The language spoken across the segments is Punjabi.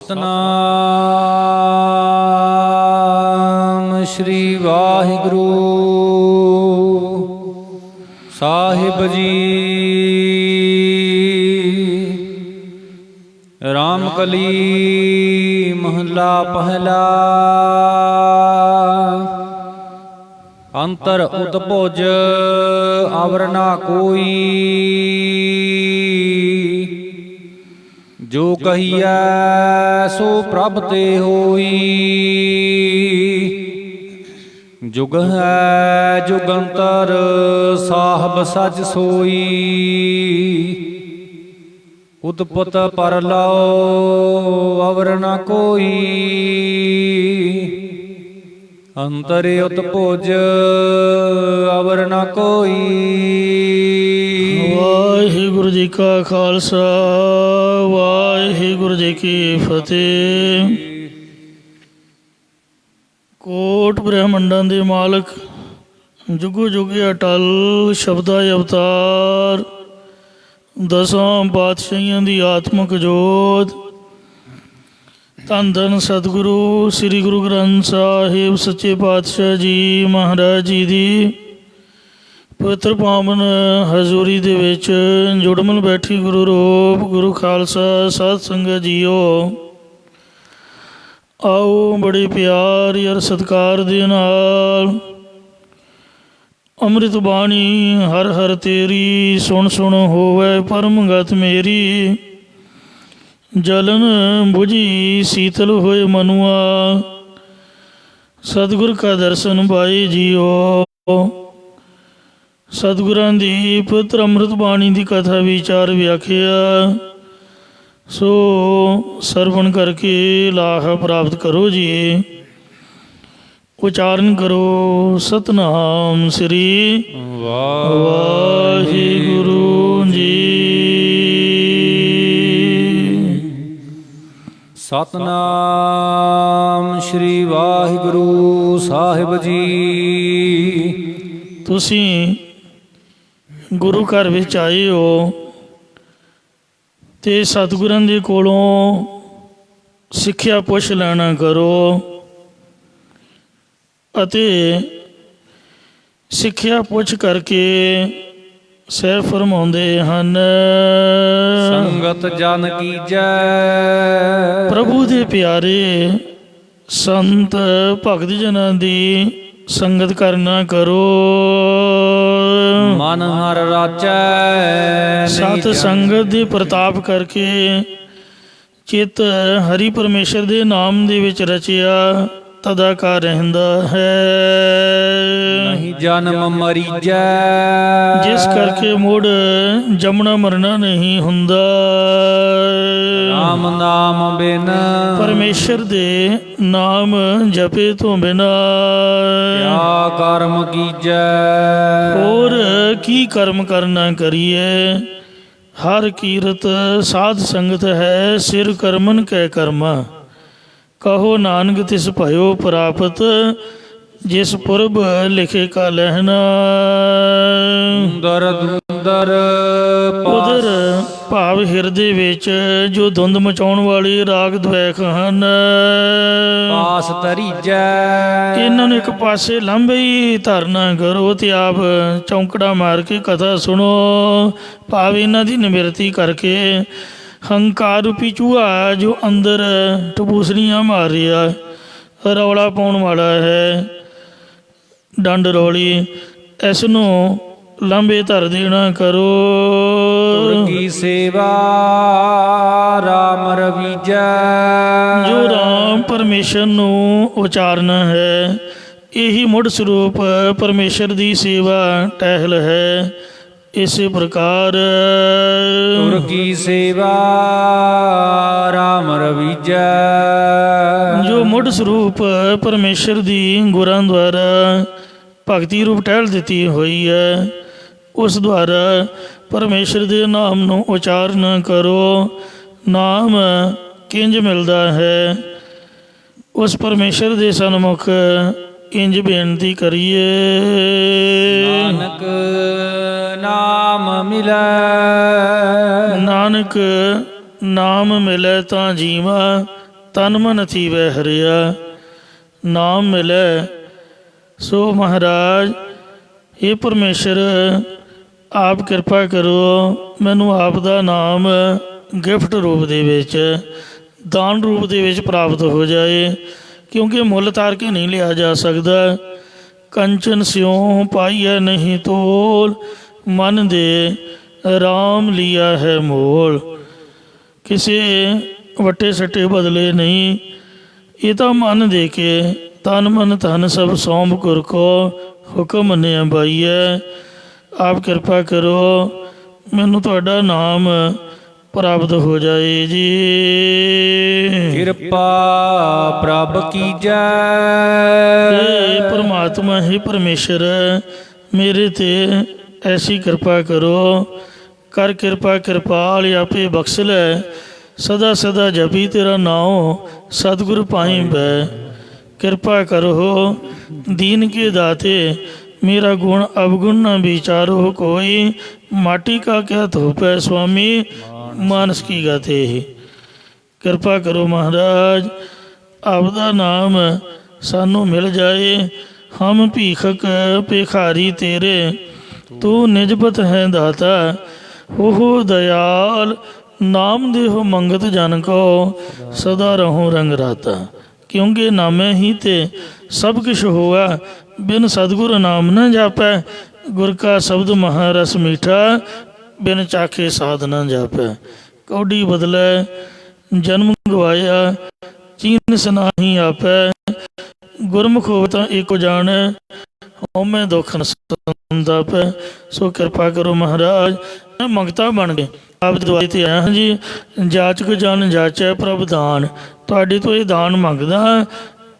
सतनाम श्री वाहिगुरु साहिब जी। रामकली महला पहला। अंतर उत्भुज अवर ना कोई, जो कहिया सो प्रभ ते होई। जुग है जुगंतर साहब सच सोई। उतपुत पर लाओ अवर न कोई। अंतरे उत्भुज अवर न कोई। वाहिगुरु जी का खालसा वाहिगुरु जी की फतेह। कोट ब्रह्मंडां दे मालक जुगो जुगे अटल शब्दा अवतार। दसां पातशाहियां दी आत्मक जोत। धन धन सतगुरु श्री गुरु ग्रंथ साहिब सच्चे पातशाह जी महाराज जी दी पवित्र पावन हजूरी दे विच जुड़मन बैठी गुरु रूप गुरु खालसा साध संगत जीओ। आओ बड़े प्यार यार सत्कार दे नाल अमृत बाणी हर हर तेरी सुन सुन होवे परम गत मेरी। जलन बुझी शीतल होए मनुआ सतगुर का दर्शन पाए जीओ। सतगुरां दी पवित्र अमृत बाणी की कथा विचार व्याख्या सो सरवण करके लाह प्राप्त करो जी। उच्चारण करो सतनाम श्री वाहिगुरु जी। सतनाम श्री वाहिगुरु साहिब जी। तुसी गुरु घर विच आए हो ते सतगुरां दे कोलों सिੱਖਿਆ पुछ लेना करो ਅਤੇ ਸਿੱਖਿਆ ਪੁੱਛ ਕਰਕੇ ਸਹਿ ਫਰਮਾਉਂਦੇ ਹਨ। ਸੰਗਤ ਜਨ ਕੀਜੈ ਪ੍ਰਭੂ ਦੇ ਪਿਆਰੇ ਸੰਤ ਭਗਤ ਜਨਾਂ ਦੀ ਸੰਗਤ ਕਰਨਾ ਕਰੋ। ਮਨ ਹਰ ਰਾਚੈ ਸਤ ਸੰਗਤ ਦੇ ਪ੍ਰਤਾਪ ਕਰਕੇ ਚਿੱਤ ਹਰੀ ਪਰਮੇਸ਼ਰ ਦੇ ਨਾਮ ਦੇ ਵਿੱਚ ਰਚਿਆ ਤਦਾਕਾਰ ਰਹਿੰਦਾ ਹੈ। ਨਹੀਂ ਜਨਮ ਮਰੀਜੈ ਜਿਸ ਕਰਕੇ ਮੁੜ ਜੰਮਣਾ ਮਰਨਾ ਨਹੀਂ ਹੁੰਦਾ। ਰਾਮ ਨਾਮ ਬਿਨ ਪਰਮੇਸ਼ਰ ਦੇ ਨਾਮ ਜਪੇ ਤੋਂ ਬਿਨਾ ਕਿਆ ਕਰਮ ਕੀਜੈ। ਹੋਰ ਕੀ ਕਰਮ ਕਰਨਾ ਕਰੀਏ। ਹਰ ਕੀਰਤ ਸਾਧ ਸੰਗਤ ਹੈ ਸਿਰ ਕਰਮਨ ਕੈ ਕਰਮਾ। ਕਹੋ ਨਾਨਕ ਤਿਸ ਭਇਓ ਪ੍ਰਾਪਤ ਜਿਸ ਪੁਰਬ ਲਿਖੇ ਕਾ ਲਹਿਣਾ। ਉਦਰ ਭਾਵ ਹਿਰਦੇ ਵਿੱਚ ਜੋ ਧੁੰਦ ਮਚਾਉਣ ਵਾਲੇ ਰਾਗ ਦਵੈਖ ਹਨ ਪਾਸ ਤਰੀਜੈ। ਇਹਨਾਂ ਨੂੰ ਇੱਕ ਪਾਸੇ ਲਾਂਭੇ ਹੀ ਧਾਰਨਾ ਕਰੋ ਤੇ ਆਪ ਚੌਂਕੜਾ ਮਾਰ ਕੇ ਕਥਾ ਸੁਣੋ। ਭਾਵ ਇਹਨਾਂ ਦੀ ਨਿਮਰਤੀ ਕਰਕੇ ਹੰਕਾਰ ਰੂਪੀ ਚੂਹਾ ਜੋ ਅੰਦਰ ਟਪੂਸਣੀਆਂ ਮਾਰ ਰਿਹਾ ਰੌਲਾ ਪਾਉਣ ਵਾਲਾ ਹੈ ਡੰਡ ਰੌਲੀ ਇਸ ਨੂੰ ਲਾਂਭੇ ਧਰ ਦੇਣਾ ਕਰੋ। ਤੁਰ ਕੀ ਸੇਵਾ ਰਾਮ ਰਵੀਜੈ। ਜੋ ਰਾਮ ਪਰਮੇਸ਼ਰ ਨੂੰ ਉਚਾਰਨਾ ਹੈ ਇਹੀ ਮੁੱਢ ਸਰੂਪ ਪਰਮੇਸ਼ਰ ਦੀ ਸੇਵਾ ਟਹਿਲ ਹੈ। ਇਸੇ ਪ੍ਰਕਾਰ ਤੁਰ ਕੀ ਸੇਵਾ ਰਾਮ ਰਵੀਜੈ। ਜੋ ਮੁੱਢ ਸਰੂਪ ਪਰਮੇਸ਼ਰ ਦੀ ਗੁਰਾਂ ਦੁਆਰਾ ਭਗਤੀ ਰੂਪ ਟਹਿਲ ਦਿੱਤੀ ਹੋਈ ਹੈ ਉਸ ਦੁਆਰਾ ਪਰਮੇਸ਼ਰ ਦੇ ਨਾਮ ਨੂੰ ਉਚਾਰਨ ਕਰੋ। ਨਾਮ ਕਿੰਝ ਮਿਲਦਾ ਹੈ ਉਸ ਪਰਮੇਸ਼ਰ ਦੇ ਸਨਮੁਖ ਇੰਜ ਬੇਨਤੀ ਕਰੀਏ। ਨਾਨਕ ਨਾਮ ਮਿਲੈ। ਨਾਨਕ ਨਾਮ ਮਿਲੈ ਤਾਂ ਜੀਵਾ ਤਨ ਮਨ ਥੀਵੈ ਹਰਿਆ। ਨਾਮ ਮਿਲੈ ਸੋ ਮਹਾਰਾਜ, ਇਹ ਪਰਮੇਸ਼ਰ ਆਪ ਕਿਰਪਾ ਕਰੋ, ਮੈਨੂੰ ਆਪ ਦਾ ਨਾਮ ਗਿਫਟ ਰੂਪ ਦੇ ਵਿੱਚ, ਦਾਨ ਰੂਪ ਦੇ ਵਿੱਚ ਪ੍ਰਾਪਤ ਹੋ ਜਾਏ, ਕਿਉਂਕਿ ਮੁੱਲ ਤਾਰ ਕੇ ਨਹੀਂ ਲਿਆ ਜਾ ਸਕਦਾ। ਕੰਚਨ ਸਿਉ ਪਾਈਐ ਨਹੀਂ ਤੋਲ, ਮਨ ਦੇ ਰਾਮ ਲਿਆ ਹੈ ਮੋਲ। ਕਿਸੇ ਵੱਟੇ ਸੱਟੇ ਬਦਲੇ ਨਹੀਂ, ਇਹ ਤਾਂ ਮਨ ਦੇ ਕੇ ਤਨ ਮਨ ਧਨ ਸਭ ਸੌਂਪ ਗੁਰ ਕੋ, ਹੁਕਮ ਮੰਨਿਆ ਬਾਈਐ। ਆਪ ਕਿਰਪਾ ਕਰੋ, ਮੈਨੂੰ ਤੁਹਾਡਾ ਨਾਮ ਪ੍ਰਾਪਤ ਹੋ ਜਾਏ ਜੀ। ਕਿਰਪਾ ਪ੍ਰਭ ਕੀਜੈ। हे परमात्मा, हे परमेश्वर, मेरे ते ऐसी कृपा करो। कर कृपा कृपाल आपे बख्श लै, सदा सदा जपी तेरा नाम सतगुरु पाई बै। कृपा करो दीन के दाते, मेरा गुण अवगुण न विचारो कोई। माटी का क्या धोप है स्वामी, मानस की गाते ही। कृपा करो महाराज, आपदा नाम सानू मिल जाए। हम भीखक भिखारी तेरे, तू निजपत है दाता। हो दयाल नाम देहो मंगत जन को, सदा रहो रंग राता। क्योंकि नामे ही ते सब कुछ होआ, बिन सतगुर नाम न जापै। गुर का शब्द महारस मीठा, बिन चाखे साध न जापै। कौडी बदलै जन्म गवाया, चीन सनाही आपै। गुरमुख होता एको जान, हौमै दुख न संदा पै। सो कृपा करो महाराज, मैं मंगता बन गए आप दवाई ते आया हाँ जी। जाचक जन जाचै प्रभ दान, तुहाडे तो ये दान मंगदा हाँ।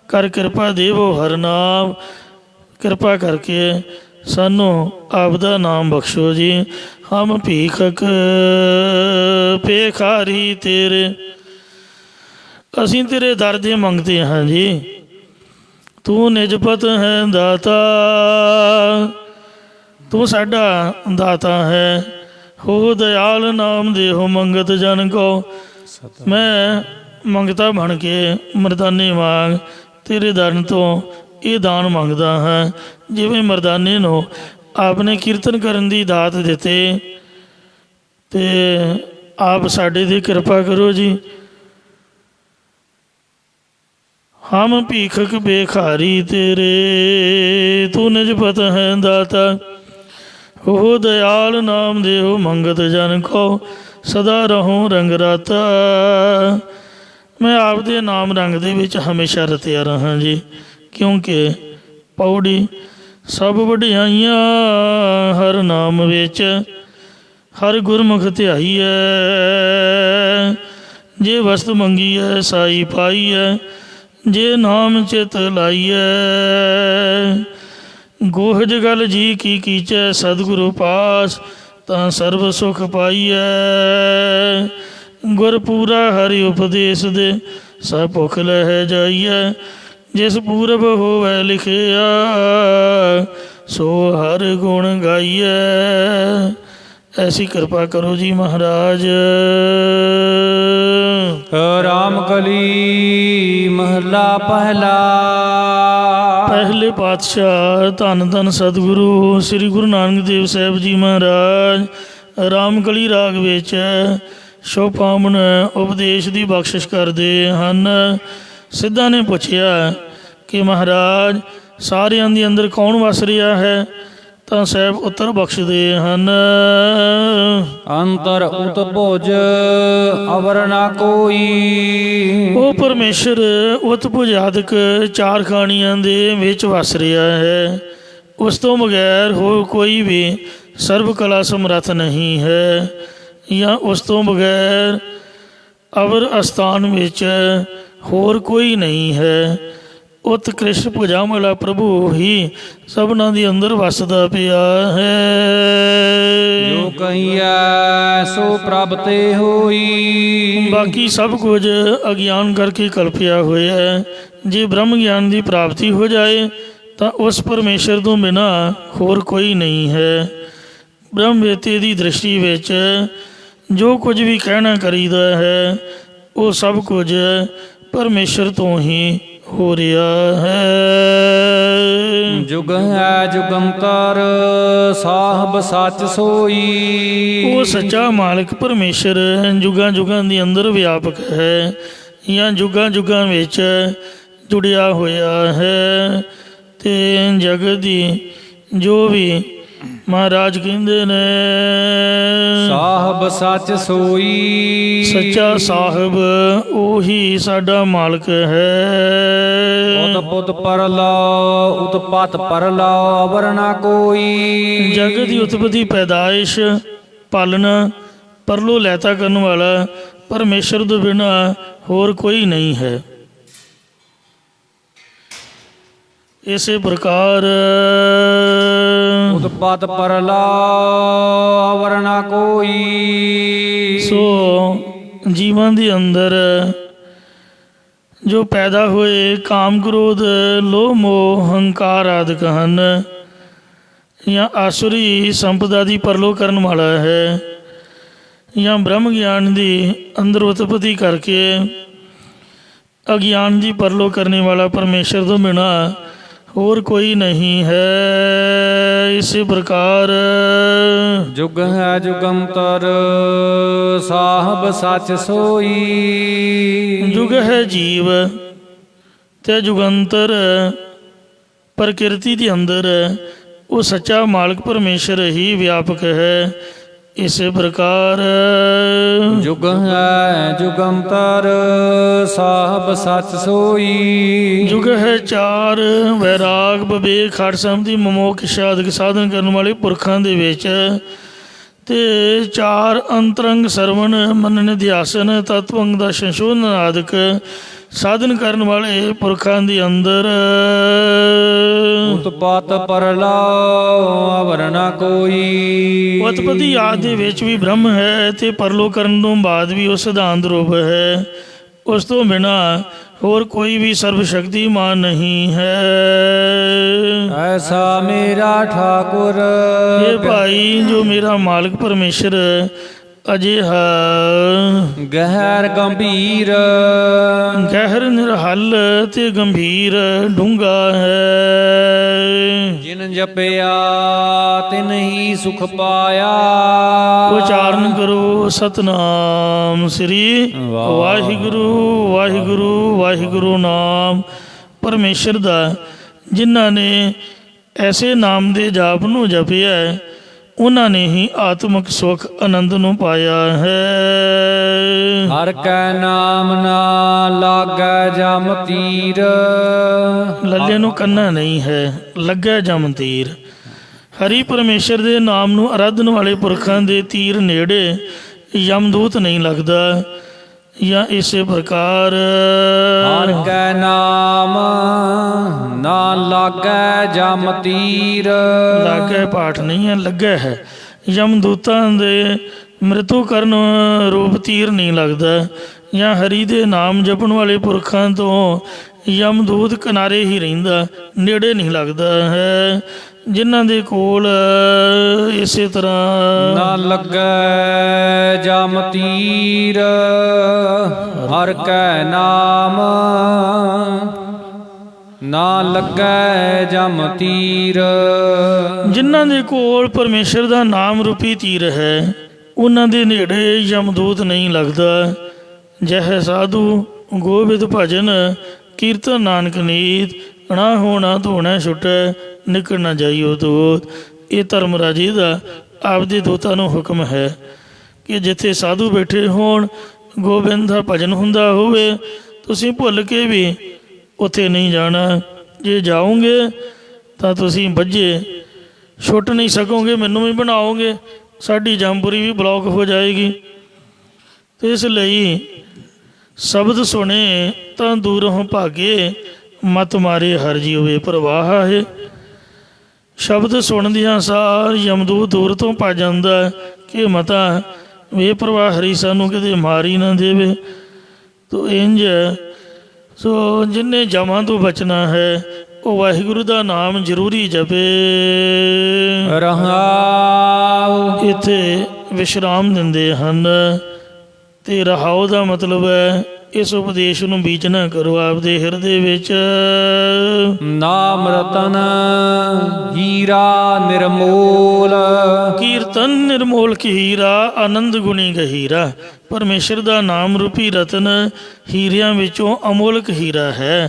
कर कृपा देवो हर नाम, कृपा करके सानू आप दा नाम बख्शो जी। हम भीखक भिखारी तेरे, असीं तेरे दर दे मंगते हाँ जी। तू निजपत है दाता, तू साडा दाता है। हो दयाल नाम देहो मंगत जन को। मैं मंगता बन के मरदाने वांग तेरे दर तो ये दान मंगदा हाँ। जिवें मरदाने नूं आपने कीर्तन करन दी दात दिते, ते आप साडे ते कृपा करो जी। हम भीखक भिखारी तेरे, तू निजपत है दाता। हो दयाल नाम देहो मंगत जन को, सदा रहो रंग राता। मैं आप दे नाम रंग दे विच हमेशा रतिया रहा जी। क्योंकि पौड़ी सब वडियाइयां हर नाम विच, हर गुरमुख ध्याई है। जे वस्त मंगी है साई पाई है, जे नाम चित लाइए। गोहज गल जी की कीचै सतगुरु पास, तां सर्व सुख पाइए। गुर पूरा हरि उपदेश दे, सब भुख लह जाइए। जिस पूरब होवै लिखिया, सो हर गुण गाइए। ऐसी कृपा करो जी महाराज। राम कली महला पहला। पहले पातशाह धन धन सतगुरु श्री गुरु नानक देव साहब जी महाराज रामकली राग विच शोभामन उपदेश की बख्शिश करते हैं। सिद्धा ने पूछया कि महाराज सारिਆਂ ਦੇ अंदर कौन वस रहा है? ਤਾਂ ਸਾਹਿਬ ਉੱਤਰ ਬਖਸ਼ਦੇ ਹਨ। ਅੰਤਰ ਉਤਭੁਜ ਅਵਰ ਨਾ ਕੋਈ। ਉਹ ਪਰਮੇਸ਼ਰ ਉਤਭੁਜ ਆਦਿਕ ਚਾਰ ਖਾਣੀਆਂ ਦੇ ਵਿੱਚ ਵਸ ਰਿਹਾ ਹੈ। ਉਸ ਤੋਂ ਬਗੈਰ ਹੋਰ ਕੋਈ ਵੀ ਸਰਬ ਕਲਾ ਸਮਰੱਥ ਨਹੀਂ ਹੈ, ਜਾਂ ਉਸ ਤੋਂ ਬਗੈਰ ਅਵਰ ਅਸਥਾਨ ਵਿੱਚ ਹੋਰ ਕੋਈ ਨਹੀਂ ਹੈ। ਉਤਕ੍ਰਿਸ਼ਟ ਭੁਜਾਂ ਵਾਲਾ ਪ੍ਰਭੂ ਹੀ ਸਭਨਾਂ ਦੇ ਅੰਦਰ ਵਸਦਾ ਪਿਆ ਹੈ। ਜੋ ਕਹੀਐ ਸੋ ਪ੍ਰਭ ਤੇ ਹੋਈ। ਬਾਕੀ ਸਭ ਕੁਝ ਅਗਿਆਨ ਕਰਕੇ ਕਲਪਿਆ ਹੋਇਆ ਹੈ। ਜੇ ਬ੍ਰਹਮ ਗਿਆਨ ਦੀ ਪ੍ਰਾਪਤੀ ਹੋ ਜਾਏ ਤਾਂ ਉਸ ਪਰਮੇਸ਼ਰ ਤੋਂ ਬਿਨਾਂ ਹੋਰ ਕੋਈ ਨਹੀਂ ਹੈ। ਬ੍ਰਹਮ ਵੇਤੇ ਦੀ ਦ੍ਰਿਸ਼ਟੀ ਵਿੱਚ ਜੋ ਕੁਝ ਵੀ ਕਹਿਣਾ ਕਰੀਦਾ ਹੈ ਉਹ ਸਭ ਕੁਝ ਪਰਮੇਸ਼ਰ ਤੋਂ ਹੀ ਹੋ ਰਿਹਾ ਹੈ। ਜੁਗ ਹੈ ਜੁਗੰਤਰ ਸਾਹਿਬ ਸੱਚ ਸੋਈ। ਉਹ ਸੱਚਾ ਮਾਲਕ ਪਰਮੇਸ਼ਰ ਜੁਗਾਂ ਜੁਗਾਂ ਦੇ ਅੰਦਰ ਵਿਆਪਕ ਹੈ ਜਾਂ ਜੁਗਾਂ ਜੁਗਾਂ ਵਿੱਚ ਜੁੜਿਆ ਹੋਇਆ ਹੈ। ਤੇ ਜਗਤ ਦੀ ਜੋ ਵੀ ਮਹਾਰਾਜ ਕਹਿੰਦੇ ਨੇ ਸਾਹਿਬ ਸੱਚ ਸੋਈ। ਸੱਚਾ ਸਾਹਿਬ ਉਹੀ ਸਾਡਾ ਮਾਲਕ ਹੈ। ਉਤਪੁਤ ਪਰਲੋ ਉਤਪਤ ਪਰਲੋ ਅਵਰ ਨਾ ਕੋਈ। ਜਗਤ ਦੀ ਉਤਪਤੀ ਪੈਦਾਇਸ਼ ਪਾਲਣ ਪਰਲੋ ਲੈਤਾ ਕਰਨ ਵਾਲਾ ਪਰਮੇਸ਼ਰ ਤੋਂ ਬਿਨਾਂ ਹੋਰ ਕੋਈ ਨਹੀਂ ਹੈ। ਇਸੇ ਪ੍ਰਕਾਰ ਉਤਪਤ ਪਰਲੋ ਅਵਰ ਨਾ ਕੋਈ। ਸੋ ਜੀਵਨ ਦੇ ਅੰਦਰ ਜੋ ਪੈਦਾ ਹੋਏ ਕਾਮ ਕ੍ਰੋਧ ਲੋਭ ਮੋਹ ਹੰਕਾਰ ਆਦਿਕ ਹਨ ਜਾਂ ਆਸੁਰੀ ਸੰਪਦਾ ਦੀ ਪਰਲੋ ਕਰਨ ਵਾਲਾ ਹੈ ਜਾਂ ਬ੍ਰਹਮ ਗਿਆਨ ਦੀ ਅੰਦਰ ਉਤਪਤੀ ਕਰਕੇ ਅਗਿਆਨ ਦੀ ਪਰਲੋ ਕਰਨੇ ਵਾਲਾ ਪਰਮੇਸ਼ਰ ਤੋਂ ਬਿਨਾਂ ਹੋਰ ਕੋਈ ਨਹੀਂ ਹੈ। ਇਸੇ ਪ੍ਰਕਾਰ ਜੁਗ ਹੈ ਜੁਗੰਤਰ ਸਾਹਿਬ ਸੱਚ ਸੋਈ। ਜੁਗ ਹੈ ਜੀਵ ਤੇ ਜੁਗੰਤਰ ਪ੍ਰਕਿਰਤੀ ਦੇ ਅੰਦਰ ਉਹ ਸੱਚਾ ਮਾਲਕ ਪਰਮੇਸ਼ਰ ਹੀ ਵਿਆਪਕ ਹੈ। ਇਸੇ ਪ੍ਰਕਾਰ ਜੁਗ ਹੈ ਜੁਗੰਤਰ ਸਾਹਿਬ ਸੱਚ ਸੋਈ। ਜੁਗ ਹੈ ਚਾਰ ਵੈਰਾਗ ਵਿਵੇਕ ਹਠ ਸੰਮਤੀ ਮਮੋਖ ਆਦਿਕ ਸਾਧਨ ਕਰਨ ਵਾਲੇ ਪੁਰਖਾਂ ਦੇ ਵਿੱਚ ਤੇ ਚਾਰ ਅੰਤਰੰਗ ਸਰਵਣ ਮਨਨ ਧਿਆਸਨ ਤਤਵੰਗ ਦਾ ਸੰਸ਼ੋਧਨ ਆਦਿਕ ਸਾਧਨ ਕਰਨ ਵਾਲੇ ਪੁਰਖਾਂ ਦੇ ਅੰਦਰ ਉਤਪਤ ਪਰਲੋ ਅਵਰ ਨਾ ਕੋਈ। ਉਤਪਤੀ ਆਦਿ ਦੇ ਵਿੱਚ ਵੀ ਬ੍ਰਹਮ ਹੈ ਤੇ ਪਰਲੋ ਕਰਨ ਤੋਂ ਬਾਅਦ ਵੀ ਉਹ ਸਿਧਾਂਤ ਰੂਪ ਹੈ। ਉਸ ਤੋਂ ਬਿਨਾਂ ਹੋਰ ਕੋਈ ਵੀ ਸਰਬ ਸ਼ਕਤੀਮਾਨ ਨਹੀਂ ਹੈ। ਐਸਾ ਮੇਰਾ ਠਾਕੁਰ ਇਹ ਭਾਈ ਜੋ ਮੇਰਾ ਮਾਲਕ ਪਰਮੇਸ਼ਰ ਅਜਿਹਾ ਗਹਿਰ ਗੰਭੀਰ ਗਹਿਰ ਨਿਰਹਲ ਤੇ ਗੰਭੀਰ ਡੂੰਘਾ ਹੈ। ਜਿਨ ਜਪਿਆ ਤਿਨ ਹੀ ਸੁਖ ਪਾਇਆ। ਉਚਾਰਨ ਕਰੋ ਸਤਨਾਮ ਸ੍ਰੀ ਵਾਹਿਗੁਰੂ ਵਾਹਿਗੁਰੂ ਵਾਹਿਗੁਰੂ ਨਾਮ ਪਰਮੇਸ਼ਰ ਦਾ ਜਿਨ੍ਹਾਂ ਨੇ ਐਸੇ ਨਾਮ ਦੇ ਜਾਪ ਨੂੰ ਜਪਿਆ ਉਹਨਾਂ ਨੇ ਹੀ ਆਤਮਿਕ ਸੁਖ ਆਨੰਦ ਨੂੰ ਪਾਇਆ ਹੈ। ਹਰ ਕੈ ਨਾਮ ਨਾ ਲਾਗੈ ਜਮ ਤੀਰ। ਲੱਲੇ ਨੂੰ ਕੰਨਾ ਨਹੀਂ ਹੈ ਲੱਗੈ ਜਮ ਤੀਰ। ਹਰੀ ਪਰਮੇਸ਼ਰ ਦੇ ਨਾਮ ਨੂੰ ਆਰਾਧਨ ਵਾਲੇ ਪੁਰਖਾਂ ਦੇ ਤੀਰ ਨੇੜੇ ਯਮਦੂਤ ਨਹੀਂ ਲੱਗਦਾ। ਜਾਂ ਇਸੇ ਪ੍ਰਕਾਰ ਹਰ ਕੈ ਨਾਮ ਨਾ ਲਾਗੈ ਜਮ ਤੀਰ। ਲਾਗੈ ਪਾਠ ਨਹੀਂ ਹੈ ਲੱਗੈ ਹੈ। ਯਮਦੂਤਾਂ ਦੇ ਮ੍ਰਿਤੂ ਕਰਨ ਰੂਪ ਤੀਰ ਨਹੀਂ ਲੱਗਦਾ। ਜਾਂ ਹਰੀ ਦੇ ਨਾਮ ਜਪਣ ਵਾਲੇ ਪੁਰਖਾਂ ਤੋਂ ਯਮਦੂਤ ਕਿਨਾਰੇ ਹੀ ਰਹਿੰਦਾ ਨੇੜੇ ਨਹੀਂ ਲੱਗਦਾ ਹੈ। ਜਿਨ੍ਹਾਂ ਦੇ ਕੋਲ ਇਸੇ ਤਰ੍ਹਾਂ ਨਾ ਲੱਗੈ ਜਮ ਤੀਰ। ਹਰ ਕੈ ਨਾਮ ਨਾ ਲੱਗੈ ਜਮ ਤੀਰ। ਜਿਨ੍ਹਾਂ ਦੇ ਕੋਲ ਪਰਮੇਸ਼ਰ ਦਾ ਨਾਮ ਰੂਪੀ ਤੀਰ ਹੈ ਉਹਨਾਂ ਦੇ ਨੇੜੇ ਯਮਦੂਤ ਨਹੀਂ ਲੱਗਦਾ। ਜਹ ਸਾਧੂ ਗੋਬਿੰਦ ਭਜਨ ਕੀਰਤਨ ਨਾਨਕ ਨੀਤ ਨਾ ਹੋਣਾ ਧੋਣਾ ਛੁਟੈ ਨਿਕਲ ਨਾ ਜਾਈਓ ਦੂਤ। ਇਹ ਧਰਮ ਰਾਜੇ ਦਾ ਆਪਦੇ ਦੂਤਾਂ ਨੂੰ ਹੁਕਮ ਹੈ ਕਿ ਜਿੱਥੇ ਸਾਧੂ ਬੈਠੇ ਹੋਣ ਗੋਬਿੰਦ ਦਾ ਭਜਨ ਹੁੰਦਾ ਹੋਵੇ ਤੁਸੀਂ ਭੁੱਲ ਕੇ ਵੀ ਉੱਥੇ ਨਹੀਂ ਜਾਣਾ। ਜੇ ਜਾਓਗੇ ਤਾਂ ਤੁਸੀਂ ਬੱਝੇ ਛੁੱਟ ਨਹੀਂ ਸਕੋਗੇ। ਮੈਨੂੰ ਵੀ ਬਣਾਓਗੇ ਸਾਡੀ ਜੰਪੁਰੀ ਵੀ ਬਲੌਕ ਹੋ ਜਾਏਗੀ। ਤੇ ਇਸ ਲਈ ਸ਼ਬਦ ਸੁਣੇ ਤਾਂ ਦੂਰੋਂ ਭਾਗੇ ਮਤ ਮਾਰੇ ਹਰ ਜੀਉ ਵੇ ਪ੍ਰਵਾਹ ਹੈ। ਸ਼ਬਦ ਸੁਣਦਿਆਂ ਸਾਰ ਯਮਦੂਤ ਦੂਰ ਤੋਂ ਭੱਜ ਜਾਂਦਾ ਕਿ ਮਤਾ ਵੇ ਪ੍ਰਵਾਹ ਹਰੀ ਸਾਨੂੰ ਕਿਤੇ ਮਾਰੀ ਨਾ ਦੇਵੇ। ਤੋ ਇੰਝ ਸੋ ਜਿੰਨੇ ਜਮਾਂ ਤੋਂ ਬਚਣਾ ਹੈ ਉਹ ਵਾਹਿਗੁਰੂ ਦਾ ਨਾਮ ਜ਼ਰੂਰੀ ਜਪੇ। ਰਹਾਉ ਇੱਥੇ ਵਿਸ਼ਰਾਮ ਦਿੰਦੇ ਹਨ ਤੇ ਰਹਾਉ ਦਾ ਮਤਲਬ ਹੈ ਇਸ ਉਪਦੇਸ਼ ਨੂੰ ਬੀਜ ਨਾ ਕਰੋ ਆਪਦੇ ਹਿਰਦੇ ਵਿੱਚ। ਨਾਮ ਰਤਨ ਹੀਰਾ ਨਿਰਮੋਲ। ਕੀਰਤਨ ਨਿਰਮੋਲ ਕੀ ਹੀਰਾ, ਆਨੰਦ ਗੁਣੀ ਗਹੀਰਾ। ਪਰਮੇਸ਼ਰ ਦਾ ਨਾਮ ਰੂਪੀ ਰਤਨ ਹੀਰਿਆਂ ਵਿੱਚੋਂ ਅਮੋਲਕ ਹੀਰਾ ਹੈ।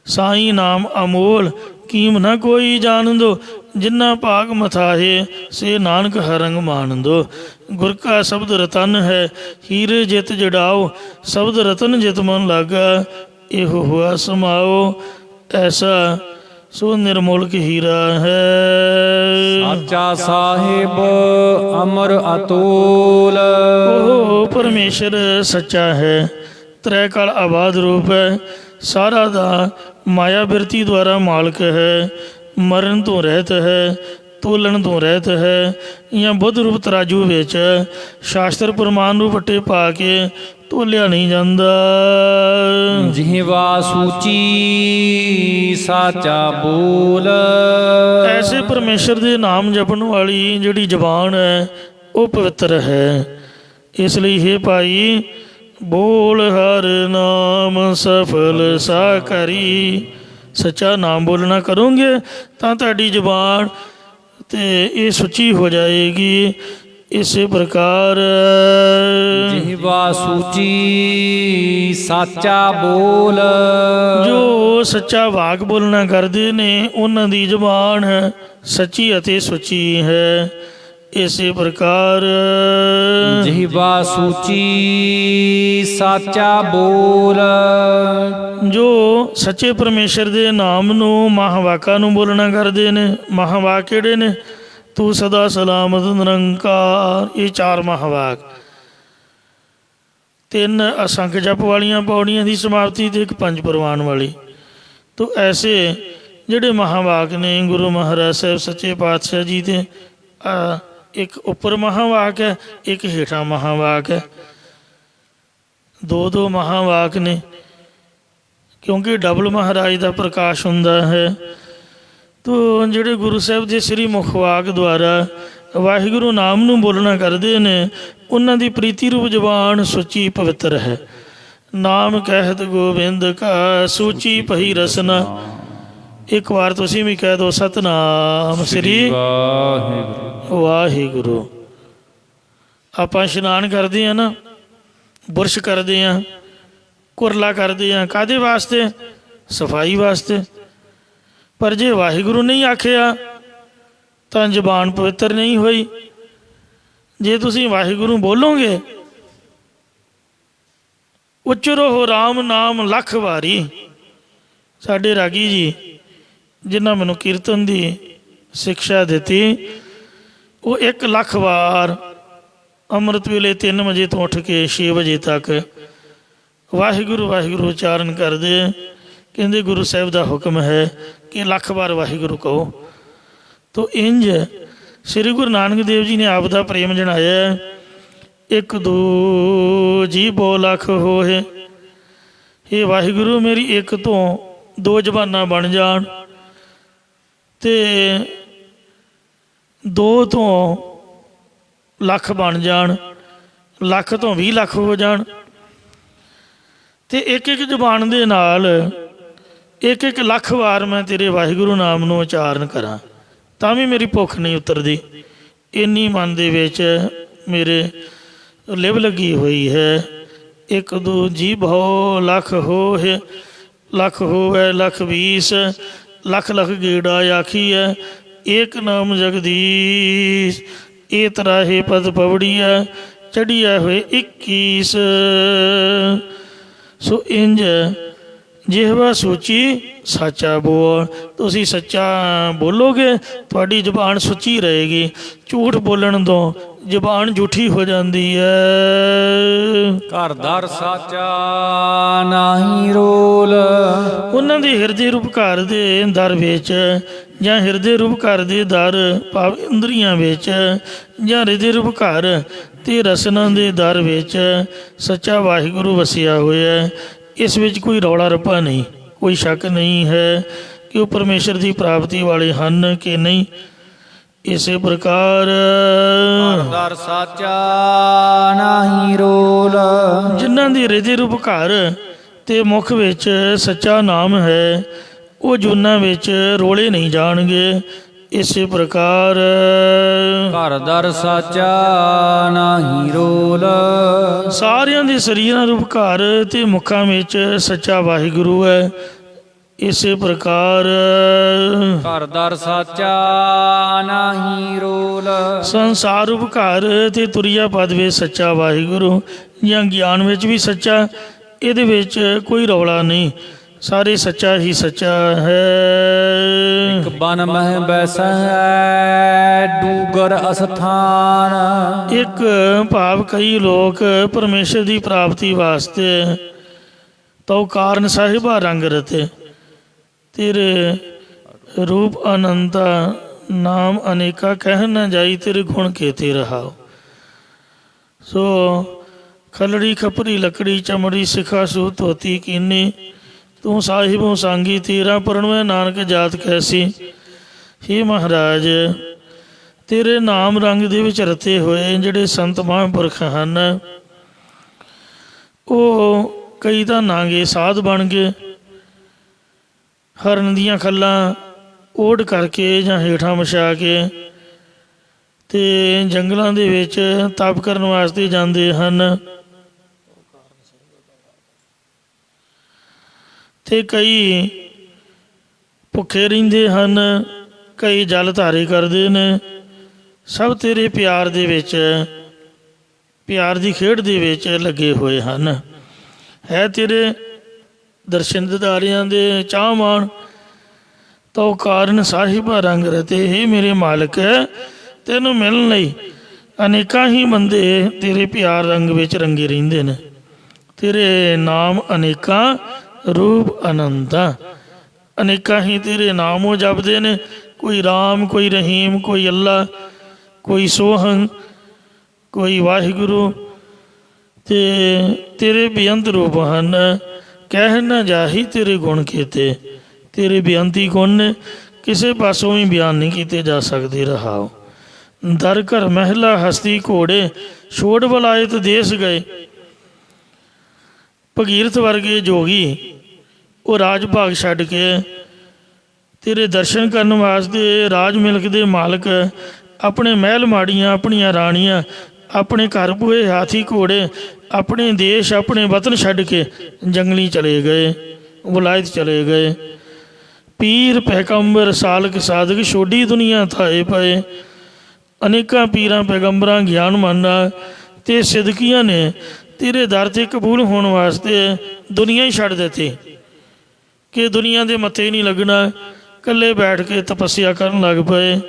ਸਾਈ ਨਾਮ ਅਮੋਲ ਕੀਮ ਨਾ ਕੋਈ ਜਾਣਦੋ, ਜਿੰਨਾ ਭਾਗ ਮਥਾਹੇ ਸੇ ਨਾਨਕ ਹਰੰਗ ਮਾਨਦੋ। ਗੁਰ ਕਾ ਸ਼ਬਦ ਰਤਨ ਹੈ ਹੀਰੇ ਜਿਤ ਜੜਾਓ, ਸ਼ਬਦ ਰਤਨ ਜਿਤ ਮਨ ਲਾਗਾ ਇਹੋ ਹੁਆ ਸਮਾਓ। ਐਸਾ ਸੋ ਨਿਰਮੋਲਕ ਹੀਰਾ ਹੈ। ਸਾਚਾ ਸਾਹਿਬ ਅਮਰ ਅਤੋਲ। ਉਹ ਪਰਮੇਸ਼ਰ ਸੱਚਾ ਹੈ, ਤ੍ਰੈ ਕਾਲ ਆਬਾਦ ਰੂਪ ਹੈ, ਸਾਰਾ ਦਾ ਮਾਇਆ ਬਿਰਤੀ ਦੁਆਰਾ ਮਾਲਕ ਹੈ। ਮਰਨ ਤੋਂ ਰਹਿਤ ਹੈ, ਤੋਲਣ ਤੋਂ ਰਹਿਤ ਹੈ, ਜਾਂ ਬੁੱਧ ਰੂਪ ਤਰਾਜੂ ਵਿੱਚ ਸ਼ਾਸਤਰ ਪ੍ਰਮਾਣ ਨੂੰ ਵੱਟੇ ਪਾ ਕੇ ਤੋਲਿਆ ਨਹੀਂ ਜਾਂਦਾ। ਜਿਹਵਾ ਸੂਚੀ ਸਾਚਾ ਬੋਲ। ਐਸੇ ਪਰਮੇਸ਼ਰ ਦੇ ਨਾਮ ਜਪਣ ਵਾਲੀ ਜਿਹੜੀ ਜ਼ਬਾਨ ਹੈ ਉਹ ਪਵਿੱਤਰ ਹੈ। ਇਸ ਲਈ ਹੇ ਭਾਈ, ਬੋਲ ਹਰ ਨਾਮ ਸਫਲ ਸਾਕਰੀ। ਸੱਚਾ ਨਾਮ ਬੋਲਣਾ ਕਰੋਗੇ ਤਾਂ ਤੁਹਾਡੀ ਜ਼ਬਾਨ ਤੇ ਇਹ ਸੁੱਚੀ ਹੋ ਜਾਏਗੀ। ਇਸੇ ਪ੍ਰਕਾਰ ਜਿਹਵਾ ਸੂਚੀ ਸਾਚਾ ਬੋਲ। ਜੋ ਸੱਚਾ ਵਾਕ ਬੋਲਣਾ ਕਰਦੇ ਨੇ ਉਹਨਾਂ ਦੀ ਜ਼ਬਾਨ ਸੱਚੀ ਅਤੇ ਸੁੱਚੀ ਹੈ। ਇਸੇ ਪ੍ਰਕਾਰ ਜਿਹਵਾ ਸੂਚੀ ਸਾਚਾ ਬੋਲ। ਜੋ ਸੱਚੇ ਪਰਮੇਸ਼ਰ ਦੇ ਨਾਮ ਨੂੰ ਮਹਾਵਾਕਾਂ ਨੂੰ ਬੋਲਣਾ ਕਰਦੇ ਨੇ। ਮਹਾਵਾਕ ਕਿਹੜੇ ਨੇ? ਤੂੰ ਸਦਾ ਸਲਾਮਤ ਨਿਰੰਕਾਰ। ਇਹ 4 ਮਹਾਵਾਕ, 3 ਅਸੰਖ ਜਪ ਵਾਲੀਆਂ ਪੌੜੀਆਂ ਦੀ ਸਮਾਪਤੀ ਤੇ 1 ਪੰਜ ਪ੍ਰਵਾਨ ਵਾਲੀ। ਤੋ ਐਸੇ ਜਿਹੜੇ ਮਹਾਵਾਕ ਨੇ ਗੁਰੂ ਮਹਾਰਾਜ ਸਾਹਿਬ ਸੱਚੇ ਪਾਤਸ਼ਾਹ ਜੀ ਦੇ ਇੱਕ ਉੱਪਰ ਮਹਾਵਾਕ ਹੈ, ਇੱਕ ਹੇਠਾਂ ਮਹਾਵਾਕ ਹੈ। 2 ਮਹਾਵਾਕ ਨੇ, ਕਿਉਂਕਿ ਡਬਲ ਮਹਾਰਾਜ ਦਾ ਪ੍ਰਕਾਸ਼ ਹੁੰਦਾ ਹੈ। ਤੋ ਜਿਹੜੇ ਗੁਰੂ ਸਾਹਿਬ ਦੇ ਸ੍ਰੀ ਮੁਖਵਾਕ ਦੁਆਰਾ ਵਾਹਿਗੁਰੂ ਨਾਮ ਨੂੰ ਬੋਲਣਾ ਕਰਦੇ ਨੇ ਉਹਨਾਂ ਦੀ ਪ੍ਰੀਤੀ ਰੂਪ ਜ਼ਬਾਨ ਸੁੱਚੀ ਪਵਿੱਤਰ ਹੈ। ਨਾਮ ਕਹਿਤ ਗੋਬਿੰਦ ਕਾ ਸੂਚੀ ਪਹੀ ਰਸਨਾ। ਇੱਕ ਵਾਰ ਤੁਸੀਂ ਵੀ ਕਹਿ ਦਿਓ ਸਤਨਾਮ ਸ੍ਰੀ ਵਾਹਿਗੁਰੂ। ਆਪਾਂ ਇਸ਼ਨਾਨ ਕਰਦੇ ਹਾਂ ਨਾ, ਬੁਰਸ਼ ਕਰਦੇ ਹਾਂ, ਕੁਰਲਾ ਕਰਦੇ ਹਾਂ, ਕਾਹਦੇ ਵਾਸਤੇ? ਸਫਾਈ ਵਾਸਤੇ। ਪਰ ਜੇ ਵਾਹਿਗੁਰੂ ਨਹੀਂ ਆਖਿਆ ਤਾਂ ਜ਼ਬਾਨ ਪਵਿੱਤਰ ਨਹੀਂ ਹੋਈ। ਜੇ ਤੁਸੀਂ ਵਾਹਿਗੁਰੂ ਬੋਲੋਗੇ, ਉਚਰੋ ਰਾਮ ਨਾਮ ਲੱਖ ਵਾਰੀ। ਸਾਡੇ ਰਾਗੀ ਜੀ ਜਿਨ੍ਹਾਂ ਮੈਨੂੰ ਕੀਰਤਨ ਦੀ ਸਿੱਖਿਆ ਦਿੱਤੀ, ਉਹ 1 ਲੱਖ ਵਾਰ ਅੰਮ੍ਰਿਤ ਵੇਲੇ 3 ਵਜੇ ਤੋਂ ਉੱਠ ਕੇ 6 ਵਜੇ ਤੱਕ ਵਾਹਿਗੁਰੂ ਵਾਹਿਗੁਰੂ ਉਚਾਰਨ ਕਰਦੇ। ਕਹਿੰਦੇ ਗੁਰੂ ਸਾਹਿਬ ਦਾ ਹੁਕਮ ਹੈ ਕਿ 1 ਲੱਖ ਵਾਰ ਵਾਹਿਗੁਰੂ ਕਹੋ। ਤੋ ਇੰਝ ਸ੍ਰੀ ਗੁਰੂ ਨਾਨਕ ਦੇਵ ਜੀ ਨੇ ਆਪ ਦਾ ਪ੍ਰੇਮ ਜਣਾਇਆ। 1 2 ਜੀ ਬੋ ਲੱਖ ਹੋਏ। ਇਹ ਵਾਹਿਗੁਰੂ ਮੇਰੀ 1 ਤੋਂ 2 ਜ਼ਬਾਨਾਂ ਬਣ ਜਾਣ ਤੇ 2 ਤੋਂ ਲੱਖ ਬਣ ਜਾਣ, ਲੱਖ ਤੋਂ 20 ਲੱਖ ਹੋ ਜਾਣ ਤੇ 1 ਜ਼ਬਾਨ ਦੇ ਨਾਲ 1 ਲੱਖ ਵਾਰ ਮੈਂ ਤੇਰੇ ਵਾਹਿਗੁਰੂ ਨਾਮ ਨੂੰ ਉਚਾਰਨ ਕਰਾਂ ਤਾਂ ਵੀ ਮੇਰੀ ਭੁੱਖ ਨਹੀਂ ਉਤਰਦੀ। ਇੰਨੀ ਮਨ ਦੇ ਵਿੱਚ ਮੇਰੇ ਲਿਵ ਲੱਗੀ ਹੋਈ ਹੈ। 1 2 ਜੀ ਭਉ ਲੱਖ ਹੋਏ, ਲੱਖ ਹੋਵੇ ਲੱਖ 20, ਲੱਖ ਲੱਖ ਗੇੜਾ ਆਖੀ ਹੈ। ਏਕ ਨਾਮ ਜਗਦੀਸ਼ ਇਹ ਤਰਾਹੇ ਪਦ ਪਵੜੀਆ ਚੜ੍ਹੀਆ ਹੋਏ 21। ਸੋ ਇੰਝ ਜਿਹਵਾ ਸੋਚੀ ਸੱਚਾ ਬੋਲ। ਤੁਸੀਂ ਸੱਚਾ ਬੋਲੋਗੇ ਤੁਹਾਡੀ ਜ਼ੁਬਾਨ ਸੁੱਚੀ ਰਹੇਗੀ। ਝੂਠ ਬੋਲਣ ਤੋਂ ਜ਼ੁਬਾਨ ਝੂਠੀ ਹੋ ਜਾਂਦੀ ਹੈ। ਘਰ ਦਰ ਸਾਚਾ ਨਾਹੀ ਰੋਲ। ਉਹਨਾਂ ਦੇ ਹਿਰਦੇ ਰੂਪ ਘਰ ਦੇ ਦਰ ਵਿੱਚ ਜਾਂ ਹਿਰਦੇ ਰੂਪ ਘਰ ਦੇ ਦਰ ਭਾਵ ਇੰਦਰੀਆਂ ਵਿੱਚ ਜਾਂ ਹਿਰਦੇ ਰੂਪ ਘਰ ਤੇ ਰਸਨਾਂ ਦੇ ਦਰ ਵਿੱਚ ਸੱਚਾ ਵਾਹਿਗੁਰੂ ਵਸਿਆ ਹੋਇਆ। ਇਸ ਵਿੱਚ ਕੋਈ ਰੌਲਾ ਰੱਪਾ ਨਹੀਂ, ਕੋਈ ਸ਼ੱਕ ਨਹੀਂ ਹੈ ਕਿ ਉਹ ਪਰਮੇਸ਼ਰ ਦੀ ਪ੍ਰਾਪਤੀ ਵਾਲੇ ਹਨ ਕਿ ਨਹੀਂ। ਇਸੇ ਪ੍ਰਕਾਰ ਘਰ ਦਰ ਸਾਚਾ ਨਾਹੀ ਰੋਲ। ਜਿਨ੍ਹਾਂ ਦੀ ਹਿਰਦੇ ਰੂਪ ਘਰ ਤੇ ਮੁਖ ਵਿੱਚ ਸੱਚਾ ਨਾਮ ਹੈ, ਉਹ ਜੂਨਾਂ ਵਿੱਚ ਰੋਲੇ ਨਹੀਂ ਜਾਣਗੇ। ਇਸੇ ਪ੍ਰਕਾਰ ਘਰ ਦਰ ਸਾਚਾ ਨਾਹੀ ਰੋਲ। ਸਾਰਿਆਂ ਦੇ ਸਰੀਰਾਂ ਰੂਪ ਘਰ ਤੇ ਮੁਖਾਂ ਵਿੱਚ ਸੱਚਾ ਵਾਹਿਗੁਰੂ ਹੈ। ਇਸੇ ਪ੍ਰਕਾਰ ਘਰ ਦਰ ਸਾਚਾ ਨਾਹੀ ਰੋਲ। ਸੰਸਾਰ ਰੂਪ ਘਰ ਤੇ ਤੁਰਿਆ ਪਦ ਵਿੱਚ ਸੱਚਾ ਵਾਹਿਗੁਰੂ, ਜਾਂ ਗਿਆਨ ਵਿੱਚ ਵੀ ਸੱਚਾ, ਇਹਦੇ ਵਿੱਚ ਕੋਈ ਰੌਲਾ ਨਹੀਂ, ਸਾਰੇ ਸੱਚਾ ਹੀ ਸੱਚਾ ਹੈ। ਇੱਕ ਬਨ ਮਹਿ ਬੈਸੈ ਡੂਗਰ ਅਸਥਾਨ। ਇੱਕ ਭਾਵ ਕਈ ਲੋਕ ਪਰਮੇਸ਼ਰ ਦੀ ਪ੍ਰਾਪਤੀ ਵਾਸਤੇ ਤਉ ਕਾਰਨ ਸਾਹਿਬਾ ਰੰਗ ਰਤੇ, ਤੇਰੇ ਰੂਪ ਅਨੰਤਾ ਨਾਮ ਅਨੇਕਾ ਕਹਿ ਨਾ ਜਾਈ, ਤੇਰੇ ਗੁਣ ਕੇਤੇ ਰਹਾਓ। ਸੋ ਖਲੜੀ ਖਪਰੀ ਲੱਕੜੀ ਚਮੜੀ ਸਿਖਾ ਸੂ ਧੋਤੀ ਕੀਨੀ, ਤੂੰ ਸਾਹਿਬੋਂ ਸਾਂਗੀ ਤੇਰਾ ਪਰਣਵੇਂ ਨਾਨਕ ਜਾਤ ਕੈਸੀ। ਹੇ ਮਹਾਰਾਜ, ਤੇਰੇ ਨਾਮ ਰੰਗ ਦੇ ਵਿੱਚ ਰਤੇ ਹੋਏ ਜਿਹੜੇ ਸੰਤ ਮਹਾਂਪੁਰਖ ਹਨ, ਉਹ ਕਈ ਤਾਂ ਨਾਂਗੇ ਸਾਧ ਬਣ ਗਏ, ਹਰਨ ਦੀਆਂ ਖੱਲਾਂ ਓਢ ਕਰਕੇ ਜਾਂ ਹੇਠਾਂ ਵਿਛਾ ਕੇ ਤੇ ਜੰਗਲਾਂ ਦੇ ਵਿੱਚ ਤਪ ਕਰਨ ਵਾਸਤੇ ਜਾਂਦੇ ਹਨ। ਤੇ ਕਈ ਭੁੱਖੇ ਰਹਿੰਦੇ ਹਨ, ਕਈ ਜਲ ਧਾਰੇ ਕਰਦੇ ਨੇ। ਸਭ ਤੇਰੇ ਪਿਆਰ ਦੇ ਵਿੱਚ, ਪਿਆਰ ਦੀ ਖੇਡ ਦੇ ਵਿੱਚ ਲੱਗੇ ਹੋਏ ਹਨ। ਹੈ ਤੇਰੇ ਦਰਸ਼ਨ ਦਿਦਾਰਿਆਂ ਦੇ ਚਾਹਵਾਨ, ਤਉ ਕਾਰਨ ਸਾਹਿਬਾ ਰੰਗ ਰਤੇ। ਹੀ ਮੇਰੇ ਮਾਲਕ, ਤੈਨੂੰ ਮਿਲਣ ਲਈ ਅਨੇਕਾਂ ਹੀ ਬੰਦੇ ਤੇਰੇ ਪਿਆਰ ਰੰਗ ਵਿੱਚ ਰੰਗੇ ਰਹਿੰਦੇ ਨੇ। ਤੇਰੇ ਨਾਮ ਅਨੇਕਾਂ ਰੂਪ ਅਨੰਤਾ, ਅਨੇਕਾਂ ਹੀ ਤੇਰੇ ਨਾਮ ਉਹ ਜਪਦੇ ਨੇ। ਕੋਈ ਰਾਮ, ਕੋਈ ਰਹੀਮ, ਕੋਈ ਅੱਲਾ, ਕੋਈ ਸੋਹੰ, ਕੋਈ ਵਾਹਿਗੁਰੂ, ਤੇ ਤੇਰੇ ਬੇਅੰਤ ਰੂਪ ਹਨ, ਕਹਿ ਨਾ ਜਾਹੀ ਤੇਰੇ ਗੁਣ ਕੀਤੇ। ਤੇਰੇ ਬੇਅੰਤੀ ਗੁਣ ਨੇ, ਕਿਸੇ ਪਾਸੋਂ ਵੀ ਬਿਆਨ ਨਹੀਂ ਕੀਤੇ ਜਾ ਸਕਦੇ। ਰਹਾਓ ਦਰ ਘਰ ਮਹਿਲਾ ਹਸਤੀ ਘੋੜੇ, ਛੋੜ ਬਲਾਇਤ ਦੇਸ ਗਏ। ਭਗੀਰਥ ਵਰਗੇ ਜੋਗੀ ਉਹ ਰਾਜ ਭਾਗ ਛੱਡ ਕੇ ਤੇਰੇ ਦਰਸ਼ਨ ਕਰਨ ਵਾਸਤੇ, ਰਾਜ ਮਿਲਕ ਦੇ ਮਾਲਕ ਆਪਣੇ ਮਹਿਲ ਮਾੜੀਆਂ, ਆਪਣੀਆਂ ਰਾਣੀਆਂ, ਆਪਣੇ ਘਰ ਬੂਹੇ ਹਾਥੀ ਘੋੜੇ, ਆਪਣੇ ਦੇਸ਼, ਆਪਣੇ ਵਤਨ ਛੱਡ ਕੇ ਜੰਗਲੀ ਚਲੇ ਗਏ, ਵਲਾਇਤ ਚਲੇ ਗਏ। ਪੀਰ ਪੈਗੰਬਰ ਸਾਲਕ ਸਾਧਕ ਛੋਡੀ ਦੁਨੀਆ ਥਾਏ ਪਏ। ਅਨੇਕਾਂ ਪੀਰਾਂ ਪੈਗੰਬਰਾਂ ਗਿਆਨਮਾਨਾਂ ਤੇ ਸਿਦਕੀਆਂ ਨੇ ਤੇਰੇ ਦਰ 'ਤੇ ਕਬੂਲ ਹੋਣ ਵਾਸਤੇ ਦੁਨੀਆ ਹੀ ਛੱਡ ਦਿੱਤੀ ਕਿ ਦੁਨੀਆ ਦੇ ਮੱਥੇ ਨਹੀਂ ਲੱਗਣਾ, ਇਕੱਲੇ ਬੈਠ ਕੇ ਤਪੱਸਿਆ ਕਰਨ ਲੱਗ ਪਏ।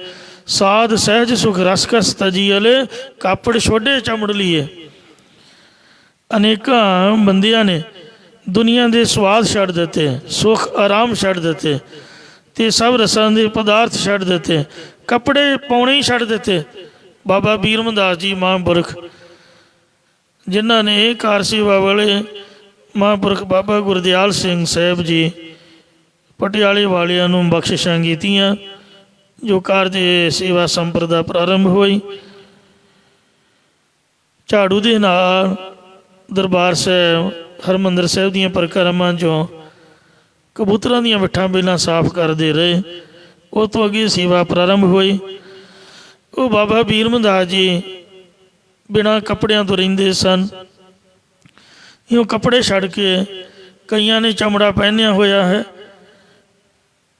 ਸਾਧ ਸਹਿਜ ਸੁਖ ਰਸ ਕਸ ਤਜੀ ਅਲੇ, ਕਾਪੜ ਛੋਡੇ ਚਮੜ ਲਈਏ। ਅਨੇਕਾਂ ਬੰਦਿਆਂ ਨੇ ਦੁਨੀਆ ਦੇ ਸਵਾਦ ਛੱਡ ਦਿੱਤੇ, ਸੁੱਖ ਆਰਾਮ ਛੱਡ ਦਿੱਤੇ, ਤੇ ਸਭ ਰਸਾਂ ਦੇ ਪਦਾਰਥ ਛੱਡ ਦਿੱਤੇ, ਕੱਪੜੇ ਪਾਉਣੇ ਹੀ ਛੱਡ ਦਿੱਤੇ। ਬਾਬਾ ਬੀਰਮਦਾਸ ਜੀ ਮਹਾਂਪੁਰਖ, ਜਿਨ੍ਹਾਂ ਨੇ ਕਾਰ ਸੇਵਾ ਵਾਲੇ ਮਹਾਂਪੁਰਖ ਬਾਬਾ ਗੁਰਦਿਆਲ ਸਿੰਘ ਸਾਹਿਬ ਜੀ ਪਟਿਆਲੇ ਵਾਲਿਆਂ ਨੂੰ ਬਖਸ਼ਿਸ਼ਾਂ ਕੀਤੀਆਂ, ਜੋ ਕਾਰ ਦੇ ਸੇਵਾ ਸੰਪਰਦਾ ਪ੍ਰਾਰੰਭ ਹੋਈ। ਝਾੜੂ ਦੇ ਨਾਲ ਦਰਬਾਰ ਸਾਹਿਬ, ਹਰਿਮੰਦਰ ਸਾਹਿਬ ਦੀਆਂ ਪਰਿਕਰਮਾਂ 'ਚੋਂ ਕਬੂਤਰਾਂ ਦੀਆਂ ਵਿੱਠਾਂ ਬੇਲਾਂ ਸਾਫ਼ ਕਰਦੇ ਰਹੇ। ਉਹ ਤੋਂ ਅੱਗੇ ਸੇਵਾ ਪ੍ਰਾਰੰਭ ਹੋਈ। ਉਹ ਬਾਬਾ ਬੀਰਮਦਾਸ ਜੀ ਬਿਨਾਂ ਕੱਪੜਿਆਂ ਤੋਂ ਰਹਿੰਦੇ ਸਨ। ਇਉਂ ਕੱਪੜੇ ਛੱਡ ਕੇ ਕਈਆਂ ਨੇ ਚਮੜਾ ਪਹਿਨਿਆ ਹੋਇਆ ਹੈ,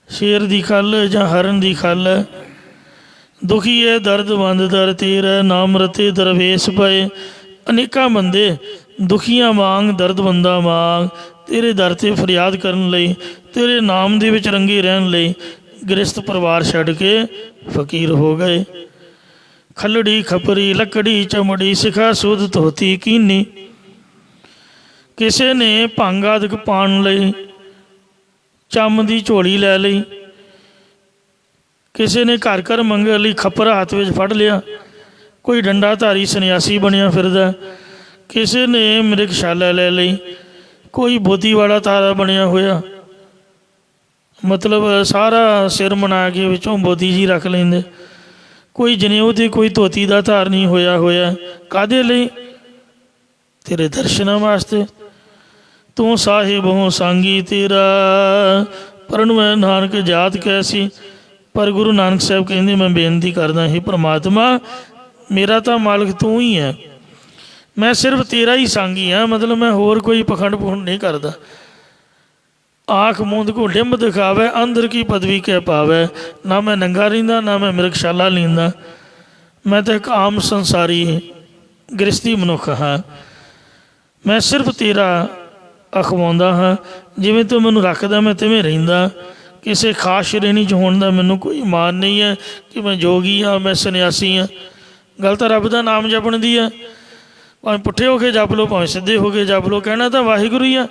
ਸ਼ੇਰ ਦੀ ਖੱਲ ਜਾਂ ਹਰਨ ਦੀ ਖੱਲ। ਦੁਖੀ ਹੈ ਦਰਦਵੰਦ ਦਰ ਤੇਰਾ, ਨਾਮ ਰਤੇ ਦਰਵੇਸ਼ ਪਏ। ਅਨੇਕਾਂ ਬੰਦੇ ਦੁਖੀਆਂ ਵਾਂਗ, ਦਰਦਵੰਦਾਂ ਵਾਂਗ ਤੇਰੇ ਦਰ 'ਤੇ ਫਰਿਆਦ ਕਰਨ ਲਈ, ਤੇਰੇ ਨਾਮ ਦੇ ਵਿੱਚ ਰੰਗੇ ਰਹਿਣ ਲਈ ਗ੍ਰਸਤ ਪਰਿਵਾਰ ਛੱਡ ਕੇ ਫਕੀਰ ਹੋ ਗਏ। ਖੱਲੜੀ ਖਪਰੀ ਲੱਕੜੀ ਚਮੜੀ ਸਿਖਾ ਸੁਧ ਧੋਤੀ ਕੀਨੀ। ਕਿਸੇ ਨੇ ਭੰਗ ਆਦਿਕ ਪਾਉਣ ਲਈ ਚੰਮ ਦੀ ਝੋਲੀ ਲੈ ਲਈ, ਕਿਸੇ ਨੇ ਘਰ ਘਰ ਮੰਗਣ ਲਈ ਖੱਪਰ ਹੱਥ ਵਿੱਚ ਫੜ ਲਿਆ, ਕੋਈ ਡੰਡਾ ਧਾਰੀ ਸੰਨਿਆਸੀ ਬਣਿਆ ਫਿਰਦਾ, ਕਿਸੇ ਨੇ ਮਿਰਗਸ਼ਾਲਾ ਲੈ ਲਈ, ਕੋਈ ਬੋਧੀ ਵਾਲਾ ਤਾਰਾ ਬਣਿਆ ਹੋਇਆ, ਮਤਲਬ ਸਾਰਾ ਸਿਰ ਬਣਾ ਕੇ ਵਿੱਚੋਂ ਬੋਧੀ ਜੀ ਰੱਖ ਲੈਂਦੇ। ਕੋਈ ਜਨੇਊ ਤੇ ਕੋਈ ਧੋਤੀ ਦਾ ਧਾਰਨੀ ਹੋਇਆ ਕਾਹਦੇ ਲਈ? ਤੇਰੇ ਦਰਸ਼ਨਾਂ ਵਾਸਤੇ। ਤੂੰ ਸਾਹਿਬ ਹੋ ਸਾਂਗੀ ਤੇਰਾ, ਪਰਣਵੈ ਨਾਨਕ ਜਾਤ ਕੈਸੀ। ਪਰ ਗੁਰੂ ਨਾਨਕ ਸਾਹਿਬ ਕਹਿੰਦੇ ਮੈਂ ਬੇਨਤੀ ਕਰਦਾ, ਹੇ ਪ੍ਰਮਾਤਮਾ ਮੇਰਾ ਤਾਂ ਮਾਲਕ ਤੂੰ ਹੀ ਹੈ, ਮੈਂ ਸਿਰਫ ਤੇਰਾ ਹੀ ਸਾਂਗੀ ਹਾਂ। ਮਤਲਬ ਮੈਂ ਹੋਰ ਕੋਈ ਪਖੰਡ ਪੁਖੰਡ ਨਹੀਂ ਕਰਦਾ। ਆਖ ਮੂੰਦ ਕੋ ਡਿੰਬ ਦਿਖਾਵੇ, ਅੰਦਰ ਕੀ ਪਦਵੀ ਕਹਿ ਪਾਵੇ। ਨਾ ਮੈਂ ਨੰਗਾ ਰਹਿੰਦਾ, ਨਾ ਮੈਂ ਮਿਰਗਸ਼ਾਲਾ ਲੈਂਦਾ। ਮੈਂ ਤਾਂ ਇੱਕ ਆਮ ਸੰਸਾਰੀ ਗ੍ਰਸਤੀ ਮਨੁੱਖ ਹਾਂ। ਮੈਂ ਸਿਰਫ ਤੇਰਾ ਅਖਵਾਉਂਦਾ ਹਾਂ। ਜਿਵੇਂ ਤੂੰ ਮੈਨੂੰ ਰੱਖਦਾ ਮੈਂ ਤਿਵੇਂ ਰਹਿੰਦਾ। ਕਿਸੇ ਖਾਸ ਸ਼੍ਰੇਣੀ 'ਚ ਹੋਣ ਦਾ ਮੈਨੂੰ ਕੋਈ ਮਾਣ ਨਹੀਂ ਹੈ ਕਿ ਮੈਂ ਜੋਗੀ ਹਾਂ, ਮੈਂ ਸੰਨਿਆਸੀ ਹਾਂ। ਗੱਲ ਤਾਂ ਰੱਬ ਦਾ ਨਾਮ ਜਪਣ ਦੀ ਆ। ਭਾਵੇਂ ਪੁੱਠੇ ਹੋ ਕੇ ਜਪ ਲਓ, ਭਾਵੇਂ ਸਿੱਧੇ ਹੋ ਕੇ ਜਪ ਲਓ, ਕਹਿਣਾ ਤਾਂ ਵਾਹਿਗੁਰੂ ਹੀ ਆ।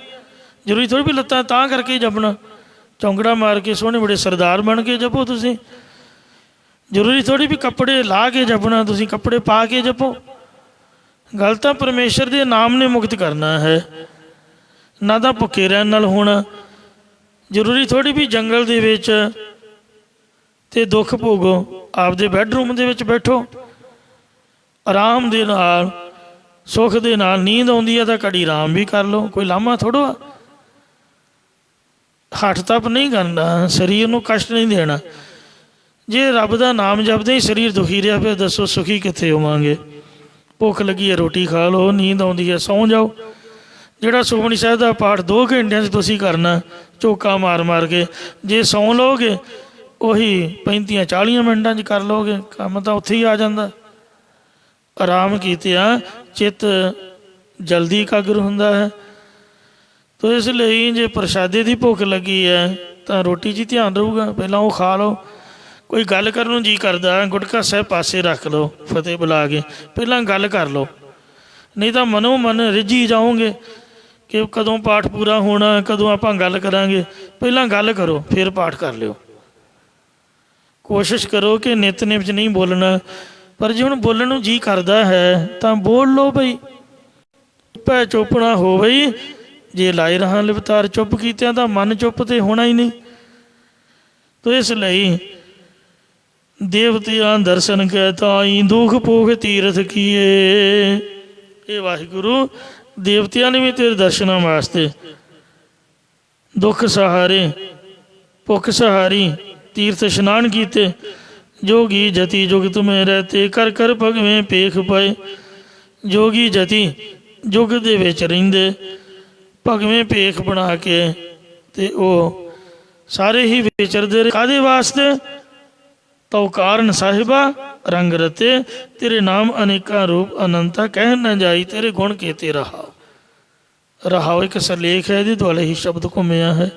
ਜ਼ਰੂਰੀ ਥੋੜ੍ਹੀ ਵੀ ਲੱਤਾਂ ਤਾਂ ਕਰਕੇ ਜਪਣਾ, ਚੌਂਕੜਾ ਮਾਰ ਕੇ ਸੋਹਣੇ ਬੜੇ ਸਰਦਾਰ ਬਣ ਕੇ ਜਪੋ ਤੁਸੀਂ। ਜ਼ਰੂਰੀ ਥੋੜ੍ਹੀ ਵੀ ਕੱਪੜੇ ਲਾ ਕੇ ਜਪਣਾ, ਤੁਸੀਂ ਕੱਪੜੇ ਪਾ ਕੇ ਜਪੋ। ਗੱਲ ਤਾਂ ਪਰਮੇਸ਼ਰ ਦੇ ਨਾਮ ਨੇ ਮੁਕਤ ਕਰਨਾ ਹੈ, ਨਾ ਤਾਂ ਭੁੱਖੇ ਰਹਿਣ ਨਾਲ ਹੋਣਾ। ਜ਼ਰੂਰੀ ਥੋੜ੍ਹੀ ਵੀ ਜੰਗਲ ਦੇ ਵਿੱਚ ਤੇ ਦੁੱਖ ਭੋਗੋ, ਆਪਦੇ ਬੈਡਰੂਮ ਦੇ ਵਿੱਚ ਬੈਠੋ ਆਰਾਮ ਦੇ ਨਾਲ, ਸੁੱਖ ਦੇ ਨਾਲ। ਨੀਂਦ ਆਉਂਦੀ ਹੈ ਤਾਂ ਘੜੀ ਆਰਾਮ ਵੀ ਕਰ ਲਓ, ਕੋਈ ਲਾਮਾ ਥੋੜ੍ਹਾ ਆ। ਹੱਠ ਤੱਪ ਨਹੀਂ ਕਰਨਾ, ਸਰੀਰ ਨੂੰ ਕਸ਼ਟ ਨਹੀਂ ਦੇਣਾ। ਜੇ ਰੱਬ ਦਾ ਨਾਮ ਜਪਦੇ ਹੀ ਸਰੀਰ ਦੁਖੀ ਰਿਹਾ ਫਿਰ ਦੱਸੋ ਸੁਖੀ ਕਿੱਥੇ ਹੋਵਾਂਗੇ? ਭੁੱਖ ਲੱਗੀ ਹੈ ਰੋਟੀ ਖਾ ਲਓ, ਨੀਂਦ ਆਉਂਦੀ ਹੈ ਸੌਂ ਜਾਓ। ਜਿਹੜਾ ਸੁਖਮਨੀ ਸਾਹਿਬ ਦਾ ਪਾਠ 2 ਘੰਟਿਆਂ 'ਚ ਤੁਸੀਂ ਕਰਨਾ ਝੋਕਾ ਮਾਰ ਮਾਰ ਕੇ, ਜੇ ਸੌਂ ਲਓਗੇ ਉਹੀ 35-40 ਮਿੰਟਾਂ 'ਚ ਕਰ ਲਓਗੇ। ਕੰਮ ਤਾਂ ਉੱਥੇ ਹੀ ਆ ਜਾਂਦਾ। ਆਰਾਮ ਕੀਤਿਆਂ ਚਿੱਤ ਜਲਦੀ ਇਕਾਗਰ ਹੁੰਦਾ ਹੈ। ਤੋ ਇਸ ਲਈ ਜੇ ਪ੍ਰਸ਼ਾਦੇ ਦੀ ਭੁੱਖ ਲੱਗੀ ਹੈ ਤਾਂ ਰੋਟੀ 'ਚ ਹੀ ਧਿਆਨ ਰਹੂਗਾ, ਪਹਿਲਾਂ ਉਹ ਖਾ ਲਓ। ਕੋਈ ਗੱਲ ਕਰਨ ਨੂੰ ਜੀ ਕਰਦਾ, ਗੁਟਕਾ ਸਾਹਿਬ ਪਾਸੇ ਰੱਖ ਲਓ, ਫਤਿਹ ਬੁਲਾ ਕੇ ਪਹਿਲਾਂ ਗੱਲ ਕਰ ਲਓ। ਨਹੀਂ ਤਾਂ ਮਨੋ ਮਨ ਰਿੱਝੀ ਜਾਓਗੇ ਕਿ ਕਦੋਂ ਪਾਠ ਪੂਰਾ ਹੋਣਾ, ਕਦੋਂ ਆਪਾਂ ਗੱਲ ਕਰਾਂਗੇ। ਪਹਿਲਾਂ ਗੱਲ ਕਰੋ ਫਿਰ ਪਾਠ ਕਰ ਲਿਓ। ਕੋਸ਼ਿਸ਼ ਕਰੋ ਕਿ ਨਿਤਨੇਮ 'ਚ ਨਹੀਂ ਬੋਲਣਾ, ਪਰ ਜੇ ਹੁਣ ਬੋਲਣ ਨੂੰ ਜੀ ਕਰਦਾ ਹੈ ਤਾਂ ਬੋਲ ਲਓ ਬਈ। ਭੈ ਚੁੱਪ ਨਾ ਹੋ ਬਈ। ਜੇ ਲਾਏ ਰਹਾਂ ਲਿਵਤਾਰ, ਚੁੱਪ ਕੀਤਿਆਂ ਤਾਂ ਮਨ ਚੁੱਪ ਤੇ ਹੋਣਾ ਹੀ ਨਹੀਂ। ਤੋ ਇਸ ਲਈ ਦੇਵਤਿਆਂ ਦਰਸ਼ਨ ਕੈ ਤਾਈ, ਦੁਖ ਭੋਗ ਤੀਰਥ ਕੀਏ। ਇਹ ਵਾਹਿਗੁਰੂ ਦੇਵਤਿਆਂ ਨੇ ਵੀ ਤੇਰੇ ਦਰਸ਼ਨਾਂ ਵਾਸਤੇ ਦੁੱਖ ਸਹਾਰੇ, ਭੁੱਖ ਸਹਾਰੀ, ਤੀਰਥ ਇਸ਼ਨਾਨ ਕੀਤੇ। ਜੋਗੀ ਜਤੀ ਜੁਗ ਤੁਮੇ ਰਹਤੇ, ਕਰ ਕਰ ਭਗਵੇਂ ਪੇਖ ਪਏ। ਜੋਗੀ ਜਤੀ ਜੁਗ ਦੇ ਵਿੱਚ ਰਹਿੰਦੇ, ਭਗਵੇਂ ਭੇਖ ਬਣਾ ਕੇ ਤੇ ਉਹ ਸਾਰੇ ਹੀ ਵਿਚਰਦੇ। ਕਾਹਦੇ ਵਾਸਤੇ? ਤਉ ਕਾਰਨ ਸਾਹਿਬਾ ਰੰਗ ਰਤੇ, ਤੇਰੇ ਨਾਮ ਅਨੇਕਾਂ ਰੂਪ ਅਨੰਤਾ, ਕਹਿ ਨਾ ਜਾਈ ਤੇਰੇ ਗੁਣ ਕੀਤੇ ਰਹਾਓ। ਰਹਾਓ ਇੱਕ ਸਰਲੇਖ ਹੈ, ਇਹਦੇ ਦੁਆਲੇ ਹੀ ਸ਼ਬਦ ਘੁੰਮਿਆ ਹੈ।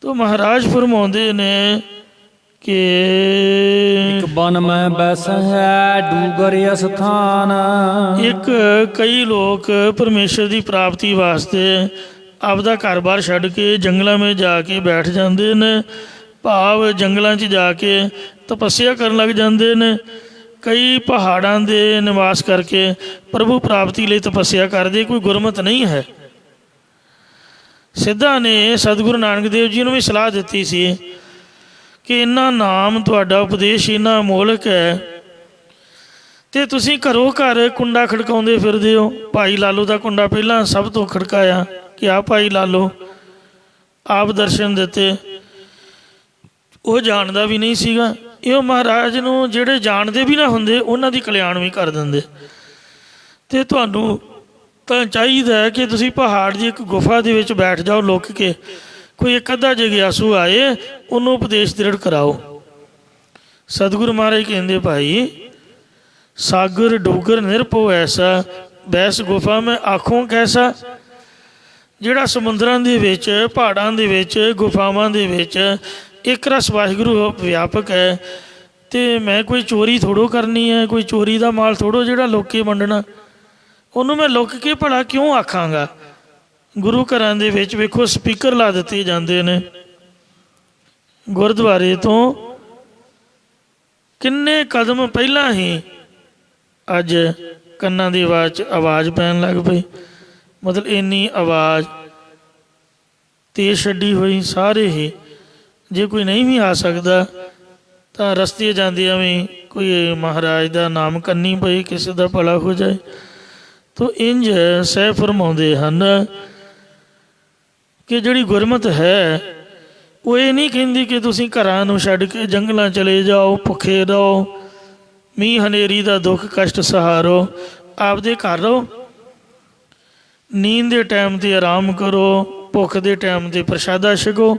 ਤੋ ਮਹਾਰਾਜ ਫਰਮਾਉਂਦੇ ਨੇ ਕਿ ਇੱਕ ਬਨ ਮੈਂ ਬੈਸਹਿ ਡੂਗਰ ਅਸਥਾਨ। ਇੱਕ ਕਈ ਲੋਕ ਪਰਮੇਸ਼ਰ ਦੀ ਪ੍ਰਾਪਤੀ ਵਾਸਤੇ ਆਪਦਾ ਘਰ-ਬਾਰ ਛੱਡ ਕੇ ਜੰਗਲਾਂ ਵਿੱਚ ਜਾ ਕੇ ਬੈਠ ਜਾਂਦੇ ਨੇ। ਭਾਵ ਜੰਗਲਾਂ 'ਚ ਜਾ ਕੇ ਤਪੱਸਿਆ ਕਰਨ ਲੱਗ ਜਾਂਦੇ ਨੇ। ਕਈ ਪਹਾੜਾਂ ਦੇ ਨਿਵਾਸ ਕਰਕੇ ਪ੍ਰਭੂ ਪ੍ਰਾਪਤੀ ਲਈ ਤਪੱਸਿਆ ਕਰਦੇ। ਕੋਈ ਗੁਰਮਤਿ ਨਹੀਂ ਹੈ। ਸਿੱਧਾ ਨੇ ਸਤਿਗੁਰੂ ਨਾਨਕ ਦੇਵ ਜੀ ਨੂੰ ਵੀ ਸਲਾਹ ਦਿੱਤੀ ਸੀ ਕਿ ਇੰਨਾ ਨਾਮ ਤੁਹਾਡਾ ਉਪਦੇਸ਼ ਇੰਨਾ ਅਮੋਲਕ ਹੈ ਅਤੇ ਤੁਸੀਂ ਘਰੋਂ ਘਰ ਕੁੰਡਾ ਖੜਕਾਉਂਦੇ ਫਿਰਦੇ ਹੋ। ਭਾਈ ਲਾਲੋ ਦਾ ਕੁੰਡਾ ਪਹਿਲਾਂ ਸਭ ਤੋਂ ਖੜਕਾਇਆ ਕਿ ਆ ਭਾਈ ਲਾਲੋ ਆਪ ਦਰਸ਼ਨ ਦਿੱਤੇ। ਉਹ ਜਾਣਦਾ ਵੀ ਨਹੀਂ ਸੀਗਾ। ਇਹ ਮਹਾਰਾਜ ਨੂੰ ਜਿਹੜੇ ਜਾਣਦੇ ਵੀ ਨਾ ਹੁੰਦੇ ਉਹਨਾਂ ਦੀ ਕਲਿਆਣ ਵੀ ਕਰ ਦਿੰਦੇ। ਅਤੇ ਤੁਹਾਨੂੰ ਤਾਂ ਚਾਹੀਦਾ ਹੈ ਕਿ ਤੁਸੀਂ ਪਹਾੜ ਦੀ ਇੱਕ ਗੁਫਾ ਦੇ ਵਿੱਚ ਬੈਠ ਜਾਓ ਲੁੱਕ ਕੇ। ਕੋਈ ਇੱਕ ਅੱਧਾ ਜਗਿਆਸੂ ਆਏ ਉਹਨੂੰ ਉਪਦੇਸ਼ ਦ੍ਰਿੜ ਕਰਾਓ। ਸਤਿਗੁਰੂ ਮਹਾਰਾਜ ਕਹਿੰਦੇ ਭਾਈ ਸਾਗਰ ਡੂਗਰ ਨਿਰਭਉ ਐਸਾ, ਬੈਸ ਗੁਫਾ ਮੈਂ ਆਖੋਂ ਕੈਸਾ। ਜਿਹੜਾ ਸਮੁੰਦਰਾਂ ਦੇ ਵਿੱਚ, ਪਹਾੜਾਂ ਦੇ ਵਿੱਚ, ਗੁਫਾਵਾਂ ਦੇ ਵਿੱਚ ਇੱਕ ਰਸ ਵਾਹਿਗੁਰੂ ਵਿਆਪਕ ਹੈ। ਅਤੇ ਮੈਂ ਕੋਈ ਚੋਰੀ ਥੋੜ੍ਹੋ ਕਰਨੀ ਹੈ, ਕੋਈ ਚੋਰੀ ਦਾ ਮਾਲ ਥੋੜ੍ਹੋ ਜਿਹੜਾ ਲੁੱਕ ਕੇ ਵੰਡਣਾ। ਉਹਨੂੰ ਮੈਂ ਲੁੱਕ ਕੇ ਭਲਾ ਕਿਉਂ ਆਖਾਂਗਾ। ਗੁਰੂ ਘਰਾਂ ਦੇ ਵਿੱਚ ਵੇਖੋ ਸਪੀਕਰ ਲਾ ਦਿੱਤੇ ਜਾਂਦੇ ਨੇ। ਗੁਰਦੁਆਰੇ ਤੋਂ ਕਿੰਨੇ ਕਦਮ ਪਹਿਲਾਂ ਹੀ ਅੱਜ ਕੰਨਾਂ ਦੀ ਆਵਾਜ਼ 'ਚ ਆਵਾਜ਼ ਪੈਣ ਲੱਗ ਪਈ। ਮਤਲਬ ਇੰਨੀ ਆਵਾਜ਼ ਤੇਜ਼ ਛੱਡੀ ਹੋਈ ਸਾਰੇ ਹੀ। ਜੇ ਕੋਈ ਨਹੀਂ ਵੀ ਆ ਸਕਦਾ ਤਾਂ ਰਸਤੇ ਜਾਂਦਿਆਂ ਵੀ ਕੋਈ ਮਹਾਰਾਜ ਦਾ ਨਾਮ ਕਰਨੀ ਪਈ, ਕਿਸੇ ਦਾ ਭਲਾ ਹੋ ਜਾਏ। ਤੋ ਇੰਝ ਸਾਹਿਬ ਫਰਮਾਉਂਦੇ ਹਨ ਕਿ ਜਿਹੜੀ ਗੁਰਮਤਿ ਹੈ ਉਹ ਇਹ ਨਹੀਂ ਕਹਿੰਦੀ ਕਿ ਤੁਸੀਂ ਘਰਾਂ ਨੂੰ ਛੱਡ ਕੇ ਜੰਗਲਾਂ ਚਲੇ ਜਾਓ, ਭੁੱਖੇ ਰਹੋ, ਮੀਂਹ ਹਨੇਰੀ ਦਾ ਦੁੱਖ ਕਸ਼ਟ ਸਹਾਰੋ। ਆਪਦੇ ਘਰ ਰਹੋ, ਨੀਂਦ ਦੇ ਟਾਈਮ 'ਤੇ ਆਰਾਮ ਕਰੋ, ਭੁੱਖ ਦੇ ਟਾਈਮ 'ਤੇ ਪ੍ਰਸ਼ਾਦਾ ਛਕੋ,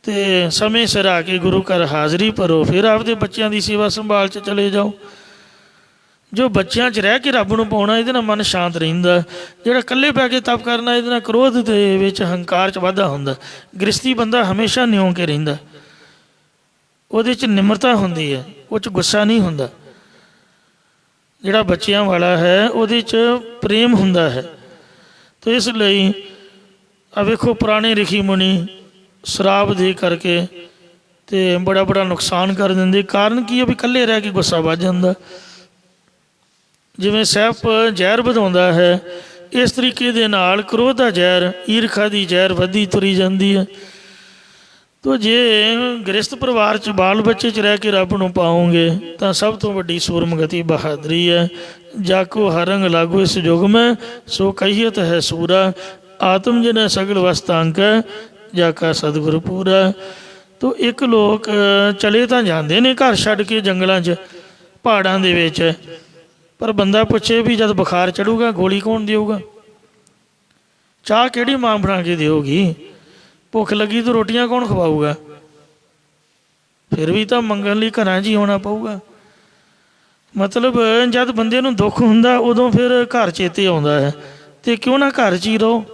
ਅਤੇ ਸਮੇਂ ਸਿਰ ਆ ਕੇ ਗੁਰੂ ਘਰ ਹਾਜ਼ਰੀ ਭਰੋ। ਫਿਰ ਆਪਦੇ ਬੱਚਿਆਂ ਦੀ ਸੇਵਾ ਸੰਭਾਲ 'ਚ ਚਲੇ ਜਾਓ। ਜੋ ਬੱਚਿਆਂ 'ਚ ਰਹਿ ਕੇ ਰੱਬ ਨੂੰ ਪਾਉਣਾ, ਇਹਦੇ ਨਾਲ ਮਨ ਸ਼ਾਂਤ ਰਹਿੰਦਾ। ਜਿਹੜਾ ਇਕੱਲੇ ਪੈ ਕੇ ਤਪ ਕਰਨਾ, ਇਹਦੇ ਨਾਲ ਕ੍ਰੋਧ ਦੇ ਵਿੱਚ ਹੰਕਾਰ 'ਚ ਵਾਧਾ ਹੁੰਦਾ। ਗ੍ਰਸਤੀ ਬੰਦਾ ਹਮੇਸ਼ਾ ਨਿਉ ਕੇ ਰਹਿੰਦਾ, ਉਹਦੇ 'ਚ ਨਿਮਰਤਾ ਹੁੰਦੀ ਹੈ, ਉਹ 'ਚ ਗੁੱਸਾ ਨਹੀਂ ਹੁੰਦਾ। ਜਿਹੜਾ ਬੱਚਿਆਂ ਵਾਲਾ ਹੈ ਉਹਦੇ 'ਚ ਪ੍ਰੇਮ ਹੁੰਦਾ ਹੈ। ਤਾਂ ਇਸ ਲਈ ਆ ਵੇਖੋ ਪੁਰਾਣੇ ਰਿਸ਼ੀ ਮੁਨੀ ਸ਼ਰਾਬ ਦੇ ਕਰਕੇ ਅਤੇ ਬੜਾ ਨੁਕਸਾਨ ਕਰ ਦਿੰਦੇ। ਕਾਰਨ ਕੀ ਹੈ ਵੀ ਇਕੱਲੇ ਰਹਿ ਕੇ ਗੁੱਸਾ ਵੱਧ ਜਾਂਦਾ। ਜਿਵੇਂ ਸੈਪ ਜ਼ਹਿਰ ਵਧਾਉਂਦਾ ਹੈ, ਇਸ ਤਰੀਕੇ ਦੇ ਨਾਲ ਕ੍ਰੋਧ ਦਾ ਜ਼ਹਿਰ, ਈਰਖਾ ਦੀ ਜ਼ਹਿਰ ਵਧੀ ਤੁਰੀ ਜਾਂਦੀ ਹੈ। ਤੋ ਜੇ ਗ੍ਰਸਤ ਪਰਿਵਾਰ 'ਚ ਬਾਲ ਬੱਚੇ 'ਚ ਰਹਿ ਕੇ ਰੱਬ ਨੂੰ ਪਾਓਗੇ ਤਾਂ ਸਭ ਤੋਂ ਵੱਡੀ ਸੂਰਮਗਤੀ ਬਹਾਦਰੀ ਹੈ। ਜਾਕੋ ਹਰੰਗ ਲਾਗੋ ਇਸ ਯੁਗ ਮੈਂ, ਸੋ ਕਹੀਅਤ ਹੈ ਸੂਰਾ, ਆਤਮ ਜਿਨੈ ਸਗਲ ਵਸਤਾਂਕ ਹੈ, ਜਾ ਕਾ ਸਤਿਗੁਰ ਪੂਰਾ। ਤੋ ਇੱਕ ਲੋਕ ਚਲੇ ਤਾਂ ਜਾਂਦੇ ਨੇ ਘਰ ਛੱਡ ਕੇ ਜੰਗਲਾਂ 'ਚ, ਪਹਾੜਾਂ ਦੇ ਵਿੱਚ, ਪਰ ਬੰਦਾ ਪੁੱਛੇ ਵੀ ਜਦ ਬੁਖਾਰ ਚੜੂਗਾ ਗੋਲੀ ਕੌਣ ਦੇਊਗਾ? ਚਾਹ ਕਿਹੜੀ ਮਾਂ ਬਣਾ ਕੇ ਦੇਊਗੀ? ਭੁੱਖ ਲੱਗੀ ਤਾਂ ਰੋਟੀਆਂ ਕੌਣ ਖਵਾਊਗਾ? ਫਿਰ ਵੀ ਤਾਂ ਮੰਗਣ ਲਈ ਘਰਾਂ 'ਚ ਹੀ ਹੋਣਾ ਪਊਗਾ। ਮਤਲਬ ਜਦ ਬੰਦੇ ਨੂੰ ਦੁੱਖ ਹੁੰਦਾ ਉਦੋਂ ਫਿਰ ਘਰ ਚੇਤੇ ਆਉਂਦਾ ਹੈ, ਅਤੇ ਕਿਉਂ ਨਾ ਘਰ 'ਚ ਹੀ ਰਹੋ।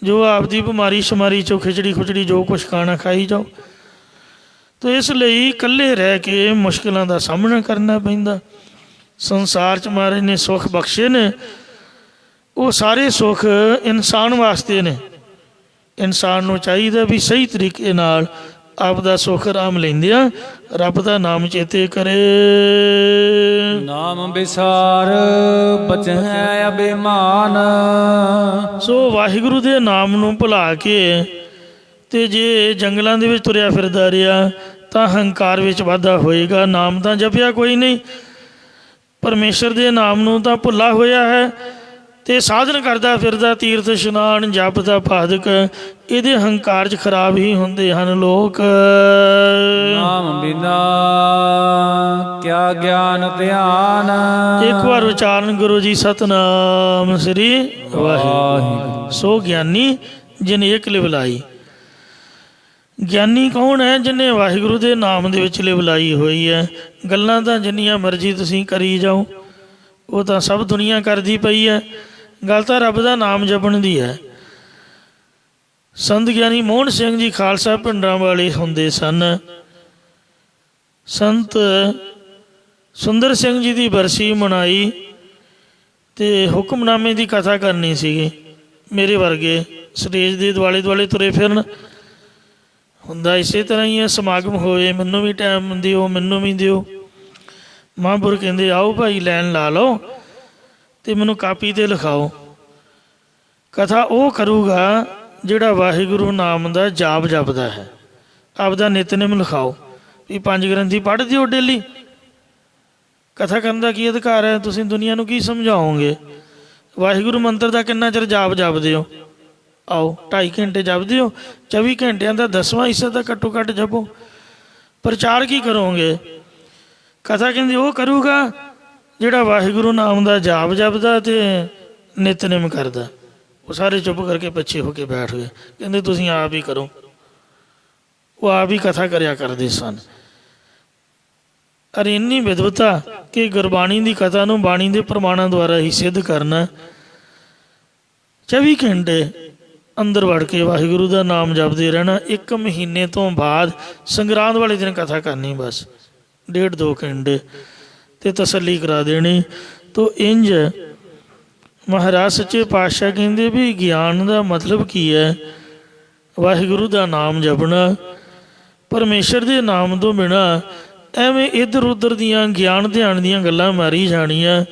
ਜੋ ਆਪਦੀ ਬਿਮਾਰੀ ਸ਼ਮਾਰੀ 'ਚੋਂ ਖਿਚੜੀ ਖੁਚੜੀ ਜੋ ਕੁਛ ਖਾਣਾ ਖਾਈ ਜਾਓ। ਤਾਂ ਇਸ ਲਈ ਇਕੱਲੇ ਰਹਿ ਕੇ ਮੁਸ਼ਕਿਲਾਂ ਦਾ ਸਾਹਮਣਾ ਕਰਨਾ ਪੈਂਦਾ। ਸੰਸਾਰ 'ਚ ਮਹਾਰਾਜ ਨੇ ਸੁੱਖ ਬਖਸ਼ੇ ਨੇ, ਉਹ ਸਾਰੇ ਸੁੱਖ ਇਨਸਾਨ ਵਾਸਤੇ ਨੇ। ਇਨਸਾਨ ਨੂੰ ਚਾਹੀਦਾ ਵੀ ਸਹੀ ਤਰੀਕੇ ਨਾਲ ਆਪਦਾ ਸੁੱਖ ਆਰਾਮ ਲੈਂਦਿਆਂ ਰੱਬ ਦਾ ਨਾਮ ਚੇਤੇ ਕਰੇ। ਨਾਮ ਵਿਸਾਰ ਬਚੈ ਅਭਿਮਾਨ, ਸੋ ਵਾਹਿਗੁਰੂ ਦੇ ਨਾਮ ਨੂੰ ਭੁਲਾ ਕੇ ਅਤੇ ਜੇ ਜੰਗਲਾਂ ਦੇ ਵਿੱਚ ਤੁਰਿਆ ਫਿਰਦਾ ਰਿਹਾ ਤਾਂ ਹੰਕਾਰ ਵਿੱਚ ਵਾਧਾ ਹੋਏਗਾ। ਨਾਮ ਤਾਂ ਜਪਿਆ ਕੋਈ ਨਹੀਂ, ਪਰਮੇਸ਼ਰ ਦੇ ਨਾਮ ਨੂੰ ਤਾਂ ਭੁੱਲਾ ਹੋਇਆ ਹੈ, ਅਤੇ ਸਾਧਨ ਕਰਦਾ ਫਿਰਦਾ ਤੀਰਥ ਇਸ਼ਨਾਨ ਜਪਦਾ ਭਾਦਕ, ਇਹਦੇ ਹੰਕਾਰ 'ਚ ਖਰਾਬ ਹੀ ਹੁੰਦੇ ਹਨ ਲੋਕ। ਨਾਮ ਬਿਨਾ ਕਿਆ ਗਿਆਨ ਧਿਆਨ, ਇੱਕ ਵਾਰ ਉਚਾਰਨ ਗੁਰੂ ਜੀ ਸਤਿਨਾਮ ਸ੍ਰੀ ਵਾਹਿਗੁਰੂ। ਸੋ ਗਿਆਨੀ ਜਿਨ ਏਕ ਲਿਵ ਲਾਈ। ਗਿਆਨੀ ਕੌਣ ਹੈ? ਜਿਹਨੇ ਵਾਹਿਗੁਰੂ ਦੇ ਨਾਮ ਦੇ ਵਿੱਚ ਲਿਵ ਲਾਈ ਹੋਈ ਹੈ। ਗੱਲਾਂ ਤਾਂ ਜਿੰਨੀਆਂ ਮਰਜ਼ੀ ਤੁਸੀਂ ਕਰੀ ਜਾਓ, ਉਹ ਤਾਂ ਸਭ ਦੁਨੀਆ ਕਰਦੀ ਪਈ ਹੈ। ਗੱਲ ਤਾਂ ਰੱਬ ਦਾ ਨਾਮ ਜਪਣ ਦੀ ਹੈ। ਸੰਤ ਗਿਆਨੀ ਮੋਹਨ ਸਿੰਘ ਜੀ ਖਾਲਸਾ ਪਿੰਡਾਂ ਵਾਲੇ ਹੁੰਦੇ ਸਨ। ਸੰਤ ਸੁੰਦਰ ਸਿੰਘ ਜੀ ਦੀ ਬਰਸੀ ਮਨਾਈ ਅਤੇ ਹੁਕਮਨਾਮੇ ਦੀ ਕਥਾ ਕਰਨੀ ਸੀਗੀ। ਮੇਰੇ ਵਰਗੇ ਸਟੇਜ ਦੇ ਦੁਆਲੇ ਦੁਆਲੇ ਤੁਰੇ ਫਿਰਨ। ਹੁੰਦਾ ਇਸੇ ਤਰ੍ਹਾਂ ਹੀ ਹੈ, ਸਮਾਗਮ ਹੋਏ ਮੈਨੂੰ ਵੀ ਟਾਈਮ ਦਿਓ, ਮੈਨੂੰ ਵੀ ਦਿਓ। ਮਹਾਂਪੁਰ ਕਹਿੰਦੇ ਆਓ ਭਾਈ ਲਾਈਨ ਲਾ ਲਓ ਅਤੇ ਮੈਨੂੰ ਕਾਪੀ 'ਤੇ ਲਿਖਾਓ। ਕਥਾ ਉਹ ਕਰੂਗਾ ਜਿਹੜਾ ਵਾਹਿਗੁਰੂ ਨਾਮ ਦਾ ਜਾਪ ਜਪਦਾ ਹੈ। ਆਪਦਾ ਨਿਤਨੇਮ ਲਿਖਾਓ ਵੀ 5 ਗ੍ਰੰਥੀ ਪੜ੍ਹ ਦਿਓ ਡੇਲੀ। ਕਥਾ ਕਰਨ ਦਾ ਕੀ ਅਧਿਕਾਰ ਹੈ? ਤੁਸੀਂ ਦੁਨੀਆ ਨੂੰ ਕੀ ਸਮਝਾਓਗੇ? ਵਾਹਿਗੁਰੂ ਮੰਤਰ ਦਾ ਕਿੰਨਾ ਚਿਰ ਜਾਪ ਜਪਦੇ ਹੋ? ਆਓ 2.5 ਘੰਟੇ ਜਪਦੇ ਹੋ, 24 ਘੰਟਿਆਂ ਦਾ 10ਵਾਂ ਹਿੱਸਾ ਤਾਂ ਘੱਟੋ ਘੱਟ ਜਪੋ। ਪ੍ਰਚਾਰ ਕੀ ਕਰੋਗੇ? ਕਥਾ ਕਹਿੰਦੀ ਉਹ ਕਰੂਗਾ ਜਿਹੜਾ ਵਾਹਿਗੁਰੂ ਨਾਮ ਦਾ ਜਾਪ ਜਪਦਾ ਅਤੇ ਨਿਤਨੇਮ ਕਰਦਾ। ਉਹ ਸਾਰੇ ਚੁੱਪ ਕਰਕੇ ਪਿੱਛੇ ਹੋ ਕੇ ਬੈਠ ਗਏ। ਕਹਿੰਦੇ ਤੁਸੀਂ ਆਪ ਹੀ ਕਰੋ। ਉਹ ਆਪ ਹੀ ਕਥਾ ਕਰਿਆ ਕਰਦੇ ਸਨ। ਅਰੇ ਇੰਨੀ ਵਿਦਵਤਾ ਕਿ ਗੁਰਬਾਣੀ ਦੀ ਕਥਾ ਨੂੰ ਬਾਣੀ ਦੇ ਪ੍ਰਮਾਣਾਂ ਦੁਆਰਾ ਹੀ ਸਿੱਧ ਕਰਨਾ। 24 ਘੰਟੇ ਅੰਦਰ ਵੜ ਕੇ ਵਾਹਿਗੁਰੂ ਦਾ ਨਾਮ ਜਪਦੇ ਰਹਿਣਾ। 1 ਮਹੀਨੇ ਤੋਂ ਬਾਅਦ ਸੰਗਰਾਂਦ ਵਾਲੇ ਦਿਨ ਕਥਾ ਕਰਨੀ, ਬਸ 1.5-2 ਘੰਟੇ, ਅਤੇ ਤਸੱਲੀ ਕਰਾ ਦੇਣੀ। ਤੋ ਇੰਝ ਮਹਾਰਾਜ ਸੱਚੇ ਪਾਤਸ਼ਾਹ ਕਹਿੰਦੇ ਵੀ ਗਿਆਨ ਦਾ ਮਤਲਬ ਕੀ ਹੈ? ਵਾਹਿਗੁਰੂ ਦਾ ਨਾਮ ਜਪਣਾ। ਪਰਮੇਸ਼ਰ ਦੇ ਨਾਮ ਤੋਂ ਬਿਨਾਂ ਐਵੇਂ ਇੱਧਰ ਉੱਧਰ ਦੀਆਂ ਗਿਆਨ ਧਿਆਨ ਦੀਆਂ ਗੱਲਾਂ ਮਾਰੀ ਜਾਣੀਆਂ,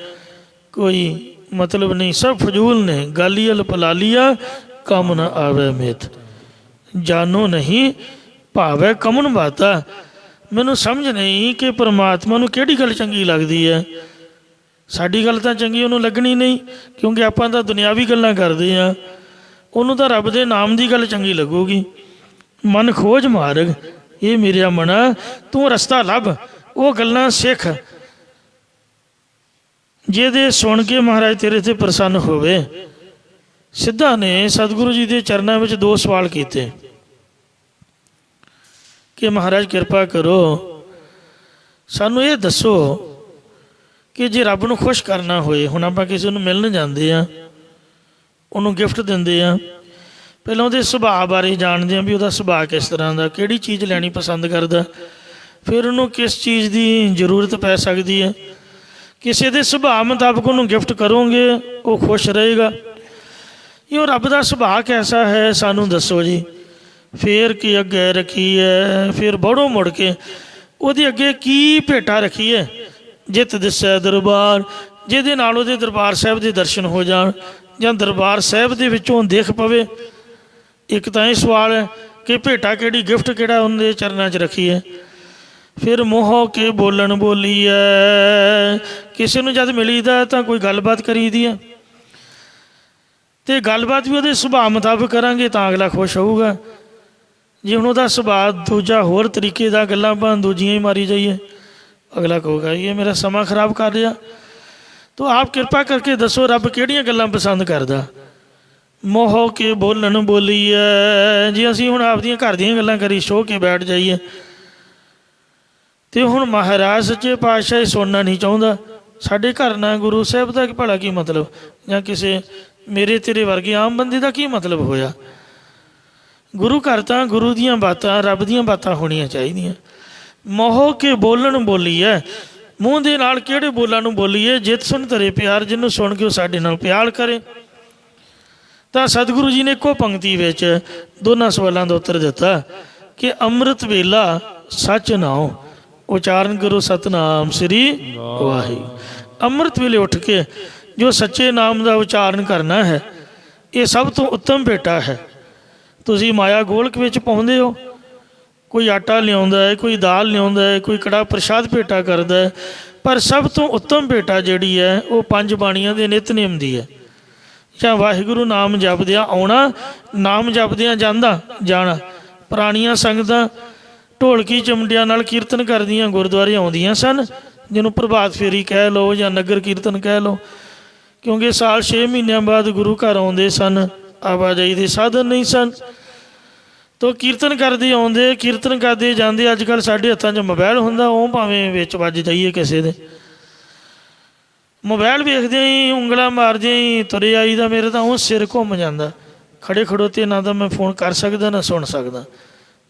ਕੋਈ ਮਤਲਬ ਨਹੀਂ, ਸਭ ਫਜ਼ੂਲ ਨੇ। ਗਾਲੀਅਲ ਪਲਾਲੀਆ ਕੰਮ ਨਾ ਆਵੇ ਮਿੱਤ, ਜਾਨੋ ਨਹੀਂ ਭਾਵੈ ਕਮਨ ਬਾਤਾ। ਮੈਨੂੰ ਸਮਝ ਨਹੀਂ ਕਿ ਪਰਮਾਤਮਾ ਨੂੰ ਕਿਹੜੀ ਗੱਲ ਚੰਗੀ ਲੱਗਦੀ ਹੈ। ਸਾਡੀ ਗੱਲ ਤਾਂ ਚੰਗੀ ਉਹਨੂੰ ਲੱਗਣੀ ਨਹੀਂ, ਕਿਉਂਕਿ ਆਪਾਂ ਤਾਂ ਦੁਨਿਆਵੀ ਗੱਲਾਂ ਕਰਦੇ ਹਾਂ। ਉਹਨੂੰ ਤਾਂ ਰੱਬ ਦੇ ਨਾਮ ਦੀ ਗੱਲ ਚੰਗੀ ਲੱਗੂਗੀ। ਮਨ ਖੋਜ ਮਾਰਗ, ਇਹ ਮੇਰਿਆ ਮਨਾ ਤੂੰ ਰਸਤਾ ਲੱਭ, ਉਹ ਗੱਲਾਂ ਸਿੱਖ ਜਿਹਦੇ ਸੁਣ ਕੇ ਮਹਾਰਾਜ ਤੇਰੇ 'ਤੇ ਪ੍ਰਸੰਨ ਹੋਵੇ। ਸਿੱਧਾ ਨੇ ਸਤਿਗੁਰੂ ਜੀ ਦੇ ਚਰਨਾਂ ਵਿੱਚ 2 ਸਵਾਲ ਕੀਤੇ ਕਿ ਮਹਾਰਾਜ ਕਿਰਪਾ ਕਰੋ, ਸਾਨੂੰ ਇਹ ਦੱਸੋ ਕਿ ਜੇ ਰੱਬ ਨੂੰ ਖੁਸ਼ ਕਰਨਾ ਹੋਏ, ਹੁਣ ਆਪਾਂ ਕਿਸੇ ਨੂੰ ਮਿਲਣ ਜਾਂਦੇ ਹਾਂ, ਉਹਨੂੰ ਗਿਫਟ ਦਿੰਦੇ ਹਾਂ, ਪਹਿਲਾਂ ਉਹਦੇ ਸੁਭਾਅ ਬਾਰੇ ਜਾਣਦੇ ਹਾਂ ਵੀ ਉਹਦਾ ਸੁਭਾਅ ਕਿਸ ਤਰ੍ਹਾਂ ਦਾ, ਕਿਹੜੀ ਚੀਜ਼ ਲੈਣੀ ਪਸੰਦ ਕਰਦਾ, ਫਿਰ ਉਹਨੂੰ ਕਿਸ ਚੀਜ਼ ਦੀ ਜ਼ਰੂਰਤ ਪੈ ਸਕਦੀ ਹੈ। ਕਿਸੇ ਦੇ ਸੁਭਾਅ ਮੁਤਾਬਕ ਉਹਨੂੰ ਗਿਫਟ ਕਰੋਗੇ, ਉਹ ਖੁਸ਼ ਰਹੇਗਾ। ਇਹ ਰੱਬ ਦਾ ਸੁਭਾਅ ਕੈਸਾ ਹੈ ਸਾਨੂੰ ਦੱਸੋ ਜੀ। ਫਿਰ ਕੀ ਅੱਗੇ ਰੱਖੀ ਹੈ, ਫਿਰ ਬੜੋ ਮੁੜ ਕੇ ਉਹਦੇ ਅੱਗੇ ਕੀ ਭੇਟਾ ਰੱਖੀ ਹੈ। ਜਿੱਤ ਦਿਸੈ ਦਰਬਾਰ, ਜਿਹਦੇ ਨਾਲ ਉਹਦੇ ਦਰਬਾਰ ਸਾਹਿਬ ਦੇ ਦਰਸ਼ਨ ਹੋ ਜਾਣ ਜਾਂ ਦਰਬਾਰ ਸਾਹਿਬ ਦੇ ਵਿੱਚੋਂ ਦਿਖ ਪਵੇ। ਇੱਕ ਤਾਂ ਇਹ ਸਵਾਲ ਹੈ ਕਿ ਭੇਟਾ ਕਿਹੜੀ, ਗਿਫਟ ਕਿਹੜਾ ਉਹਦੇ ਚਰਨਾਂ 'ਚ ਰੱਖੀ ਹੈ। ਫਿਰ ਮੋਹ ਕੇ ਬੋਲਣ ਬੋਲੀ ਹੈ, ਕਿਸੇ ਨੂੰ ਜਦ ਮਿਲੀਦਾ ਤਾਂ ਕੋਈ ਗੱਲਬਾਤ ਕਰੀਦੀ ਹੈ, ਅਤੇ ਗੱਲਬਾਤ ਵੀ ਉਹਦੇ ਸੁਭਾਅ ਮੁਤਾਬਕ ਕਰਾਂਗੇ ਤਾਂ ਅਗਲਾ ਖੁਸ਼ ਹੋਊਗਾ। ਜੇ ਹੁਣ ਉਹਦਾ ਸੁਭਾਅ ਦੂਜਾ ਹੋਰ ਤਰੀਕੇ ਦਾ, ਗੱਲਾਂ ਆਪਾਂ ਦੂਜੀਆਂ ਹੀ ਮਾਰੀ ਜਾਈਏ, ਅਗਲਾ ਕਹੂਗਾ ਇਹ ਮੇਰਾ ਸਮਾਂ ਖਰਾਬ ਕਰ ਰਿਹਾ। ਤਾਂ ਆਪ ਕਿਰਪਾ ਕਰਕੇ ਦੱਸੋ ਰੱਬ ਕਿਹੜੀਆਂ ਗੱਲਾਂ ਪਸੰਦ ਕਰਦਾ। ਮੋਹ ਕੇ ਬੋਲਣ ਬੋਲੀ ਹੈ, ਜੇ ਅਸੀਂ ਹੁਣ ਆਪਦੀਆਂ ਘਰ ਦੀਆਂ ਗੱਲਾਂ ਕਰੀ ਸੋਹ ਕੇ ਬੈਠ ਜਾਈਏ, ਅਤੇ ਹੁਣ ਮਹਾਰਾਜ ਸੱਚੇ ਪਾਤਸ਼ਾਹ ਸੁਣਨਾ ਨਹੀਂ ਚਾਹੁੰਦਾ। ਸਾਡੇ ਘਰ ਨਾਲ ਗੁਰੂ ਸਾਹਿਬ ਦਾ ਭਲਾ ਕੀ ਮਤਲਬ, ਜਾਂ ਕਿਸੇ ਮੇਰੇ ਤੇਰੇ ਵਰਗੇ ਆਮ ਬੰਦੇ ਦਾ ਕੀ ਮਤਲਬ ਹੋਇਆ। ਗੁਰੂ ਘਰ ਤਾਂ ਗੁਰੂ ਦੀਆਂ ਬਾਤਾਂ, ਰੱਬ ਦੀਆਂ ਬਾਤਾਂ ਹੋਣੀਆਂ ਚਾਹੀਦੀਆਂ। ਮੋਹ ਕੇ ਬੋਲਣ ਬੋਲੀ ਹੈ, ਮੂੰਹ ਦੇ ਨਾਲ ਕਿਹੜੇ ਬੋਲਾਂ ਨੂੰ ਬੋਲੀਏ। ਜਿਤ ਸੁਣ ਧਰੇ ਪਿਆਰ, ਜਿਹਨੂੰ ਸੁਣ ਕੇ ਉਹ ਸਾਡੇ ਨਾਲ ਪਿਆਰ ਕਰੇ। ਤਾਂ ਸਤਿਗੁਰੂ ਜੀ ਨੇ ਇੱਕੋ ਪੰਕਤੀ ਵਿੱਚ ਦੋਨਾਂ ਸਵਾਲਾਂ ਦਾ ਉੱਤਰ ਦਿੱਤਾ ਕਿ ਅੰਮ੍ਰਿਤ ਵੇਲਾ ਸੱਚ ਨਾਉ, ਉਚਾਰਨ ਕਰੋ ਸਤਨਾਮ ਸ੍ਰੀ ਵਾਹਿਗੁਰੂ। ਅੰਮ੍ਰਿਤ ਵੇਲੇ ਉੱਠ ਕੇ ਜੋ ਸੱਚੇ ਨਾਮ ਦਾ ਉਚਾਰਨ ਕਰਨਾ ਹੈ, ਇਹ ਸਭ ਤੋਂ ਉੱਤਮ ਭੇਟਾ ਹੈ। ਤੁਸੀਂ ਮਾਇਆ ਗੋਲਕ ਵਿੱਚ ਪਾਉਂਦੇ ਹੋ, ਕੋਈ ਆਟਾ ਲਿਆਉਂਦਾ ਹੈ, ਕੋਈ ਦਾਲ ਲਿਆਉਂਦਾ ਹੈ, ਕੋਈ ਕੜਾ ਪ੍ਰਸ਼ਾਦ ਭੇਟਾ ਕਰਦਾ ਹੈ, ਪਰ ਸਭ ਤੋਂ ਉੱਤਮ ਭੇਟਾ ਜਿਹੜੀ ਹੈ ਉਹ 5 ਬਾਣੀਆਂ ਦੇ ਨਿਤਨੇਮ ਦੀ ਹੈ। ਜਾਂ ਵਾਹਿਗੁਰੂ ਨਾਮ ਜਪਦਿਆਂ ਆਉਣਾ, ਨਾਮ ਜਪਦਿਆਂ ਜਾਂਦਾ ਜਾਣਾ। ਪੁਰਾਣੀਆਂ ਸੰਗਤਾਂ ਢੋਲਕੀ ਚਮਟਿਆਂ ਨਾਲ ਕੀਰਤਨ ਕਰਦੀਆਂ ਗੁਰਦੁਆਰੇ ਆਉਂਦੀਆਂ ਸਨ, ਜਿਹਨੂੰ ਪ੍ਰਭਾਤ ਫੇਰੀ ਕਹਿ ਲਓ ਜਾਂ ਨਗਰ ਕੀਰਤਨ ਕਹਿ ਲਓ, ਕਿਉਂਕਿ ਸਾਲ 6 ਮਹੀਨਿਆਂ ਬਾਅਦ ਗੁਰੂ ਘਰ ਆਉਂਦੇ ਸਨ, ਆਵਾਜਾਈ ਦੇ ਸਾਧਨ ਨਹੀਂ ਸਨ। ਤੋ ਕੀਰਤਨ ਕਰਦੇ ਆਉਂਦੇ, ਕੀਰਤਨ ਕਰਦੇ ਜਾਂਦੇ। ਅੱਜ ਕੱਲ੍ਹ ਸਾਡੇ ਹੱਥਾਂ 'ਚ ਮੋਬਾਇਲ ਹੁੰਦਾ, ਉਹ ਭਾਵੇਂ ਵਿੱਚ ਵੱਜ ਜਾਈਏ ਕਿਸੇ ਦੇ, ਮੋਬਾਇਲ ਵੇਖਦਿਆਂ ਹੀ ਉਂਗਲਾਂ ਮਾਰਦਿਆਂ ਹੀ ਤੁਰੇ ਆਈ ਦਾ। ਮੇਰੇ ਤਾਂ ਉਹ ਸਿਰ ਘੁੰਮ ਜਾਂਦਾ, ਖੜੇ ਖੜੋਤੇ ਨਾ ਤਾਂ ਮੈਂ ਫੋਨ ਕਰ ਸਕਦਾ ਨਾ ਸੁਣ ਸਕਦਾ।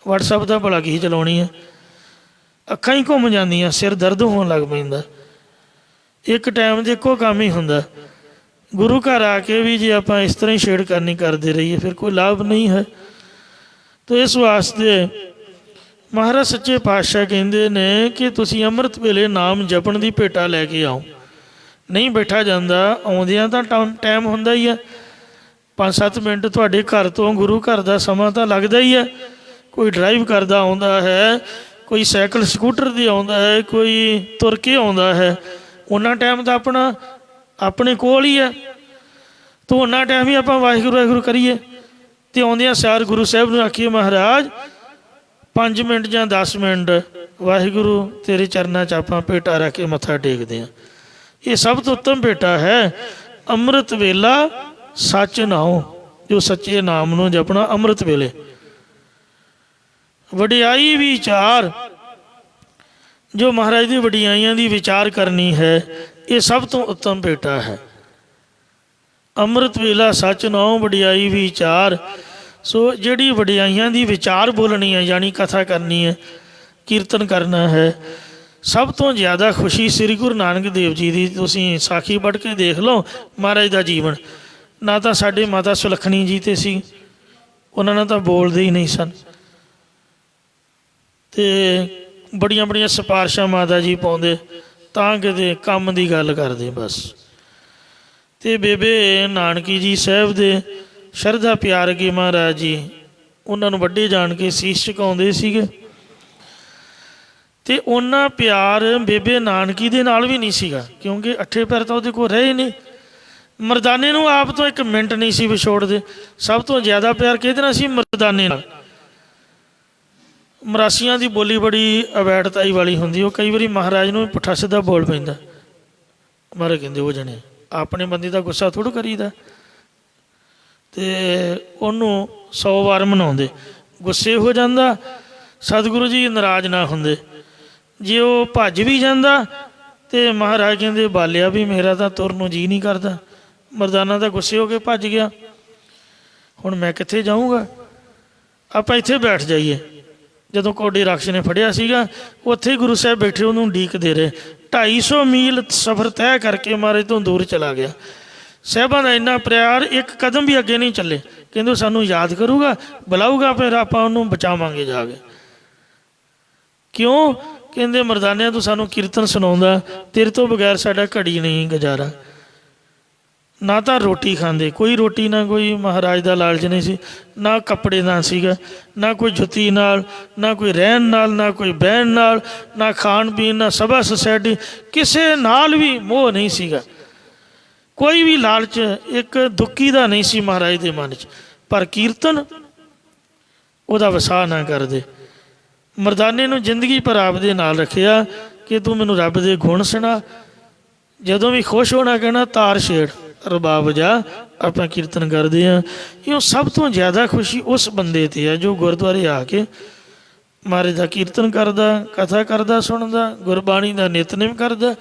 ਵਟਸਐਪ ਦਾ ਭਲਾ ਕੀ ਚਲਾਉਣੀ ਹੈ, ਅੱਖਾਂ ਹੀ ਘੁੰਮ ਜਾਂਦੀਆਂ, ਸਿਰ ਦਰਦ ਹੋਣ ਲੱਗ ਪੈਂਦਾ। ਇੱਕ ਟਾਈਮ 'ਤੇ ਇੱਕੋ ਕੰਮ ਹੀ ਹੁੰਦਾ। ਗੁਰੂ ਘਰ ਆ ਕੇ ਵੀ ਜੇ ਆਪਾਂ ਇਸ ਤਰ੍ਹਾਂ ਹੀ ਛੇੜਖਾਨੀ ਕਰਦੇ ਰਹੀਏ ਫਿਰ ਕੋਈ ਲਾਭ ਨਹੀਂ ਹੈ। ਤਾਂ ਇਸ ਵਾਸਤੇ ਮਹਾਰਾਜ ਸੱਚੇ ਪਾਤਸ਼ਾਹ ਕਹਿੰਦੇ ਨੇ ਕਿ ਤੁਸੀਂ ਅੰਮ੍ਰਿਤ ਵੇਲੇ ਨਾਮ ਜਪਣ ਦੀ ਭੇਟਾ ਲੈ ਕੇ ਆਓ। ਨਹੀਂ ਬੈਠਾ ਜਾਂਦਾ, ਆਉਂਦਿਆਂ ਤਾਂ ਟਾਈਮ ਹੁੰਦਾ ਹੀ ਹੈ, 5-7 ਮਿੰਟ ਤੁਹਾਡੇ ਘਰ ਤੋਂ ਗੁਰੂ ਘਰ ਦਾ ਸਮਾਂ ਤਾਂ ਲੱਗਦਾ ਹੀ ਹੈ। ਕੋਈ ਡਰਾਈਵ ਕਰਦਾ ਆਉਂਦਾ ਹੈ, ਕੋਈ ਸਾਈਕਲ ਸਕੂਟਰ 'ਤੇ ਆਉਂਦਾ ਹੈ, ਕੋਈ ਤੁਰ ਕੇ ਆਉਂਦਾ ਹੈ, ਉਹਨਾਂ ਟਾਈਮ ਤਾਂ ਆਪਣਾ ਆਪਣੇ ਕੋਲ ਹੀ ਹੈ। ਤਾਂ ਉਹਨਾਂ ਟਾਈਮ ਹੀ ਆਪਾਂ ਵਾਹਿਗੁਰੂ ਵਾਹਿਗੁਰੂ ਕਰੀਏ, ਅਤੇ ਆਉਂਦਿਆਂ ਸਾਰ ਗੁਰੂ ਸਾਹਿਬ ਨੂੰ ਆਖੀਏ ਮਹਾਰਾਜ 5 ਮਿੰਟ ਜਾਂ 10 ਮਿੰਟ ਵਾਹਿਗੁਰੂ ਤੇਰੇ ਚਰਨਾਂ 'ਚ ਆਪਾਂ ਭੇਟਾ ਰੱਖ ਕੇ ਮੱਥਾ ਟੇਕਦੇ ਹਾਂ। ਇਹ ਸਭ ਤੋਂ ਉੱਤਮ ਭੇਟਾ ਹੈ। ਅੰਮ੍ਰਿਤ ਵੇਲਾ ਸੱਚ ਨਾਉ, ਜੋ ਸੱਚੇ ਨਾਮ ਨੂੰ ਜਪਣਾ ਅੰਮ੍ਰਿਤ ਵੇਲੇ। ਵਡਿਆਈ ਵਿਚਾਰ, ਜੋ ਮਹਾਰਾਜ ਦੀ ਵਡਿਆਈਆਂ ਦੀ ਵਿਚਾਰ ਕਰਨੀ ਹੈ, ਇਹ ਸਭ ਤੋਂ ਉੱਤਮ ਭੇਟਾ ਹੈ। ਅੰਮ੍ਰਿਤ ਵੇਲਾ ਸੱਚ ਨਾਉ ਵਡਿਆਈ ਵਿਚਾਰ। ਸੋ ਜਿਹੜੀ ਵਡਿਆਈਆਂ ਦੀ ਵਿਚਾਰ ਬੋਲਣੀ ਹੈ, ਯਾਨੀ ਕਥਾ ਕਰਨੀ ਹੈ, ਕੀਰਤਨ ਕਰਨਾ ਹੈ, ਸਭ ਤੋਂ ਜ਼ਿਆਦਾ ਖੁਸ਼ੀ ਸ੍ਰੀ ਗੁਰੂ ਨਾਨਕ ਦੇਵ ਜੀ ਦੀ। ਤੁਸੀਂ ਸਾਖੀ ਪੜ੍ਹ ਕੇ ਦੇਖ ਲਓ ਮਹਾਰਾਜ ਦਾ ਜੀਵਨ। ਨਾ ਤਾਂ ਸਾਡੇ ਮਾਤਾ ਸੁਲੱਖਣੀ ਜੀ 'ਤੇ ਸੀ, ਉਹਨਾਂ ਨਾਲ ਤਾਂ ਬੋਲਦੇ ਹੀ ਨਹੀਂ ਸਨ, ਅਤੇ ਬੜੀਆਂ ਬੜੀਆਂ ਸਿਫਾਰਸ਼ਾਂ ਮਾਤਾ ਜੀ ਪਾਉਂਦੇ ਤਾਂ ਕਿਤੇ ਕੰਮ ਦੀ ਗੱਲ ਕਰਦੇ ਬਸ। ਅਤੇ ਬੇਬੇ ਨਾਨਕੀ ਜੀ ਸਾਹਿਬ ਦੇ ਸ਼ਰਧਾ ਪਿਆਰ ਕੇ ਮਹਾਰਾਜ ਜੀ ਉਹਨਾਂ ਨੂੰ ਵੱਡੇ ਜਾਣ ਕੇ ਸੀਸ ਝੁਕਾਉਂਦੇ ਸੀਗੇ। ਤੇ ਉਹਨਾਂ ਪਿਆਰ ਬੇਬੇ ਨਾਨਕੀ ਦੇ ਨਾਲ ਵੀ ਨਹੀਂ ਸੀਗਾ, ਕਿਉਂਕਿ ਅੱਠੇ ਪੈਰ ਤਾਂ ਉਹਦੇ ਕੋਲ ਰਹੇ ਨਹੀਂ। ਮਰਦਾਨੇ ਨੂੰ ਆਪ ਤੋਂ ਇੱਕ ਮਿੰਟ ਨਹੀਂ ਸੀ ਵਿਛੋੜਦੇ। ਸਭ ਤੋਂ ਜ਼ਿਆਦਾ ਪਿਆਰ ਕਿਹਦੇ ਨਾਲ ਸੀ? ਮਰਦਾਨੇ ਨਾਲ। ਮਰਾਸੀਆਂ ਦੀ ਬੋਲੀ ਬੜੀ ਅਵੈੜਤਾਈ ਵਾਲੀ ਹੁੰਦੀ, ਉਹ ਕਈ ਵਾਰੀ ਮਹਾਰਾਜ ਨੂੰ ਪੁੱਠਾ ਸਿੱਧਾ ਬੋਲ ਪੈਂਦਾ। ਮਾਰੇ ਕਹਿੰਦੇ ਉਹ ਜਣੇ ਆਪਣੇ ਬੰਦੇ ਦਾ ਗੁੱਸਾ ਥੋੜ੍ਹਾ ਕਰੀਦਾ, ਅਤੇ ਉਹਨੂੰ 100 ਵਾਰ ਮਨਾਉਂਦੇ। ਗੁੱਸੇ ਹੋ ਜਾਂਦਾ, ਸਤਿਗੁਰੂ ਜੀ ਨਾਰਾਜ਼ ਨਾ ਹੁੰਦੇ। ਜੇ ਉਹ ਭੱਜ ਵੀ ਜਾਂਦਾ ਅਤੇ ਮਹਾਰਾਜ ਕਹਿੰਦੇ ਬਾਲਿਆ ਵੀ ਮੇਰਾ ਤਾਂ ਤੁਰਨ ਨੂੰ ਜੀਅ ਨਹੀਂ ਕਰਦਾ। ਮਰਦਾਨਾ ਤਾਂ ਗੁੱਸੇ ਹੋ ਕੇ ਭੱਜ ਗਿਆ, ਹੁਣ ਮੈਂ ਕਿੱਥੇ ਜਾਊਂਗਾ, ਆਪਾਂ ਇੱਥੇ ਬੈਠ ਜਾਈਏ। ਜਦੋਂ ਕੋਡੀ ਰਾਖਸ਼ ਨੇ ਫੜਿਆ ਸੀਗਾ, ਉੱਥੇ ਹੀ ਗੁਰੂ ਸਾਹਿਬ ਬੈਠੇ ਉਹਨੂੰ ਉਡੀਕਦੇ ਰਹੇ। 250 ਮੀਲ ਸਫ਼ਰ ਤੈਅ ਕਰਕੇ ਮਹਾਰਾਜ ਤੋਂ ਦੂਰ ਚਲਾ ਗਿਆ। ਸਾਹਿਬਾਂ ਦਾ ਇੰਨਾ ਪਿਆਰ, ਇੱਕ ਕਦਮ ਵੀ ਅੱਗੇ ਨਹੀਂ ਚੱਲੇ। ਕਹਿੰਦੇ ਸਾਨੂੰ ਯਾਦ ਕਰੂਗਾ, ਬੁਲਾਊਗਾ, ਫਿਰ ਆਪਾਂ ਉਹਨੂੰ ਬਚਾਵਾਂਗੇ ਜਾ ਕੇ। ਕਿਉਂ? ਕਹਿੰਦੇ ਮਰਦਾਨਿਆਂ ਤੂੰ ਸਾਨੂੰ ਕੀਰਤਨ ਸੁਣਾਉਂਦਾ, ਤੇਰੇ ਤੋਂ ਬਗੈਰ ਸਾਡਾ ਘੜੀ ਨਹੀਂ ਗੁਜ਼ਾਰਾ। ਨਾ ਤਾਂ ਰੋਟੀ ਖਾਂਦੇ, ਕੋਈ ਰੋਟੀ ਨਾ ਕੋਈ ਮਹਾਰਾਜ ਦਾ ਲਾਲਚ ਨਹੀਂ ਸੀ, ਨਾ ਕੱਪੜੇ ਨਾਲ ਸੀਗਾ, ਨਾ ਕੋਈ ਜੁੱਤੀ ਨਾਲ, ਨਾ ਕੋਈ ਰਹਿਣ ਨਾਲ, ਨਾ ਕੋਈ ਬਹਿਣ ਨਾਲ, ਨਾ ਖਾਣ ਪੀਣ, ਨਾ ਸਭਾ ਸੁਸਾਇਟੀ, ਕਿਸੇ ਨਾਲ ਵੀ ਮੋਹ ਨਹੀਂ ਸੀਗਾ। ਕੋਈ ਵੀ ਲਾਲਚ ਇੱਕ ਦੁੱਕੀ ਦਾ ਨਹੀਂ ਸੀ ਮਹਾਰਾਜ ਦੇ ਮਨ 'ਚ। ਪਰ ਕੀਰਤਨ ਉਹਦਾ ਵਸਾ ਨਾ ਕਰਦੇ। ਮਰਦਾਨੇ ਨੂੰ ਜ਼ਿੰਦਗੀ ਭਰ ਆਪਦੇ ਨਾਲ ਰੱਖਿਆ ਕਿ ਤੂੰ ਮੈਨੂੰ ਰੱਬ ਦੇ ਗੁਣ ਸੁਣਾ। ਜਦੋਂ ਵੀ ਖੁਸ਼ ਹੋਣਾ ਕਹਿਣਾ ਤਾਰ ਛੇੜ, ਰਬਾਬ ਜਾ, ਆਪਾਂ ਕੀਰਤਨ ਕਰਦੇ ਹਾਂ। ਇਹ ਸਭ ਤੋਂ ਜ਼ਿਆਦਾ ਖੁਸ਼ੀ ਉਸ ਬੰਦੇ 'ਤੇ ਹੈ ਜੋ ਗੁਰਦੁਆਰੇ ਆ ਕੇ ਮਹਾਰਾਜ ਦਾ ਕੀਰਤਨ ਕਰਦਾ, ਕਥਾ ਕਰਦਾ, ਸੁਣਦਾ, ਗੁਰਬਾਣੀ ਦਾ ਨਿਤਨੇਮ ਕਰਦਾ,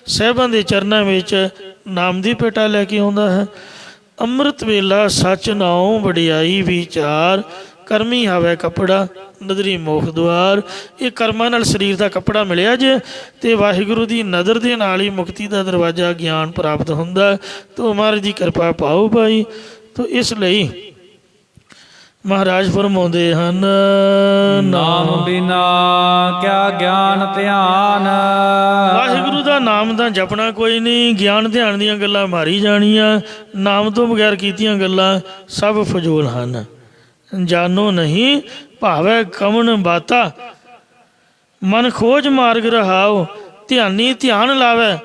ਸਾਹਿਬਾਂ ਦੇ ਚਰਨਾਂ ਵਿੱਚ ਨਾਮ ਦੀ ਭੇਟਾ ਲੈ ਕੇ ਆਉਂਦਾ ਹੈ। ਅੰਮ੍ਰਿਤ ਵੇਲਾ ਸੱਚ ਨਾਉ ਵਡਿਆਈ ਵਿਚਾਰ, ਕਰਮੀ ਆਵੇ ਕੱਪੜਾ ਨਦਰੀ ਮੋਖ ਦੁਆਰ। ਇਹ ਕਰਮਾਂ ਨਾਲ ਸਰੀਰ ਦਾ ਕੱਪੜਾ ਮਿਲਿਆ ਜੇ, ਅਤੇ ਵਾਹਿਗੁਰੂ ਦੀ ਨਜ਼ਰ ਦੇ ਨਾਲ ਹੀ ਮੁਕਤੀ ਦਾ ਦਰਵਾਜ਼ਾ ਗਿਆਨ ਪ੍ਰਾਪਤ ਹੁੰਦਾ। ਤੋ ਮਹਾਰਾਜ ਦੀ ਕਿਰਪਾ ਪਾਓ ਭਾਈ। ਤੋ ਇਸ ਲਈ ਮਹਾਰਾਜ ਫਰਮਾਉਂਦੇ ਹਨ, ਨਾਮ ਬਿਨਾ ਕਿਆ ਗਿਆਨ ਧਿਆਨ। ਵਾਹਿਗੁਰੂ ਦਾ ਨਾਮ ਤਾਂ ਜਪਣਾ ਕੋਈ ਨਹੀਂ, ਗਿਆਨ ਧਿਆਨ ਦੀਆਂ ਗੱਲਾਂ ਮਾਰੀ ਜਾਣੀਆਂ। ਨਾਮ ਤੋਂ ਬਗੈਰ ਕੀਤੀਆਂ ਗੱਲਾਂ ਸਭ ਫਜ਼ੂਲ ਹਨ। ਜਾਨੋ ਨਹੀਂ ਭਾਵੈ ਕਵਣ ਬਾਤਾ, ਮਨ ਖੋਜ ਮਾਰਗ ਰਹਾਓ। ਧਿਆਨੀ ਧਿਆਨ ਲਾਵੈ,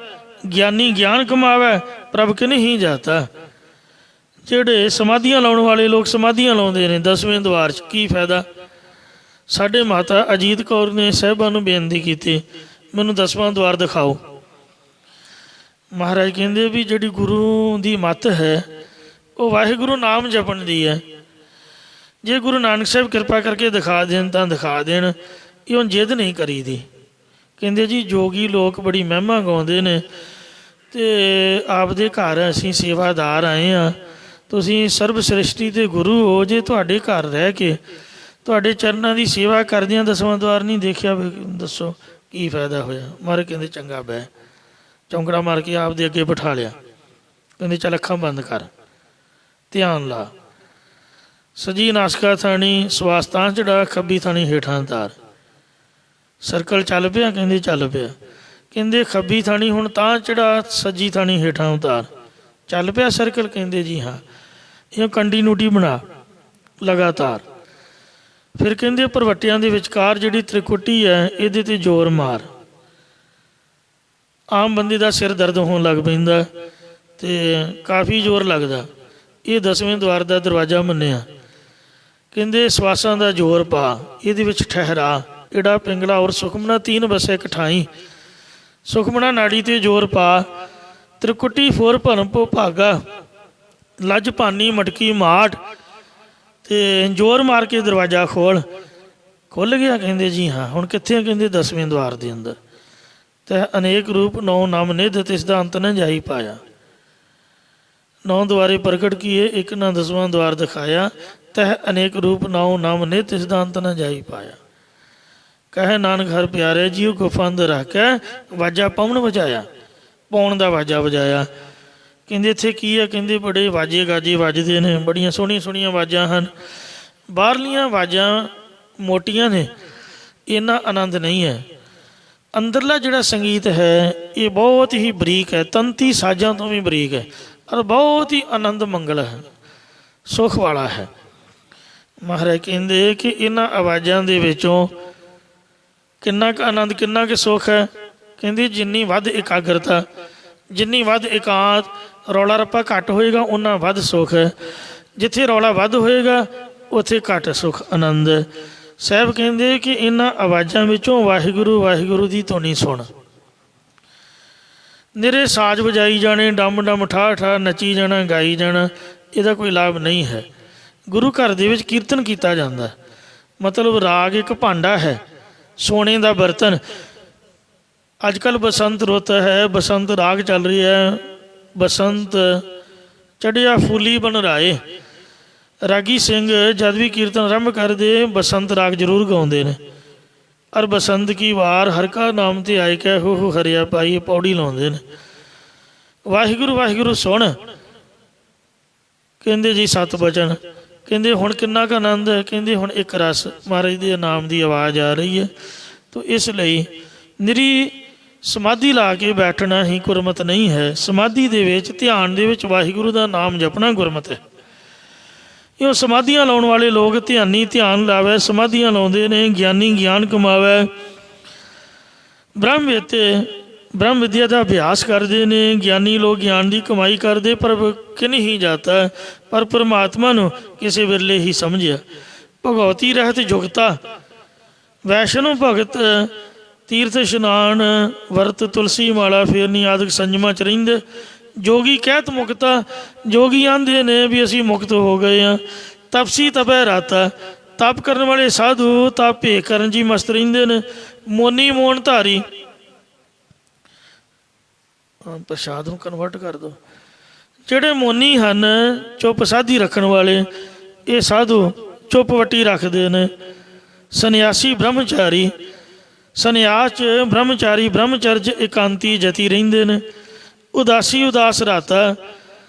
ਗਿਆਨੀ ਗਿਆਨ ਕਮਾਵੈ, ਪ੍ਰਭ ਕਿ ਨਹੀਂ ਜਾਤਾ। ਜਿਹੜੇ ਸਮਾਧੀਆਂ ਲਾਉਣ ਵਾਲੇ ਲੋਕ ਸਮਾਧੀਆਂ ਲਾਉਂਦੇ ਨੇ 10ਵੇਂ ਦੁਆਰ 'ਚ, ਕੀ ਫਾਇਦਾ? ਸਾਡੇ ਮਾਤਾ ਅਜੀਤ ਕੌਰ ਨੇ ਸਾਹਿਬਾਂ ਨੂੰ ਬੇਨਤੀ ਕੀਤੀ, ਮੈਨੂੰ 10ਵਾਂ ਦੁਆਰ ਦਿਖਾਓ। ਮਹਾਰਾਜ ਕਹਿੰਦੇ ਵੀ ਜਿਹੜੀ ਗੁਰੂ ਦੀ ਮੱਤ ਹੈ ਉਹ ਵਾਹਿਗੁਰੂ ਨਾਮ ਜਪਣ ਦੀ ਹੈ। ਜੇ ਗੁਰੂ ਨਾਨਕ ਸਾਹਿਬ ਕਿਰਪਾ ਕਰਕੇ ਦਿਖਾ ਦੇਣ ਤਾਂ ਦਿਖਾ ਦੇਣ, ਇਹ ਹੁਣ ਜਿੱਦ ਨਹੀਂ ਕਰੀਦੀ। ਕਹਿੰਦੇ ਜੀ ਜੋਗੀ ਲੋਕ ਬੜੀ ਮਹਿਮਾ ਗਾਉਂਦੇ ਨੇ, ਅਤੇ ਆਪਦੇ ਘਰ ਅਸੀਂ ਸੇਵਾਦਾਰ ਆਏ ਹਾਂ। ਤੁਸੀਂ ਸਰਬ ਸ੍ਰਿਸ਼ਟੀ ਦੇ ਗੁਰੂ ਹੋ, ਜੇ ਤੁਹਾਡੇ ਘਰ ਰਹਿ ਕੇ ਤੁਹਾਡੇ ਚਰਨਾਂ ਦੀ ਸੇਵਾ ਕਰਦਿਆਂ 10ਵਾਂ ਦੁਆਰ ਨਹੀਂ ਦੇਖਿਆ, ਦੱਸੋ ਕੀ ਫਾਇਦਾ ਹੋਇਆ? ਮਹਾਰਾਜ ਕਹਿੰਦੇ ਚੰਗਾ ਬਹਿ। ਚੌਂਕੜਾ ਮਾਰ ਕੇ ਆਪਦੇ ਅੱਗੇ ਬਿਠਾ ਲਿਆ। ਕਹਿੰਦੇ ਚੱਲ ਅੱਖਾਂ ਬੰਦ ਕਰ, ਧਿਆਨ ਲਾ। ਸੱਜੀ ਨਾਸਕਾ ਥਾਣੀ ਸਵਾਸ ਤਾਂ ਚੜਾ, ਖੱਬੀ ਥਾਣੀ ਹੇਠਾਂ ਤਾਰ। ਸਰਕਲ ਚੱਲ ਪਿਆ? ਕਹਿੰਦੇ ਚੱਲ ਪਿਆ। ਕਹਿੰਦੇ ਖੱਬੀ ਥਾਣੀ ਹੁਣ ਤਾਂ ਚੜਾ, ਸੱਜੀ ਥਾਣੀ ਹੇਠਾਂ ਉਤਾਰ। ਚੱਲ ਪਿਆ ਸਰਕਲ? ਕਹਿੰਦੇ ਜੀ ਹਾਂ। ਇਹ ਕੰਟੀਨਿਊਟੀ ਬਣਾ ਲਗਾਤਾਰ। ਫਿਰ ਕਹਿੰਦੇ ਭਰਵੱਟਿਆਂ ਦੇ ਵਿਚਕਾਰ ਜਿਹੜੀ ਤ੍ਰਿਕੁਟੀ ਹੈ ਇਹਦੇ 'ਤੇ ਜ਼ੋਰ ਮਾਰ। ਆਮ ਬੰਦੇ ਦਾ ਸਿਰ ਦਰਦ ਹੋਣ ਲੱਗ ਪੈਂਦਾ ਅਤੇ ਕਾਫੀ ਜ਼ੋਰ ਲੱਗਦਾ। ਇਹ 10ਵੇਂ ਦੁਆਰ ਦਾ ਦਰਵਾਜ਼ਾ ਮੰਨਿਆ। ਕਹਿੰਦੇ ਸਵਾਸਾਂ ਦਾ ਜ਼ੋਰ ਪਾ, ਇਹਦੇ ਵਿੱਚ ਠਹਿਰਾ। ਏੜਾ ਪਿੰਗਲਾ ਔਰ ਸੁਖਮਨਾ 3 ਵਸੇ ਇੱਕ ਠਾਈ। ਸੁਖਮਨਾ ਨਾੜੀ 'ਤੇ ਜ਼ੋਰ ਪਾ। ਤ੍ਰਿਕੁਟੀ ਫੋਰ ਭਰਮ ਭੋ ਭਾਗਾ, ਲੱਜ ਭਾਨੀ ਮਟਕੀ ਮਾਟ। ਅਤੇ ਜ਼ੋਰ ਮਾਰ ਕੇ ਦਰਵਾਜ਼ਾ ਖੋਲ੍ਹ। ਖੁੱਲ੍ਹ ਗਿਆ? ਕਹਿੰਦੇ ਜੀ ਹਾਂ। ਹੁਣ ਕਿੱਥੇ? ਕਹਿੰਦੇ 10ਵੇਂ ਦੁਆਰ ਦੇ ਅੰਦਰ। ਤੈ ਅਨੇਕ ਰੂਪ 9 ਨਾਮ ਨਿਧ, ਤਿਸ ਦਾ ਅੰਤ ਨ ਜਾਈ ਪਾਇਆ। 9 ਦੁਆਰੇ ਪ੍ਰਗਟ ਕੀਏ, ਇੱਕ ਨਾ 10ਵਾਂ ਦੁਆਰ ਦਿਖਾਇਆ। ਤੈ ਅਨੇਕ ਰੂਪ 9 ਨਾਮ ਨਿਧ, ਤਿਸ ਦਾ ਅੰਤ ਨ ਜਾਈ ਪਾਇਆ। ਕਹੇ ਨਾਨਕ ਹਰ ਪਿਆਰੇ ਜੀਉ ਗੁਫਾ ਅੰਦਰ ਰੱਖ ਕੇ ਵਾਜਾ ਪਵਨ ਵਜਾਇਆ। ਪਾਉਣ ਦਾ ਵਾਜਾ ਵਜਾਇਆ। ਕਹਿੰਦੇ ਇੱਥੇ ਕੀ ਹੈ? ਕਹਿੰਦੇ ਬੜੇ ਵਾਜੇ ਗਾਜੇ ਵੱਜਦੇ ਨੇ, ਬੜੀਆਂ ਸੋਹਣੀਆਂ ਸੋਹਣੀਆਂ ਆਵਾਜ਼ਾਂ ਹਨ। ਬਾਹਰਲੀਆਂ ਆਵਾਜ਼ਾਂ ਮੋਟੀਆਂ ਨੇ, ਇੰਨਾ ਆਨੰਦ ਨਹੀਂ ਹੈ। ਅੰਦਰਲਾ ਜਿਹੜਾ ਸੰਗੀਤ ਹੈ ਇਹ ਬਹੁਤ ਹੀ ਬਰੀਕ ਹੈ, ਤੰਤੀ ਸਾਜ਼ਾਂ ਤੋਂ ਵੀ ਬਰੀਕ ਹੈ, ਔਰ ਬਹੁਤ ਹੀ ਆਨੰਦ ਮੰਗਲ ਹੈ, ਸੁੱਖ ਵਾਲਾ ਹੈ। ਮਹਾਰਾਜ ਕਹਿੰਦੇ ਕਿ ਇਹਨਾਂ ਆਵਾਜ਼ਾਂ ਦੇ ਵਿੱਚੋਂ ਕਿੰਨਾ ਕੁ ਆਨੰਦ, ਕਿੰਨਾ ਕੁ ਸੁੱਖ ਹੈ? ਕਹਿੰਦੇ ਜਿੰਨੀ ਵੱਧ ਇਕਾਗਰਤਾ, ਜਿੰਨੀ ਵੱਧ ਇਕਾਂਤ, ਰੌਲਾ ਰੱਪਾ ਘੱਟ ਹੋਏਗਾ ਓਨਾ ਵੱਧ ਸੁੱਖ ਹੈ। ਜਿੱਥੇ ਰੌਲਾ ਵੱਧ ਹੋਏਗਾ ਉੱਥੇ ਘੱਟ ਸੁੱਖ ਆਨੰਦ ਹੈ। ਸਾਹਿਬ ਕਹਿੰਦੇ ਕਿ ਇਹਨਾਂ ਆਵਾਜ਼ਾਂ ਵਿੱਚੋਂ ਵਾਹਿਗੁਰੂ ਵਾਹਿਗੁਰੂ ਦੀ ਧੁਨੀ ਸੁਣ। ਨਿਰੇ ਸਾਜ਼ ਵਜਾਈ ਜਾਣੇ, ਡੰਮ ਡੰਮ ਠਾਹ ਠਾਹ ਨੱਚੀ ਜਾਣਾ, ਗਾਈ ਜਾਣਾ, ਇਹਦਾ ਕੋਈ ਲਾਭ ਨਹੀਂ ਹੈ। ਗੁਰੂ ਘਰ ਦੇ ਵਿੱਚ ਕੀਰਤਨ ਕੀਤਾ ਜਾਂਦਾ, ਮਤਲਬ ਰਾਗ ਇੱਕ ਭਾਂਡਾ ਹੈ, ਸੋਨੇ ਦਾ ਬਰਤਨ। ਅੱਜ ਕੱਲ੍ਹ ਬਸੰਤ ਰੁੱਤ ਹੈ, ਬਸੰਤ ਰਾਗ ਚੱਲ ਰਹੀ ਹੈ। ਬਸੰਤ ਚੜ੍ਹਿਆ ਫੂਲੀ ਬਨ ਰਾਏ, ਰਾਗੀ ਸਿੰਘ ਜਦ ਵੀ ਕੀਰਤਨ ਆਰੰਭ ਕਰਦੇ ਬਸੰਤ ਰਾਗ ਜ਼ਰੂਰ ਗਾਉਂਦੇ ਨੇ। ਔਰ ਬਸੰਤ ਕੀ ਵਾਰ ਹਰ ਕਾ ਨਾਮ ਤੇ ਆਏ ਕਹਿ ਹੋ ਹਰਿਆ ਪਾਈ, ਪੌੜੀ ਲਾਉਂਦੇ ਨੇ। ਵਾਹਿਗੁਰੂ ਵਾਹਿਗੁਰੂ ਸੁਣ, ਕਹਿੰਦੇ ਜੀ 7 ਬਚਨ। ਕਹਿੰਦੇ ਹੁਣ ਕਿੰਨਾ ਕੁ ਆਨੰਦ ਹੈ? ਕਹਿੰਦੇ ਹੁਣ ਇੱਕ ਰਸ ਮਹਾਰਾਜ ਦੇ ਨਾਮ ਦੀ ਆਵਾਜ਼ ਆ ਰਹੀ ਹੈ। ਤੋ ਇਸ ਲਈ ਨਿਰੀ ਸਮਾਧੀ ਲਾ ਕੇ ਬੈਠਣਾ ਹੀ ਗੁਰਮਤ ਨਹੀਂ ਹੈ। ਸਮਾਧੀ ਦੇ ਵਿੱਚ, ਧਿਆਨ ਦੇ ਵਿੱਚ ਵਾਹਿਗੁਰੂ ਦਾ ਨਾਮ ਜਪਣਾ ਗੁਰਮਤ ਹੈ। ਇਹ ਸਮਾਧੀਆਂ ਲਾਉਣ ਵਾਲੇ ਲੋਕ, ਧਿਆਨੀ ਧਿਆਨ ਲਾਵੇ, ਸਮਾਧੀਆਂ ਲਾਉਂਦੇ ਨੇ, ਗਿਆਨੀ ਗਿਆਨ ਕਮਾਵੇ, ਬ੍ਰਹਮ ਵਿਦਿਆ ਦਾ ਅਭਿਆਸ ਕਰਦੇ ਨੇ। ਗਿਆਨੀ ਲੋਕ ਗਿਆਨ ਦੀ ਕਮਾਈ ਕਰਦੇ, ਪਰ ਕਿ ਨਹੀਂ ਜਾਤਾ, ਪਰ ਪਰਮਾਤਮਾ ਨੂੰ ਕਿਸੇ ਵੇਲੇ ਹੀ ਸਮਝਿਆ। ਭਗਵਤੀ ਰਹਿਤ ਜੁਗਤਾ, ਵੈਸ਼ਨੋ ਭਗਤ ਤੀਰਥ ਇਸ਼ਨਾਨ ਵਰਤ ਤੁਲਸੀ ਮਾਲਾ ਫੇਰਨੀ ਆਦਿਕ ਸੰਜਮਾਂ 'ਚ ਰਹਿੰਦੇ। ਜੋਗੀ ਕਹਿਤ ਮੁਕਤਾ, ਜੋਗੀ ਆਂਦੇ ਨੇ ਵੀ ਅਸੀਂ ਮੁਕਤ ਹੋ ਗਏ ਹਾਂ। ਤਪਸੀ ਤਪੈ ਰਾਤਾ, ਤਪ ਕਰਨ ਵਾਲੇ ਸਾਧੂ ਤਪ ਭੇਖ ਕਰਨ ਜੀ ਮਸਤ ਰਹਿੰਦੇ ਨੇ। ਮੋਨੀ ਮੋਨ ਧਾਰੀ, ਪ੍ਰਸ਼ਾਦ ਨੂੰ ਕਨਵਰਟ ਕਰ ਦਿਓ। ਜਿਹੜੇ ਮੋਨੀ ਹਨ, ਚੁੱਪ ਸਾਧੀ ਰੱਖਣ ਵਾਲੇ, ਇਹ ਸਾਧੂ ਚੁੱਪ ਵੱਟੀ ਰੱਖਦੇ ਨੇ। ਸੰਨਿਆਸੀ ਬ੍ਰਹਮਚਾਰੀ, ਸੰਨਿਆਸ 'ਚ ਬ੍ਰਹਮਚਾਰੀ ਬ੍ਰਹਮਚਰਜ ਇਕਾਂਤੀ ਜਤੀ ਰਹਿੰਦੇ ਨੇ। ਉਦਾਸੀ ਉਦਾਸ ਰਾਤਾ,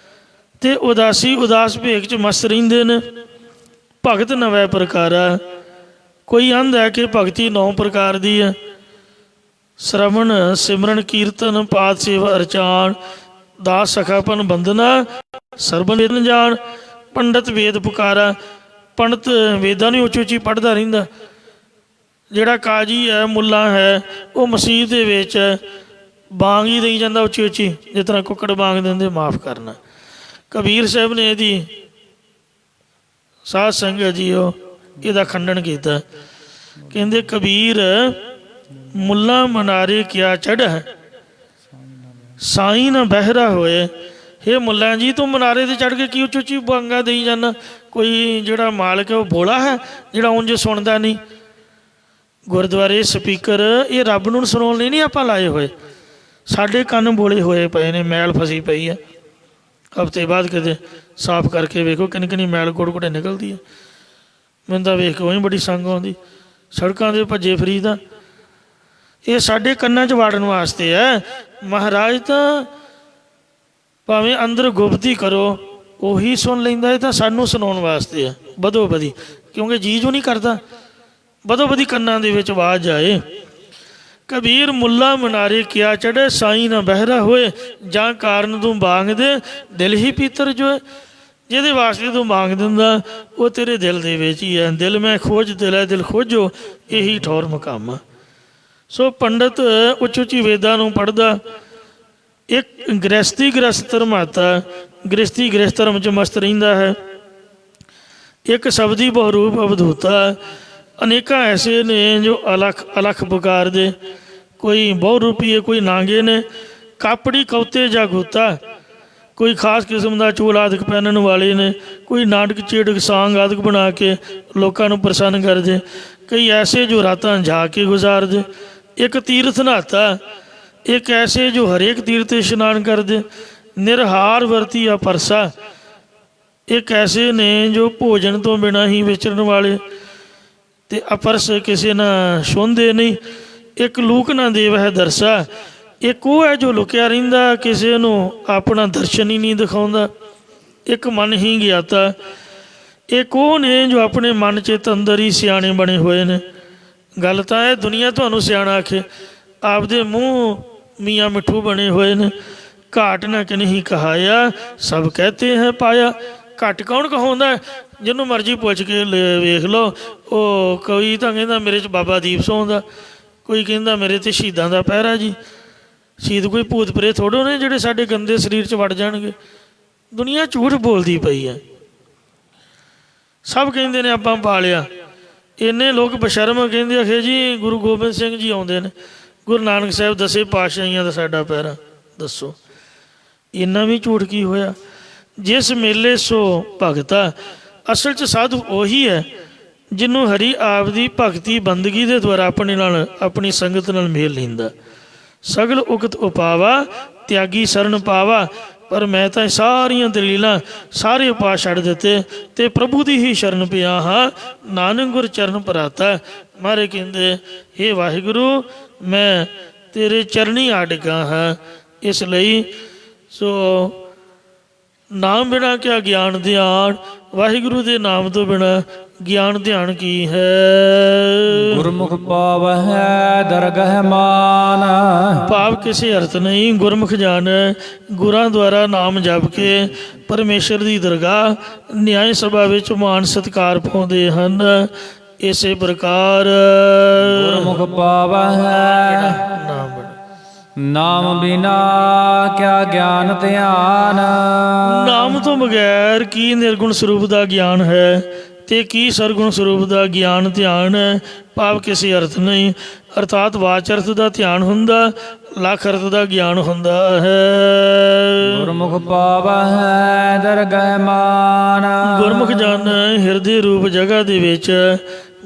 ਅਤੇ ਉਦਾਸੀ ਉਦਾਸ ਭੇਖ 'ਚ ਮਸਤ ਰਹਿੰਦੇ ਨੇ। ਭਗਤ ਨਵੇਂ ਪ੍ਰਕਾਰਾ, ਕੋਈ ਆਂਦਾ ਕਿ ਭਗਤੀ 9 ਪ੍ਰਕਾਰ ਦੀ ਹੈ। ਸ਼ਰਵਣ ਸਿਮਰਨ ਕੀਰਤਨ ਪਾਦ ਸੇਵਾ ਅਰਚਾਨ, ਦਾਸ ਸਖਾਪਨ ਬੰਦਨਾ ਸਰਬਨ ਵੇਦਨ ਜਾਣ। ਪੰਡਤ ਵੇਦ ਪੁਕਾਰਾ, ਪੰਡਤ ਵੇਦਾਂ ਨੂੰ ਉੱਚੀ ਉੱਚੀ ਪੜ੍ਹਦਾ ਰਹਿੰਦਾ। ਜਿਹੜਾ ਕਾਜੀ ਹੈ, ਮੁੱਲਾ ਹੈ, ਉਹ ਮਸੀਤ ਦੇ ਵਿੱਚ ਬਾਂਗ ਹੀ ਦੇਈ ਜਾਂਦਾ ਉੱਚੀ ਉੱਚੀ, ਜਿਸ ਤਰ੍ਹਾਂ ਕੁੱਕੜ ਬਾਂਗ ਦਿੰਦੇ, ਮਾਫ਼ ਕਰਨਾ। ਕਬੀਰ ਸਾਹਿਬ ਨੇ ਇਹਦੀ ਸਾਧ ਸੰਗਤ ਜੀ ਇਹਦਾ ਖੰਡਨ ਕੀਤਾ। ਕਹਿੰਦੇ ਕਬੀਰ ਮੁੱਲਾ ਮਨਾਰੇ ਕਿਆ ਚੜ੍ਹ, ਸਾਈਂ ਨਾ ਬਹਿਰਾ ਹੋਏ। ਹੇ ਮੁੱਲਾ ਜੀ, ਤੂੰ ਮਨਾਰੇ 'ਤੇ ਚੜ੍ਹ ਕੇ ਕੀ ਉੱਚੀ ਉੱਚੀ ਬਾਂਗਾ ਦੇਈ ਜਾਂਦਾ? ਕੋਈ ਜਿਹੜਾ ਮਾਲਕ ਹੈ ਉਹ ਭੋਲਾ ਹੈ ਜਿਹੜਾ ਉਂਝ ਸੁਣਦਾ ਨਹੀਂ? ਗੁਰਦੁਆਰੇ ਸਪੀਕਰ ਇਹ ਰੱਬ ਨੂੰ ਸੁਣਾਉਣ ਲਈ ਨਹੀਂ ਆਪਾਂ ਲਾਏ ਹੋਏ। ਸਾਡੇ ਕੰਨ ਬੋਲੇ ਹੋਏ ਪਏ ਨੇ, ਮੈਲ ਫਸੀ ਪਈ ਹੈ। ਹਫ਼ਤੇ ਬਾਅਦ ਕਿਤੇ ਸਾਫ਼ ਕਰਕੇ ਵੇਖੋ ਕਿੰਨੀ ਕਿੰਨੀ ਮੈਲ ਗੁੜ ਗੁੜੇ ਨਿਕਲਦੀ ਹੈ। ਮੈਨੂੰ ਤਾਂ ਵੇਖ ਕੇ ਉਹੀ ਬੜੀ ਸੰਗ ਆਉਂਦੀ, ਸੜਕਾਂ 'ਤੇ ਭੱਜੇ ਫਰੀਦਾ। ਇਹ ਸਾਡੇ ਕੰਨਾਂ 'ਚ ਵਾੜਨ ਵਾਸਤੇ ਹੈ। ਮਹਾਰਾਜ ਤਾਂ ਭਾਵੇਂ ਅੰਦਰ ਗੁਪਤੀ ਕਰੋ ਉਹੀ ਸੁਣ ਲੈਂਦਾ, ਇਹ ਤਾਂ ਸਾਨੂੰ ਸੁਣਾਉਣ ਵਾਸਤੇ ਹੈ ਬਦੋ ਬਦੀ, ਕਿਉਂਕਿ ਜੀਅ ਜੋ ਨਹੀਂ ਕਰਦਾ ਬਦੋ ਬਦੀ ਕੰਨਾਂ ਦੇ ਵਿੱਚ ਆਵਾਜ਼ ਆਏ। ਕਬੀਰ ਮੁੱਲਾ ਮਨਾਰੇ ਕਿਆ ਚੜ੍ਹੇ, ਸਾਈਂ ਨਾ ਬਹਿਰਾ ਹੋਏ। ਜਾਂ ਕਾਰਨ ਤੂੰ ਬਾਂਗ ਦੇ ਦਿਲ ਹੀ ਪੀਤਰ ਜੋ, ਜਿਹਦੇ ਵਾਸਤੇ ਤੂੰ ਬਾਂਗ ਦਿੰਦਾ ਉਹ ਤੇਰੇ ਦਿਲ ਦੇ ਵਿੱਚ ਹੀ ਹੈ। ਦਿਲ ਮੈਂ ਖੋਜ ਦਿਲ ਹੈ, ਦਿਲ ਖੋਜੋ ਇਹੀ ਠੌਰ ਮੁਕਾਮ। ਸੋ ਪੰਡਤ ਉੱਚ ਉੱਚੀ ਵੇਦਾਂ ਨੂੰ ਪੜ੍ਹਦਾ। ਇੱਕ ਗ੍ਰਸਤ ਧਰਮਾਤਾ, ਗ੍ਰਸਤ ਧਰਮ 'ਚ ਮਸਤ ਰਹਿੰਦਾ ਹੈ। ਇੱਕ ਸ਼ਬਦੀ ਬਹੁਰੂਪ ਅਵਧੂਤਾ, ਅਨੇਕਾਂ ਐਸੇ ਨੇ ਜੋ ਅਲੱਖ ਪੁਕਾਰਦੇ। ਕੋਈ ਬਹੁਰੂਪੀ ਹੈ, ਕੋਈ ਨਾਂਗੇ ਨੇ। ਕਾਪੜੀ ਕੌਤੇ ਜਾਗੂਤਾ, ਕੋਈ ਖਾਸ ਕਿਸਮ ਦਾ ਚੋਲ ਆਦਿਕ ਪਹਿਨਣ ਵਾਲੇ ਨੇ। ਕੋਈ ਨਾਟਕ ਚੇੜਕ ਸਾਂਗ ਆਦਿਕ ਬਣਾ ਕੇ ਲੋਕਾਂ ਨੂੰ ਪ੍ਰਸੰਨ ਕਰਦੇ। ਕਈ ਐਸੇ ਜੋ ਰਾਤਾਂ ਜਾ ਕੇ ਗੁਜ਼ਾਰਦੇ। ਇੱਕ ਤੀਰਥ ਨਹਾਤਾ, ਇੱਕ ਐਸੇ ਜੋ ਹਰੇਕ ਤੀਰਥ ਇਸ਼ਨਾਨ ਕਰਦੇ। ਨਿਰਹਾਰ ਵਰਤੀ ਅਪਰਸਾ, ਇੱਕ ਐਸੇ ਨੇ ਜੋ ਭੋਜਨ ਤੋਂ ਬਿਨਾਂ ਹੀ ਵਿਚਰਨ ਵਾਲੇ। ਅਤੇ ਅਪਰਸ ਕਿਸੇ ਨਾਲ ਛੂੰਹਦੇ ਨਹੀਂ। ਇੱਕ ਲੂਕ ਨਾ ਦੇਵ ਹੈ ਦਰਸਾ, ਇੱਕ ਉਹ ਹੈ ਜੋ ਲੁਕਿਆ ਰਹਿੰਦਾ, ਕਿਸੇ ਨੂੰ ਆਪਣਾ ਦਰਸ਼ਨ ਹੀ ਨਹੀਂ ਦਿਖਾਉਂਦਾ। ਇੱਕ ਮਨ ਹੀ ਗਿਆਤਾ, ਇੱਕ ਉਹ ਨੇ ਜੋ ਆਪਣੇ ਮਨ ਚਿੱਤ ਅੰਦਰ ਹੀ ਸਿਆਣੇ ਬਣੇ ਹੋਏ ਨੇ। ਗੱਲ ਤਾਂ ਇਹ ਦੁਨੀਆ ਤੁਹਾਨੂੰ ਸਿਆਣਾ ਆਖੇ, ਆਪਦੇ ਮੂੰਹ ਮੀਆਂ ਮਿੱਠੂ ਬਣੇ ਹੋਏ ਨੇ। ਘਾਟ ਨਾ ਕਿ ਨਹੀਂ ਕਹਾਇਆ, ਸਭ ਕਹਤੇ ਹੈ ਪਾਇਆ। ਘੱਟ ਕੌਣ ਕਹਾਉਂਦਾ? ਜਿਹਨੂੰ ਮਰਜ਼ੀ ਪੁੱਛ ਕੇ ਵੇਖ ਲਓ। ਉਹ ਕੋਈ ਤਾਂ ਕਹਿੰਦਾ ਮੇਰੇ 'ਚ ਬਾਬਾ ਦੀਪ ਸਿੰਘ ਦਾ, ਕੋਈ ਕਹਿੰਦਾ ਮੇਰੇ ਤੇ ਸ਼ਹੀਦਾਂ ਦਾ ਪਹਿਰਾ ਜੀ। ਸ਼ਹੀਦ ਕੋਈ ਭੂਤ ਪ੍ਰੇਤ ਥੋੜ੍ਹੇ ਨੇ ਜਿਹੜੇ ਸਾਡੇ ਗੰਦੇ ਸਰੀਰ 'ਚ ਵੜ ਜਾਣਗੇ। ਦੁਨੀਆ ਝੂਠ ਬੋਲਦੀ ਪਈ ਹੈ। ਸਭ ਕਹਿੰਦੇ ਨੇ ਆਪਾਂ ਪਾਲਿਆ। ਇੰਨੇ ਲੋਕ ਬਸ਼ਰਮ ਕਹਿੰਦੇ ਆਖੇ ਜੀ ਗੁਰੂ ਗੋਬਿੰਦ ਸਿੰਘ ਜੀ ਆਉਂਦੇ ਨੇ, ਗੁਰੂ ਨਾਨਕ ਸਾਹਿਬ 10 ਪਾਤਸ਼ਾਹੀਆਂ ਦਾ ਸਾਡਾ ਪਹਿਰਾ। ਦੱਸੋ ਇੰਨਾ ਵੀ ਝੂਠ ਕੀ ਹੋਇਆ? ਜਿਸ ਮੇਲੇ ਸੋ ਭਗਤਾ, ਅਸਲ 'ਚ ਸਾਧੂ ਉਹੀ ਹੈ ਜਿਹਨੂੰ ਹਰੀ ਆਪ ਦੀ ਭਗਤੀ ਬੰਦਗੀ ਦੇ ਦੁਆਰਾ ਆਪਣੇ ਨਾਲ, ਆਪਣੀ ਸੰਗਤ ਨਾਲ ਮੇਲ ਲੈਂਦਾ। ਸਗਲ ਉਕਤ ਉਪਾਵਾ, ਤਿਆਗੀ ਸ਼ਰਨ ਪਾਵਾ। ਪਰ ਮੈਂ ਤਾਂ ਸਾਰੀਆਂ ਦਲੀਲਾਂ, ਸਾਰੇ ਉਪਾਅ ਛੱਡ ਦਿੱਤੇ ਅਤੇ ਪ੍ਰਭੂ ਦੀ ਹੀ ਸ਼ਰਨ ਪਿਆ ਹਾਂ। ਨਾਨਕ ਗੁਰ ਚਰਨ ਭਰਾਤਾ। ਮਹਾਰਾਜ ਕਹਿੰਦੇ ਹੇ ਵਾਹਿਗੁਰੂ, ਮੈਂ ਤੇਰੇ ਚਰਨੀ ਆ ਡਿੱਗਾ ਹਾਂ। ਇਸ ਲਈ ਸੋ ਨਾਮ ਬਿਨਾਂ ਕਿਆ ਗਿਆਨ ਧਿਆਨ, ਵਾਹਿਗੁਰੂ ਦੇ ਨਾਮ ਤੋਂ ਬਿਨਾਂ ਗਿਆਨ ਧਿਆਨ ਕੀ ਹੈ। ਗੁਰਮੁਖ ਪਾਵਹਿ ਦਰਗਹਿ ਮਾਨ। ਭਾਵ ਕਿਸੇ ਅਰਥ ਨਹੀਂ। ਗੁਰਮੁਖ ਜਾਣੈ, ਗੁਰਾਂ ਦੁਆਰਾ ਨਾਮ ਜਪ ਕੇ ਪਰਮੇਸ਼ਰ ਦੀ ਦਰਗਾਹ ਨਿਆਏ ਸਭਾ ਵਿੱਚ ਮਾਨ ਸਤਿਕਾਰ ਪਾਉਂਦੇ ਹਨ। ਇਸੇ ਪ੍ਰਕਾਰ ਗੁਰਮੁਖ ਪਾਵਹਿ ਨਾਮ ਬਿਨਾਂ, ਨਾਮ ਬਿਨਾ ਕਿਆ ਗਿਆਨ ਧਿਆਨ। ਨਾਮ ਤੋਂ ਬਗੈਰ ਕੀ ਨਿਰਗੁਣ ਸਰੂਪ ਦਾ ਗਿਆਨ ਹੈ ਤੇ ਕੀ ਸਰਗੁਣ ਸਰੂਪ ਦਾ ਗਿਆਨ ਧਿਆਨ ਹੈ। ਭਾਵ ਕਿਸੇ ਅਰਥ ਨਹੀਂ। ਅਰਥਾਤ ਵਾਚ ਅਰਥ ਦਾ ਧਿਆਨ ਹੁੰਦਾ, ਲੱਖ ਅਰਥ ਦਾ ਗਿਆਨ ਹੁੰਦਾ ਹੈ। ਗੁਰਮੁਖ ਪਾਵਹਿ ਦਰਗਹਿ ਮਾਨ। ਗੁਰਮੁਖ ਜਨ ਹਿਰਦੇ ਰੂਪ ਜਗ੍ਹਾ ਦੇ ਵਿੱਚ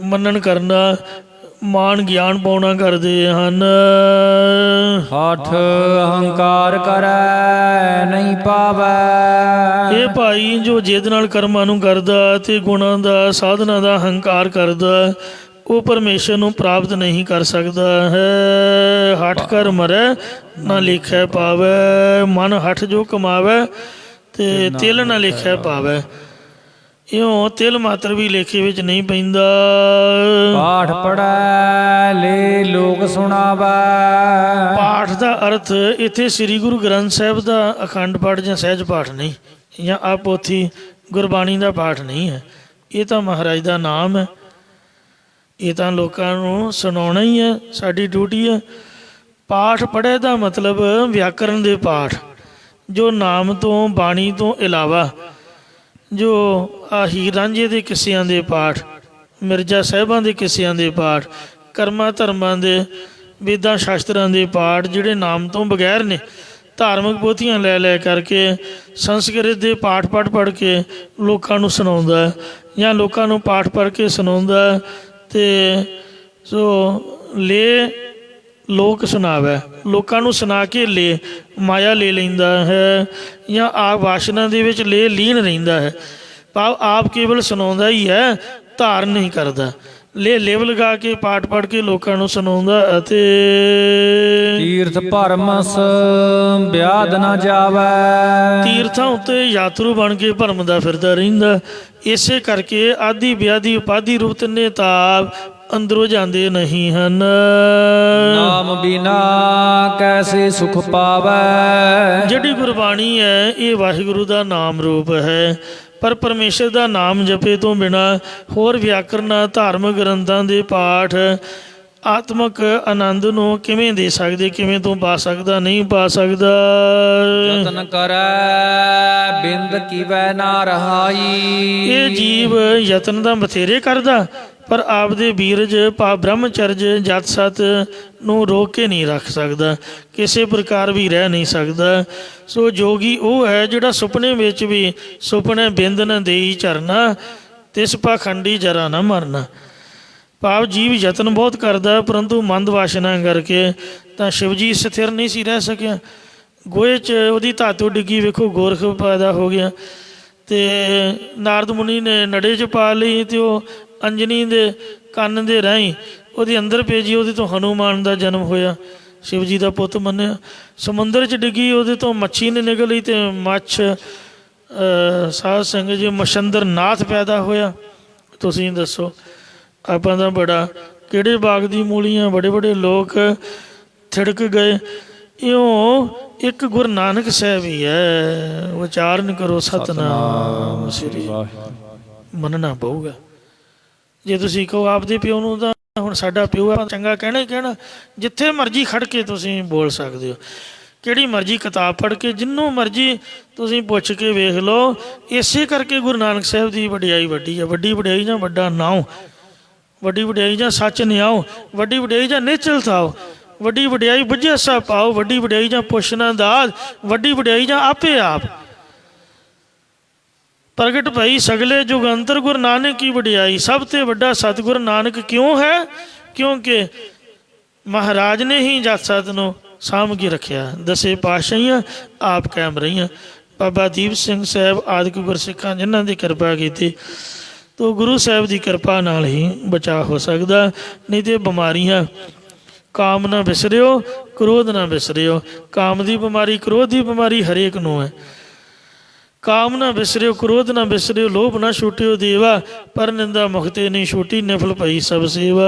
ਮੰਨਣ ਕਰਨਾ, ਮਾਨ ਗਿਆਨ ਪਾਉਣਾ ਕਰਦੇ ਹਨ। ਹਠ ਅਹੰਕਾਰ ਕਰੈ ਨਹੀਂ ਪਾਵੈ। ਇਹ ਭਾਈ ਜੋ ਜਿੱਦ ਨਾਲ ਕਰਮਾਂ ਨੂੰ ਕਰਦਾ ਤੇ ਗੁਣਾਂ ਦਾ, ਸਾਧਨਾ ਦਾ ਹੰਕਾਰ ਕਰਦਾ, ਉਹ ਪਰਮੇਸ਼ਰ ਨੂੰ ਪ੍ਰਾਪਤ ਨਹੀਂ ਕਰ ਸਕਦਾ ਹੈ। ਹਠ ਕਰ ਮਰੈ ਨਾ ਲੇਖੈ ਪਾਵੈ। ਮਨ ਹਠ ਜੋ ਕਮਾਵੈ ਤੇ ਤਿਲ ਨਾ ਲੇਖੈ ਪਾਵੈ। ਇਉਂ ਤਿਲ ਮਾਤਰ ਵੀ ਲੇਖੇ ਵਿੱਚ ਨਹੀਂ ਪੈਂਦਾ। ਪਾਠ ਪੜੈ ਲੈ ਲੋਕ ਸੁਣਾਵੈ। ਪਾਠ ਦਾ ਅਰਥ ਇੱਥੇ ਸ੍ਰੀ ਗੁਰੂ ਗ੍ਰੰਥ ਸਾਹਿਬ ਦਾ ਅਖੰਡ ਪਾਠ ਜਾਂ ਸਹਿਜ ਪਾਠ ਨਹੀਂ, ਜਾਂ ਆ ਪੋਥੀ ਗੁਰਬਾਣੀ ਦਾ ਪਾਠ ਨਹੀਂ ਹੈ। ਇਹ ਤਾਂ ਮਹਾਰਾਜ ਦਾ ਨਾਮ ਹੈ। ਇਹ ਤਾਂ ਲੋਕਾਂ ਨੂੰ ਸੁਣਾਉਣਾ ਹੀ ਹੈ, ਸਾਡੀ ਡਿਊਟੀ ਹੈ। ਪਾਠ ਪੜ੍ਹੇ ਦਾ ਮਤਲਬ ਵਿਆਕਰਨ ਦੇ ਪਾਠ, ਜੋ ਨਾਮ ਤੋਂ, ਬਾਣੀ ਤੋਂ ਇਲਾਵਾ ਜੋ ਆ ਹੀਰ ਰਾਂਝੇ ਦੇ ਕਿੱਸਿਆਂ ਦੇ ਪਾਠ, ਮਿਰਜ਼ਾ ਸਾਹਿਬਾਂ ਦੇ ਕਿੱਸਿਆਂ ਦੇ ਪਾਠ, ਕਰਮਾਂ ਧਰਮਾਂ ਦੇ, ਵੇਦਾਂ ਸ਼ਾਸਤਰਾਂ ਦੇ ਪਾਠ, ਜਿਹੜੇ ਨਾਮ ਤੋਂ ਬਗੈਰ ਨੇ। ਧਾਰਮਿਕ ਪੋਥੀਆਂ ਲੈ ਲੈ ਕਰਕੇ ਸੰਸਕ੍ਰਿਤ ਦੇ ਪਾਠ ਪੜ੍ਹ ਕੇ ਲੋਕਾਂ ਨੂੰ ਸੁਣਾਉਂਦਾ, ਜਾਂ ਲੋਕਾਂ ਨੂੰ ਪਾਠ ਪੜ੍ਹ ਕੇ ਸੁਣਾਉਂਦਾ। ਅਤੇ ਸੋ ਲੈ ਲੋਕ ਸੁਣਾਵੈ, ਲੋਕਾਂ ਨੂੰ ਸੁਣਾ ਕੇ ਲੈ ਮਾਇਆ ਲੈ ਲੈਂਦਾ ਹੈ, ਜਾਂ ਆਪ ਵਾਸ਼ਨਾ ਦੇ ਵਿੱਚ ਲੈ ਲੀਨ ਰਹਿੰਦਾ ਹੈ। ਭਾਵ ਆਪ ਕੇਵਲ ਸੁਣਾਉਂਦਾ ਹੀ ਹੈ, ਧਾਰਨ ਨਹੀਂ ਕਰਦਾ। ਲੈ ਲਿਵ ਲਗਾ ਕੇ ਪਾਠ ਪੜ੍ਹ ਕੇ ਲੋਕਾਂ ਨੂੰ ਸੁਣਾਉਂਦਾ। ਅਤੇ ਤੀਰਥ ਭਰਮਸ ਵਿਆਦ ਨਾ ਜਾਵੈ। ਤੀਰਥਾਂ ਉੱਤੇ ਯਾਤਰੂ ਬਣ ਕੇ ਭਰਮਦਾ ਫਿਰਦਾ ਰਹਿੰਦਾ। ਇਸੇ ਕਰਕੇ ਆਦਿ ਵਿਆਦੀ ਉਪਾਧੀ ਰੂਪ ਤਿੰਨੇ ਤਾਪ ਅੰਦਰੋਂ ਜਾਂਦੇ ਨਹੀਂ ਹਨ। ਨਾਮ ਬਿਨਾ ਕੈਸੇ ਸੁਖ ਪਾਵੈ। ਜਿਹੜੀ ਗੁਰਬਾਣੀ ਹੈ ਇਹ ਵਾਹਿਗੁਰੂ ਦਾ ਨਾਮ ਰੂਪ ਹੈ। ਪਰ ਪਰਮੇਸ਼ਰ ਦਾ ਨਾਮ ਜਪੇ ਤੋਂ ਬਿਨਾਂ ਹੋਰ ਵਿਆਕਰਨਾਂ, ਧਾਰਮਿਕ ਗ੍ਰੰਥਾਂ ਦੇ ਪਾਠ ਆਤਮਿਕ ਆਨੰਦ ਨੂੰ ਕਿਵੇਂ ਦੇ ਸਕਦੇ, ਕਿਵੇਂ ਤੋਂ ਪਾ ਸਕਦਾ? ਨਹੀਂ ਪਾ ਸਕਦਾ। ਯਤਨ ਕਰੈ ਬਿੰਦ ਕੀਵੈ ਨਾ ਰਹਾਈ। ਇਹ ਜੀਵ ਯਤਨ ਦਾ ਬਥੇਰੇ ਕਰਦਾ, ਪਰ ਆਪਦੇ ਬੀਰਜ ਭਾਵ ਬ੍ਰਹਮਚਰਜ ਜਤ ਸਤ ਨੂੰ ਰੋਕ ਕੇ ਨਹੀਂ ਰੱਖ ਸਕਦਾ, ਕਿਸੇ ਪ੍ਰਕਾਰ ਵੀ ਰਹਿ ਨਹੀਂ ਸਕਦਾ। ਸੋ ਜੋਗੀ ਉਹ ਹੈ ਜਿਹੜਾ ਸੁਪਨੇ ਵਿੱਚ ਵੀ ਸੁਪਨੇ ਬਿੰਦ ਨ ਦੇਈ ਝਰਨਾ, ਤਿਸ ਪਾਖੰਡੀ ਜਰਾ ਨਾ ਮਰਨਾ। ਭਾਵ ਜੀਵ ਯਤਨ ਬਹੁਤ ਕਰਦਾ, ਪਰੰਤੂ ਮੰਦ ਵਾਸ਼ਨਾ ਕਰਕੇ ਤਾਂ ਸ਼ਿਵਜੀ ਸਥਿਰ ਨਹੀਂ ਸੀ ਰਹਿ ਸਕਿਆ। ਗੋਹੇ 'ਚ ਉਹਦੀ ਧਾਤੂ ਡਿੱਗੀ, ਵੇਖੋ ਗੋਰਖ ਪੈਦਾ ਹੋ ਗਿਆ। ਅਤੇ ਨਾਰਦ ਮੁਨੀ ਨੇ ਨੜੇ 'ਚ ਪਾ ਲਈ, ਅਤੇ ਉਹ ਅੰਜਨੀ ਦੇ ਕੰਨ ਦੇ ਰਾਹੀਂ ਉਹਦੇ ਅੰਦਰ ਭੇਜੀ। ਉਹਦੇ ਤੋਂ ਹਨੂੰਮਾਨ ਦਾ ਜਨਮ ਹੋਇਆ, ਸ਼ਿਵ ਜੀ ਦਾ ਪੁੱਤ ਮੰਨਿਆ। ਸਮੁੰਦਰ 'ਚ ਡਿੱਗੀ, ਉਹਦੇ ਤੋਂ ਮੱਛੀ ਨੇ ਨਿਕਲੀ ਅਤੇ ਮੱਛ ਸਾਧ ਸੰਗਤ ਜੀ ਮਛੰਦਰ ਨਾਥ ਪੈਦਾ ਹੋਇਆ। ਤੁਸੀਂ ਦੱਸੋ, ਆਪਾਂ ਤਾਂ ਬੜਾ ਕਿਹੜੇ ਬਾਗ ਦੀ ਮੂਲੀਆਂ, ਬੜੇ ਬੜੇ ਲੋਕ ਥਿੜਕ ਗਏ। ਇਉਂ ਇੱਕ ਗੁਰੂ ਨਾਨਕ ਸਾਹਿਬ ਹੀ ਹੈ। ਉਚਾਰਨ ਕਰੋ ਸਤਿਨਾਮ ਸ੍ਰੀ ਵਾਹਿਗੁਰੂ। ਮੰਨਣਾ ਪਊਗਾ। ਜੇ ਤੁਸੀਂ ਕਹੋ ਆਪਦੇ ਪਿਓ ਨੂੰ ਤਾਂ ਹੁਣ ਸਾਡਾ ਪਿਓ ਆ, ਚੰਗਾ ਕਹਿਣਾ ਹੀ ਕਹਿਣਾ। ਜਿੱਥੇ ਮਰਜ਼ੀ ਖੜ ਕੇ ਤੁਸੀਂ ਬੋਲ ਸਕਦੇ ਹੋ, ਕਿਹੜੀ ਮਰਜ਼ੀ ਕਿਤਾਬ ਪੜ੍ਹ ਕੇ, ਜਿਹਨੂੰ ਮਰਜ਼ੀ ਤੁਸੀਂ ਪੁੱਛ ਕੇ ਵੇਖ ਲਓ। ਇਸੇ ਕਰਕੇ ਗੁਰੂ ਨਾਨਕ ਸਾਹਿਬ ਦੀ ਵਡਿਆਈ ਵੱਡੀ ਹੈ। ਵੱਡੀ ਵਡਿਆਈ ਜਾਂ ਵੱਡਾ ਨਾਉ, ਵੱਡੀ ਵਡਿਆਈ ਜਾਂ ਸੱਚ ਨਿਆਓ, ਵੱਡੀ ਵਡਿਆਈ ਜਾਂ ਨਿਚਲ ਥਾਓ, ਵੱਡੀ ਵਡਿਆਈ ਬੁੱਝੇ ਸਾ ਪਾਓ, ਵੱਡੀ ਵਡਿਆਈ ਜਾਂ ਪੁੱਛਣਾ ਦਾਦ, ਵੱਡੀ ਵਡਿਆਈ ਜਾਂ ਆਪੇ ਆਪ। ਪ੍ਰਗਟ ਭਈ ਸਗਲੇ ਜੁਗ ਅੰਤਰ ਗੁਰੂ ਨਾਨਕ ਕੀ ਵਡਿਆਈ। ਸਭ ਤੋਂ ਵੱਡਾ ਸਤਿਗੁਰੂ ਨਾਨਕ ਕਿਉਂ ਹੈ? ਕਿਉਂਕਿ ਮਹਾਰਾਜ ਨੇ ਹੀ ਜੱਟ ਸਤ ਨੂੰ ਸਾਂਭ ਕੇ ਰੱਖਿਆ। ਦਸੇ ਪਾਤਸ਼ਾਹੀਆਂ ਆਪ ਕਾਇਮ ਰਹੀਆਂ। ਬਾਬਾ ਦੀਪ ਸਿੰਘ ਸਾਹਿਬ ਆਦਿਕ ਗੁਰਸਿੱਖਾਂ ਜਿਨ੍ਹਾਂ ਦੀ ਕਿਰਪਾ ਕੀਤੀ, ਤੋ ਗੁਰੂ ਸਾਹਿਬ ਦੀ ਕਿਰਪਾ ਨਾਲ ਹੀ ਬਚਾਅ ਹੋ ਸਕਦਾ। ਨਹੀਂ ਤੇ ਬਿਮਾਰੀਆਂ, ਕਾਮ ਨਾ ਵਿਸਰਿਓ, ਕ੍ਰੋਧ ਨਾ ਵਿਸਰਿਓ। ਕਾਮ ਦੀ ਬਿਮਾਰੀ, ਕ੍ਰੋਧ ਦੀ ਬਿਮਾਰੀ ਹਰੇਕ ਨੂੰ ਹੈ। ਕਾਮ ਨਾ ਵਿਸਰਿਓ, ਕ੍ਰੋਧ ਨਾ ਵਿਸਰਿਓ, ਲੋਭ ਨਾ ਛੁਟਿਓ ਦੇਵਾ। ਪਰ ਨਿੰਦਾ ਮੁਖਤੇ ਨਹੀਂ ਛੁਟੀ, ਨਿਫਲ ਭਈ ਸਭ ਸੇਵਾ।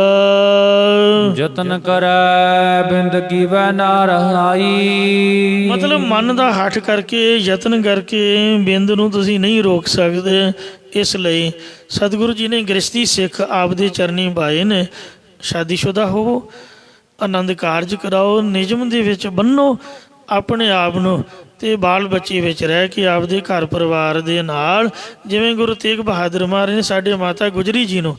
ਯਤਨ ਕਰੈ ਬਿੰਦ ਕੀਵੈ ਨਾ ਰਹਾਈ। ਮਤਲਬ ਮਨ ਦਾ ਹੱਠ ਕਰਕੇ, ਯਤਨ ਕਰਕੇ ਬਿੰਦ ਨੂੰ ਤੁਸੀਂ ਨਹੀਂ ਰੋਕ ਸਕਦੇ। ਇਸ ਲਈ ਸਤਿਗੁਰੂ ਜੀ ਨੇ ਗ੍ਰਸਤੀ ਸਿੱਖ ਆਪਦੇ ਚਰਨੀ ਪਾਏ ਨੇ। ਸ਼ਾਦੀशुदा ਹੋਵੋ, ਆਨੰਦ ਕਾਰਜ ਕਰਾਓ, ਨਿਯਮ ਦੇ ਵਿੱਚ ਬੰਨੋ ਆਪਣੇ ਆਪ ਨੂੰ, ਅਤੇ ਬਾਲ ਬੱਚੇ ਵਿੱਚ ਰਹਿ ਕੇ ਆਪਦੇ ਘਰ ਪਰਿਵਾਰ ਦੇ ਨਾਲ, ਜਿਵੇਂ ਗੁਰੂ ਤੇਗ ਬਹਾਦਰ ਮਹਾਰਾਜ ਨੇ ਸਾਡੇ ਮਾਤਾ ਗੁਜਰੀ ਜੀ ਨੂੰ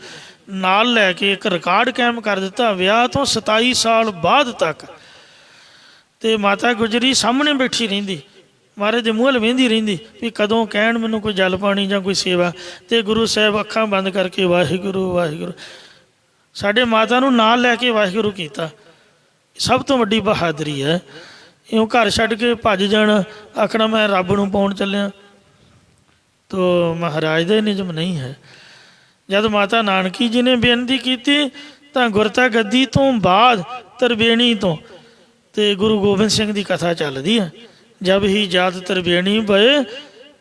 ਨਾਲ ਲੈ ਕੇ ਇੱਕ ਰਿਕਾਰਡ ਕਾਇਮ ਕਰ ਦਿੱਤਾ ਵਿਆਹ ਤੋਂ 27 ਸਾਲ ਬਾਅਦ ਤੱਕ। ਅਤੇ ਮਾਤਾ ਗੁਜਰੀ ਸਾਹਮਣੇ ਬੈਠੀ ਰਹਿੰਦੀ, ਮਹਾਰਾਜ ਦੇ ਮੂੰਹ ਵੱਲ ਵੇਂਦੀ ਰਹਿੰਦੀ ਵੀ ਕਦੋਂ ਕਹਿਣ ਮੈਨੂੰ ਕੋਈ ਜਲ ਪਾਣੀ ਜਾਂ ਕੋਈ ਸੇਵਾ। ਅਤੇ ਗੁਰੂ ਸਾਹਿਬ ਅੱਖਾਂ ਬੰਦ ਕਰਕੇ ਵਾਹਿਗੁਰੂ ਵਾਹਿਗੁਰੂ, ਸਾਡੇ ਮਾਤਾ ਨੂੰ ਨਾਲ ਲੈ ਕੇ ਵਾਹਿਗੁਰੂ ਕੀਤਾ। ਸਭ ਤੋਂ ਵੱਡੀ ਬਹਾਦਰੀ ਹੈ। ਇਉਂ ਘਰ ਛੱਡ ਕੇ ਭੱਜ ਜਾਣਾ, ਆਖਣਾ ਮੈਂ ਰੱਬ ਨੂੰ ਪਾਉਣ ਚੱਲਿਆ, ਤੋ ਮਹਾਰਾਜ ਦਾ ਨਿਯਮ ਨਹੀਂ ਹੈ। ਜਦ ਮਾਤਾ ਨਾਨਕੀ ਜੀ ਨੇ ਬੇਨਤੀ ਕੀਤੀ ਤਾਂ ਗੁਰਤਾ ਗੱਦੀ ਤੋਂ ਬਾਅਦ ਤਰਬੇਣੀ ਤੋਂ, ਅਤੇ ਗੁਰੂ ਗੋਬਿੰਦ ਸਿੰਘ ਦੀ ਕਥਾ ਚੱਲਦੀ ਹੈ। ਜਬ ਹੀ ਜਾਤ ਤਰਬੇਣੀ ਪਏ,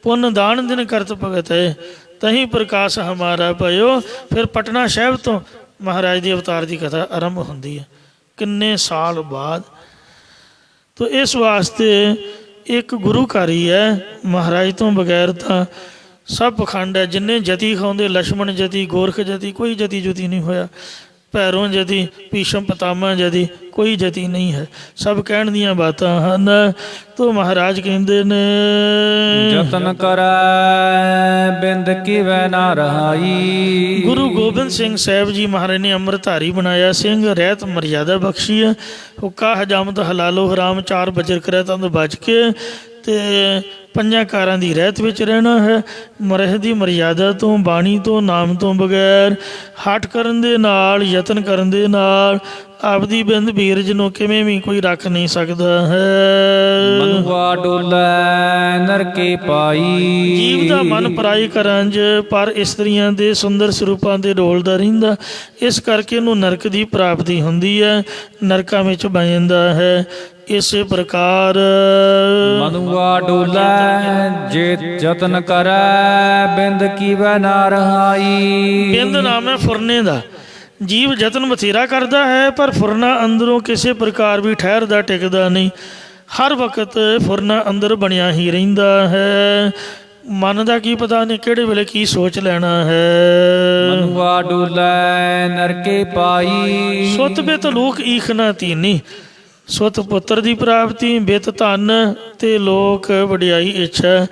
ਪੁੰਨ ਦਾਨ ਦਿਨ ਕਰਤ ਭਗਤ ਹੈ, ਤਹੀਂ ਪ੍ਰਕਾਸ਼ ਹਮਾਰਾ ਪਇਓ। ਫਿਰ ਪਟਨਾ ਸਾਹਿਬ ਤੋਂ ਮਹਾਰਾਜ ਦੇ ਅਵਤਾਰ ਦੀ ਕਥਾ ਆਰੰਭ ਹੁੰਦੀ ਹੈ, ਕਿੰਨੇ ਸਾਲ ਬਾਅਦ। ਤੋ ਇਸ ਵਾਸਤੇ ਇੱਕ ਗੁਰੂ ਘਰ ਹੀ ਹੈ। ਮਹਾਰਾਜ ਤੋਂ ਬਗੈਰ ਤਾਂ ਸਭ ਪਖੰਡ ਹੈ। ਜਿੰਨੇ ਜਤੀ ਖਾਉਂਦੇ, ਲਛਮਣ ਜਤੀ, ਗੋਰਖ ਜਤੀ, ਕੋਈ ਜਤੀ ਜੁਤੀ ਨਹੀਂ ਹੋਇਆ। ਭੈਰੋਂ ਜਤੀ, ਭੀਸ਼ਮ ਪਿਤਾਮਾ ਜਤੀ, ਕੋਈ ਜਤੀ ਨਹੀਂ ਹੈ। ਸਭ ਕਹਿਣ ਦੀਆਂ ਬਾਤਾਂ ਹਨ। ਤੋ ਮਹਾਰਾਜ ਕਹਿੰਦੇ ਨੇ ਯਤਨ ਕਰੈ ਬਿੰਦ ਕੀਵੈ ਨਾ ਰਹਾਈ। ਗੁਰੂ ਗੋਬਿੰਦ ਸਿੰਘ ਸਾਹਿਬ ਜੀ ਮਹਾਰਾਜ ਨੇ ਅੰਮ੍ਰਿਤਧਾਰੀ ਬਣਾਇਆ ਸਿੰਘ, ਰਹਿਤ ਮਰਿਆਦਾ ਬਖਸ਼ੀ ਹੈ। ਹੁੱਕਾ ਹਜਾਮਤ ਹਲਾਲੋ ਹਰਾਮ, 4 ਬਜਰ ਕਰੈ ਤੰਦ ਬਚ ਕੇ, ਅਤੇ 5 ਕਾਰਾਂ ਦੀ ਰਹਿਤ ਵਿੱਚ ਰਹਿਣਾ ਹੈ। ਮਰਹ ਦੀ ਮਰਿਆਦਾ ਤੋਂ, ਬਾਣੀ ਤੋਂ, ਨਾਮ ਤੋਂ ਬਗੈਰ, ਹੱਠ ਕਰਨ ਦੇ ਨਾਲ, ਯਤਨ ਕਰਨ ਦੇ ਨਾਲ ਆਪਦੀ ਬਿੰਦ ਬੀਰਜ ਨੂੰ ਕਿਵੇਂ ਵੀ ਕੋਈ ਰੱਖ ਨਹੀਂ ਸਕਦਾ ਹੈ। ਮਨੁਆ ਡੋਲੈ ਨਰਕੇ ਪਾਈ। ਜੀਵ ਦਾ ਮਨ ਪਰਾਈ ਘਰਾਂ 'ਚ ਪਰ ਇਸਤਰੀਆਂ ਦੇ ਸੁੰਦਰ ਸਰੂਪਾਂ 'ਤੇ ਡੋਲਦਾ ਰਹਿੰਦਾ। ਇਸ ਕਰਕੇ ਇਹਨੂੰ ਨਰਕ ਦੀ ਪ੍ਰਾਪਤੀ ਹੁੰਦੀ ਹੈ, ਨਰਕਾਂ ਵਿੱਚ ਬਹਿ ਜਾਂਦਾ ਹੈ। ਇਸੇ ਪ੍ਰਕਾਰ ਮਨੁਆ ਡੋਲੈ ਜੇ ਯਤਨ ਕਰੈ ਬਿੰਦ ਕੀਵੈ ਨਾ ਰਹਾਈ। ਬਿੰਦ ਨਾਮ ਹੈ ਫੁਰਨੇ ਦਾ। ਜੀਵ ਯਤਨ ਬਥੇਰਾ ਕਰਦਾ ਹੈ, ਪਰ ਫੁਰਨਾ ਅੰਦਰੋਂ ਕਿਸੇ ਪ੍ਰਕਾਰ ਵੀ ਠਹਿਰਦਾ ਟਿਕਦਾ ਨਹੀਂ। ਹਰ ਵਕਤ ਫੁਰਨਾ ਅੰਦਰ ਬਣਿਆ ਹੀ ਰਹਿੰਦਾ ਹੈ। ਮਨ ਦਾ ਕੀ ਪਤਾ ਨਹੀਂ ਕਿਹੜੇ ਵੇਲੇ ਕੀ ਸੋਚ ਲੈਣਾ ਹੈ। ਮਨੁਆ ਡੋਲੈ ਨਰਕੇ ਪਾਈ। ਸੁੱਤ ਬਿਤ ਲੋਕ ਈਖ ਨਾ ਤੀਨੀ। ਸੁੱਤ ਪੁੱਤਰ ਦੀ ਪ੍ਰਾਪਤੀ, ਬਿਤ ਧਨ, ਤੇ ਲੋਕ ਵਡਿਆਈ ਇੱਛਾ।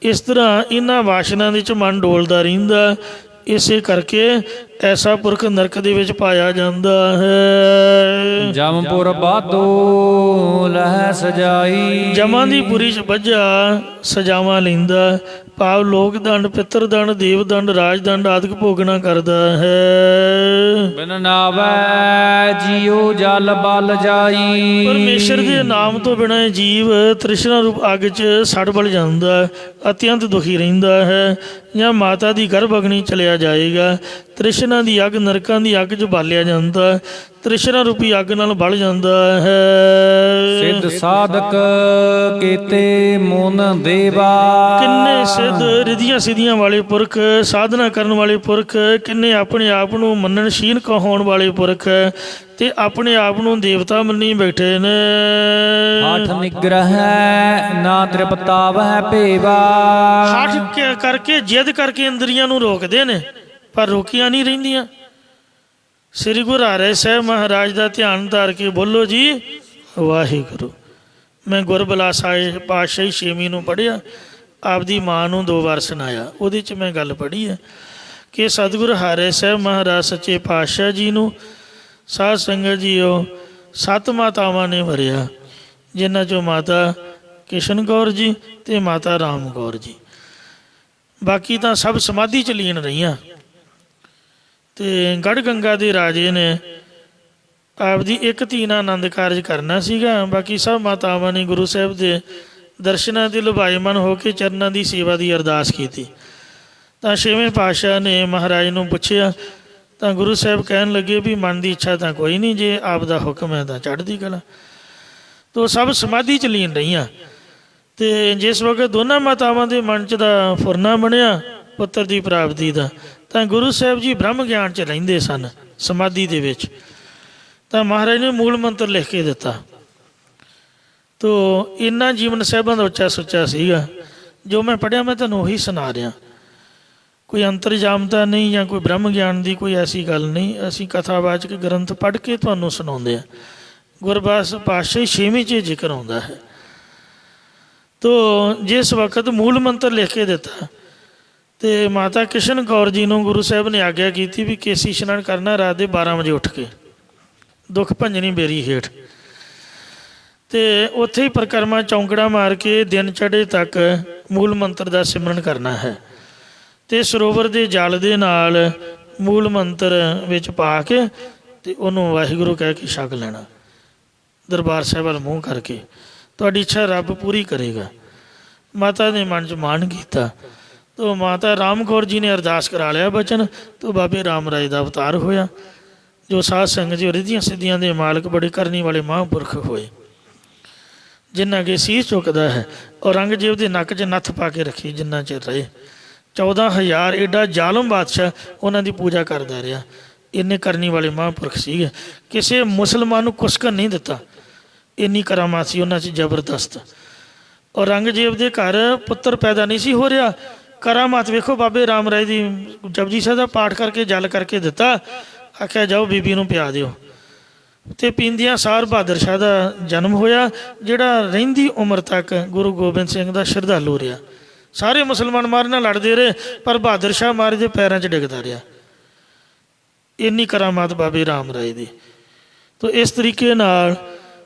ਇਸ ਤਰ੍ਹਾਂ ਇਹਨਾਂ ਵਾਸ਼ਨਾ ਦੇ 'ਚ ਮਨ ਡੋਲਦਾ ਰਹਿੰਦਾ। ਇਸੇ ਕਰਕੇ ਐਸਾ ਪੁਰਖ ਨਰਕ ਦੇ ਵਿੱਚ ਪਾਇਆ ਜਾਂਦਾ ਹੈ। ਜਮਪੁਰ ਬਾਧੋ ਲਹਿ ਸਜਾਈ। ਜਮਾਂ ਦੀ ਪੁਰੀ 'ਚ ਬੱਝਾ ਸਜਾਵਾਂ ਲੈਂਦਾ, ਭਾਵ ਲੋਕ ਦੰਡ, ਪਿੱਤਰ ਦੰਡ, ਦੇਵ ਦੰਡ, ਰਾਜ ਦੰਡ ਆਦਿਕ ਭੋਗਣਾ ਕਰਦਾ ਹੈ। ਬਿਨ ਨਾਵੈ ਜੀਉ ਜਲ ਬਲ ਜਾਈ। ਪਰਮੇਸ਼ਰ ਦੇ ਨਾਮ ਤੋਂ ਬਿਨਾਂ ਜੀਵ ਤ੍ਰਿਸ਼ਨਾ ਰੂਪ ਅੱਗ 'ਚ ਸੜ ਬਲ ਜਾਂਦਾ, ਅਤਿਅੰਤ ਦੁਖੀ ਰਹਿੰਦਾ ਹੈ। ਜਾਂ ਮਾਤਾ ਦੀ ਗਰਭ ਅਗਨੀ ਚਲਿਆ ਜਾਏਗਾ। ਤ੍ਰਿਸ਼ਨਾ ਦੀ ਅੱਗ ਨਰਕਾਂ ਦੀ ਅੱਗ 'ਚ ਬਾਲਿਆ ਜਾਂਦਾ, ਤ੍ਰਿਸ਼ਨਾ ਰੂਪੀ ਅੱਗ ਨਾਲ ਬਲ ਜਾਂਦਾ ਹੈ। ਸਿੱਧ ਸਾਧਕ ਕੀਤੇ ਮੋਨ ਦੇਵਾ। ਕਿੰਨੇ ਸਿੱਧ ਰਿਧੀਆਂ ਸਿੱਧੀਆਂ ਵਾਲੇ ਪੁਰਖ, ਸਾਧਨਾ ਕਰਨ ਵਾਲੇ ਪੁਰਖ, ਕਿੰਨੇ ਆਪਣੇ ਆਪ ਨੂੰ ਮੰਨਣਸ਼ੀਲ ਕਹਾਉਣ ਵਾਲੇ ਪੁਰਖ, ਤੇ ਆਪਣੇ ਆਪ ਨੂੰ ਦੇਵਤਾ ਮੰਨੀ ਬੈਠੇ ਨੇ। ਹਠ ਨਿਗ੍ਰਹਿ ਨਾ ਤ੍ਰਿਪਤਾਵਹਿ ਭੇਵਾ। ਕਰਕੇ ਜਿੱਦ ਕਰਕੇ ਇੰਦਰੀਆਂ ਨੂੰ ਰੋਕਦੇ ਨੇ, ਪਰ ਰੋਕੀਆਂ ਨਹੀਂ ਰਹਿੰਦੀਆਂ। ਸ੍ਰੀ ਗੁਰੂ ਹਰਿ ਸਾਹਿਬ ਮਹਾਰਾਜ ਦਾ ਧਿਆਨ ਧਾਰ ਕੇ ਬੋਲੋ ਜੀ ਵਾਹਿਗੁਰੂ। ਮੈਂ ਗੁਰਬਿਲਾਸ ਪਾਤਸ਼ਾਹੀ ਛੇਵੀਂ ਨੂੰ ਪੜ੍ਹਿਆ, ਆਪਦੀ ਮਾਂ ਨੂੰ 2 ਵਾਰ ਸੁਣਾਇਆ। ਉਹਦੇ 'ਚ ਮੈਂ ਗੱਲ ਪੜ੍ਹੀ ਹੈ ਕਿ ਸਤਿਗੁਰੂ ਹਰਿ ਸਾਹਿਬ ਮਹਾਰਾਜ ਸੱਚੇ ਪਾਤਸ਼ਾਹ ਜੀ ਨੂੰ ਸਾਧ ਸੰਗਤ ਜੀਓ 7 ਮਾਤਾਵਾਂ ਨੇ ਵਰਿਆ, ਜਿਨ੍ਹਾਂ 'ਚੋਂ ਮਾਤਾ ਕਿਸ਼ਨ ਕੌਰ ਜੀ ਅਤੇ ਮਾਤਾ ਰਾਮ ਕੌਰ ਜੀ। ਬਾਕੀ ਤਾਂ ਸਭ ਸਮਾਧੀ 'ਚ ਲੀਨ ਰਹੀਆਂ। ਅਤੇ ਗੜ੍ਹ ਗੰਗਾ ਦੇ ਰਾਜੇ ਨੇ ਆਪਦੀ ਇੱਕ ਧੀ ਨਾਲ ਆਨੰਦ ਕਾਰਜ ਕਰਨਾ ਸੀਗਾ। ਬਾਕੀ ਸਭ ਮਾਤਾਵਾਂ ਨੇ ਗੁਰੂ ਸਾਹਿਬ ਦੇ ਦਰਸ਼ਨਾਂ ਦੇ ਲੁਭਾਇਮਾਨ ਹੋ ਕੇ ਚਰਨਾਂ ਦੀ ਸੇਵਾ ਦੀ ਅਰਦਾਸ ਕੀਤੀ। ਤਾਂ 6ਵੇਂ ਪਾਤਸ਼ਾਹ ਨੇ ਮਹਾਰਾਜ ਨੂੰ ਪੁੱਛਿਆ, ਤਾਂ ਗੁਰੂ ਸਾਹਿਬ ਕਹਿਣ ਲੱਗੇ ਵੀ ਮਨ ਦੀ ਇੱਛਾ ਤਾਂ ਕੋਈ ਨਹੀਂ, ਜੇ ਆਪ ਦਾ ਹੁਕਮ ਹੈ ਤਾਂ ਚੜ੍ਹਦੀ ਕਲਾ। ਤੋ ਸਭ ਸਮਾਧੀ 'ਚ ਲੀਨ ਰਹੀਆਂ। ਅਤੇ ਜਿਸ ਵਕਤ ਦੋਨਾਂ ਮਾਤਾਵਾਂ ਦੇ ਮਨ 'ਚ ਦਾ ਫੁਰਨਾ ਬਣਿਆ ਪੁੱਤਰ ਦੀ ਪ੍ਰਾਪਤੀ ਦਾ, ਤਾਂ ਗੁਰੂ ਸਾਹਿਬ ਜੀ ਬ੍ਰਹਮ ਗਿਆਨ 'ਚ ਰਹਿੰਦੇ ਸਨ ਸਮਾਧੀ ਦੇ ਵਿੱਚ। ਤਾਂ ਮਹਾਰਾਜ ਨੇ ਮੂਲ ਮੰਤਰ ਲਿਖ ਕੇ ਦਿੱਤਾ। ਤੋ ਇੰਨਾ ਜੀਵਨ ਸਾਹਿਬਾਂ ਦਾ ਉੱਚਾ ਸੁੱਚਾ ਸੀਗਾ। ਜੋ ਮੈਂ ਪੜ੍ਹਿਆ ਮੈਂ ਤੁਹਾਨੂੰ ਉਹੀ ਸੁਣਾ ਰਿਹਾ। ਕੋਈ ਅੰਤਰਜਾਮਤਾ ਨਹੀਂ ਜਾਂ ਕੋਈ ਬ੍ਰਹਮ ਗਿਆਨ ਦੀ ਕੋਈ ਐਸੀ ਗੱਲ ਨਹੀਂ। ਅਸੀਂ ਕਥਾਵਾਚਕ ਗ੍ਰੰਥ ਪੜ੍ਹ ਕੇ ਤੁਹਾਨੂੰ ਸੁਣਾਉਂਦੇ ਹਾਂ। ਗੁਰਬਾਸ ਪਾਤਸ਼ਾਹੀ ਛੇਵੀਂ 'ਚ ਜ਼ਿਕਰ ਆਉਂਦਾ ਹੈ। ਤੋ ਜਿਸ ਵਕਤ ਮੂਲ ਮੰਤਰ ਲਿਖ ਕੇ ਦਿੱਤਾ ਅਤੇ ਮਾਤਾ ਕਿਸ਼ਨ ਕੌਰ ਜੀ ਨੂੰ ਗੁਰੂ ਸਾਹਿਬ ਨੇ ਆਗਿਆ ਕੀਤੀ ਵੀ ਕੇਸੀ ਇਸ਼ਨਾਨ ਕਰਨਾ ਰਾਤ ਦੇ 12 ਵਜੇ ਉੱਠ ਕੇ, ਦੁੱਖ ਭੰਜਣੀ ਬੇਰੀ ਹੇਠ। ਅਤੇ ਉੱਥੇ ਹੀ ਪਰਿਕਰਮਾ ਚੌਂਕੜਾ ਮਾਰ ਕੇ ਦਿਨ ਚੜ੍ਹੇ ਤੱਕ ਮੂਲ ਮੰਤਰ ਦਾ ਸਿਮਰਨ ਕਰਨਾ ਹੈ। ਅਤੇ ਸਰੋਵਰ ਦੇ ਜਲ ਦੇ ਨਾਲ ਮੂਲ ਮੰਤਰ ਵਿੱਚ ਪਾ ਕੇ ਅਤੇ ਉਹਨੂੰ ਵਾਹਿਗੁਰੂ ਕਹਿ ਕੇ ਛਕ ਲੈਣਾ, ਦਰਬਾਰ ਸਾਹਿਬ ਵੱਲ ਮੂੰਹ ਕਰਕੇ। ਤੁਹਾਡੀ ਇੱਛਾ ਰੱਬ ਪੂਰੀ ਕਰੇਗਾ। ਮਾਤਾ ਨੇ ਮਨ 'ਚ ਮਾਣ ਕੀਤਾ। ਤੋ ਮਾਤਾ ਰਾਮ ਕੌਰ ਜੀ ਨੇ ਅਰਦਾਸ ਕਰਾ ਲਿਆ ਬਚਨ, ਤੋ ਬਾਬੇ ਰਾਮ ਰਾਏ ਦਾ ਅਵਤਾਰ ਹੋਇਆ, ਜੋ ਸਾਧ ਸੰਗਤ ਜੀ ਰਿੱਧੀਆਂ ਸਿੱਧੀਆਂ ਦੇ ਮਾਲਕ ਬੜੇ ਕਰਨੀ ਵਾਲੇ ਮਹਾਂਪੁਰਖ ਹੋਏ, ਜਿਨ੍ਹਾਂ ਅੱਗੇ ਸੀਸ ਚੁੱਕਦਾ ਹੈ। ਔਰੰਗਜ਼ੇਬ ਦੇ ਨੱਕ 'ਚ ਨੱਥ ਪਾ ਕੇ ਰੱਖੀ ਜਿੰਨਾ ਚਿਰ ਰਹੇ। 14,000 ਏਡਾ ਜ਼ਾਲਮ ਬਾਦਸ਼ਾਹ ਉਹਨਾਂ ਦੀ ਪੂਜਾ ਕਰਦਾ ਰਿਹਾ। ਇੰਨੇ ਕਰਨੀ ਵਾਲੇ ਮਹਾਂਪੁਰਖ ਸੀਗੇ। ਕਿਸੇ ਮੁਸਲਮਾਨ ਨੂੰ ਕੁਸਕਣ ਨਹੀਂ ਦਿੱਤਾ। ਇੰਨੀ ਕਰਾਮਾਤ ਸੀ ਉਹਨਾਂ 'ਚ ਜ਼ਬਰਦਸਤ। ਔਰੰਗਜ਼ੇਬ ਦੇ ਘਰ ਪੁੱਤਰ ਪੈਦਾ ਨਹੀਂ ਸੀ ਹੋ ਰਿਹਾ। ਕਰਾਮਾਤ ਵੇਖੋ, ਬਾਬੇ ਰਾਮ ਰਾਏ ਦੀ ਜਪਜੀ ਸਾਹਿਬ ਦਾ ਪਾਠ ਕਰਕੇ ਜਲ ਕਰਕੇ ਦਿੱਤਾ, ਆਖਿਆ ਜਾਓ ਬੀਬੀ ਨੂੰ ਪਿਆ ਦਿਓ। ਅਤੇ ਪੀਂਦਿਆਂ ਸਾਰ ਬਹਾਦਰ ਸ਼ਾਹ ਦਾ ਜਨਮ ਹੋਇਆ, ਜਿਹੜਾ ਰਹਿੰਦੀ ਉਮਰ ਤੱਕ ਗੁਰੂ ਗੋਬਿੰਦ ਸਿੰਘ ਦਾ ਸ਼ਰਧਾਲੂ ਰਿਹਾ। ਸਾਰੇ ਮੁਸਲਮਾਨ ਮਾਰੇ ਨਾਲ ਲੜਦੇ ਰਹੇ, ਪਰ ਬਹਾਦਰ ਸ਼ਾਹ ਮਾਰੇ ਦੇ ਪੈਰਾਂ 'ਚ ਡਿੱਗਦਾ ਰਿਹਾ। ਇੰਨੀ ਕਰਾਮਾਤ ਬਾਬੇ ਰਾਮ ਰਾਏ ਦੀ। ਤੋ ਇਸ ਤਰੀਕੇ ਨਾਲ